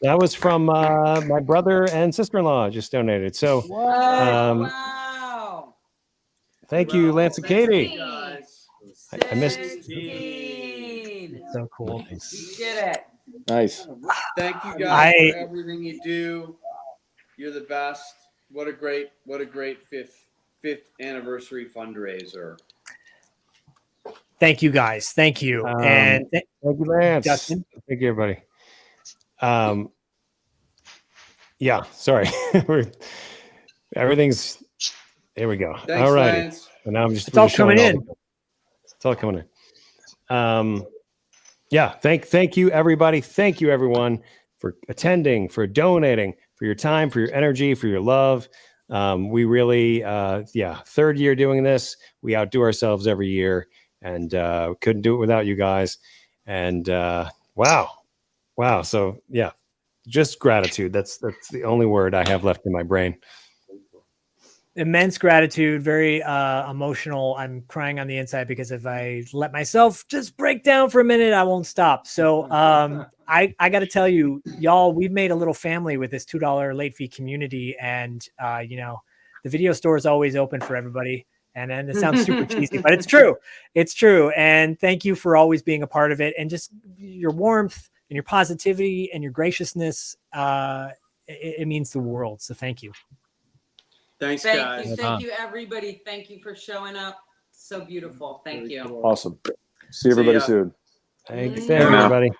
That was from my brother and sister-in-law just donated. So Wow. thank you, Lance and Katie. I missed. So cool. You did it. Nice. Thank you guys for everything you do. You're the best. What a great fifth anniversary fundraiser. Thank you guys. Thank you. And thank you, Lance. Justin. Thank you, everybody. Yeah, sorry. Everything's there we go. Thanks, All right. Lance. And now I'm just It's all coming in. It's all coming in. Yeah, thank you, everybody. Thank you, everyone, for attending, for donating, for your time, for your energy, for your love. We really, third year doing this. We outdo ourselves every year, and couldn't do it without you guys. And wow. So yeah, just gratitude. That's the only word I have left in my brain. Immense gratitude, very emotional. I'm crying on the inside because if I let myself just break down for a minute, I won't stop. So I got to tell you, y'all, we've made a little family with this $2 late fee community, and you know, the video store is always open for everybody. And it sounds super cheesy, but it's true. It's true. And thank you for always being a part of it, and just your warmth and your positivity and your graciousness. It means the world. So thank you. Thanks, guys. Thank you, everybody. Thank you for showing up. So beautiful. Thank you. Awesome. See everybody soon. Thanks, everybody.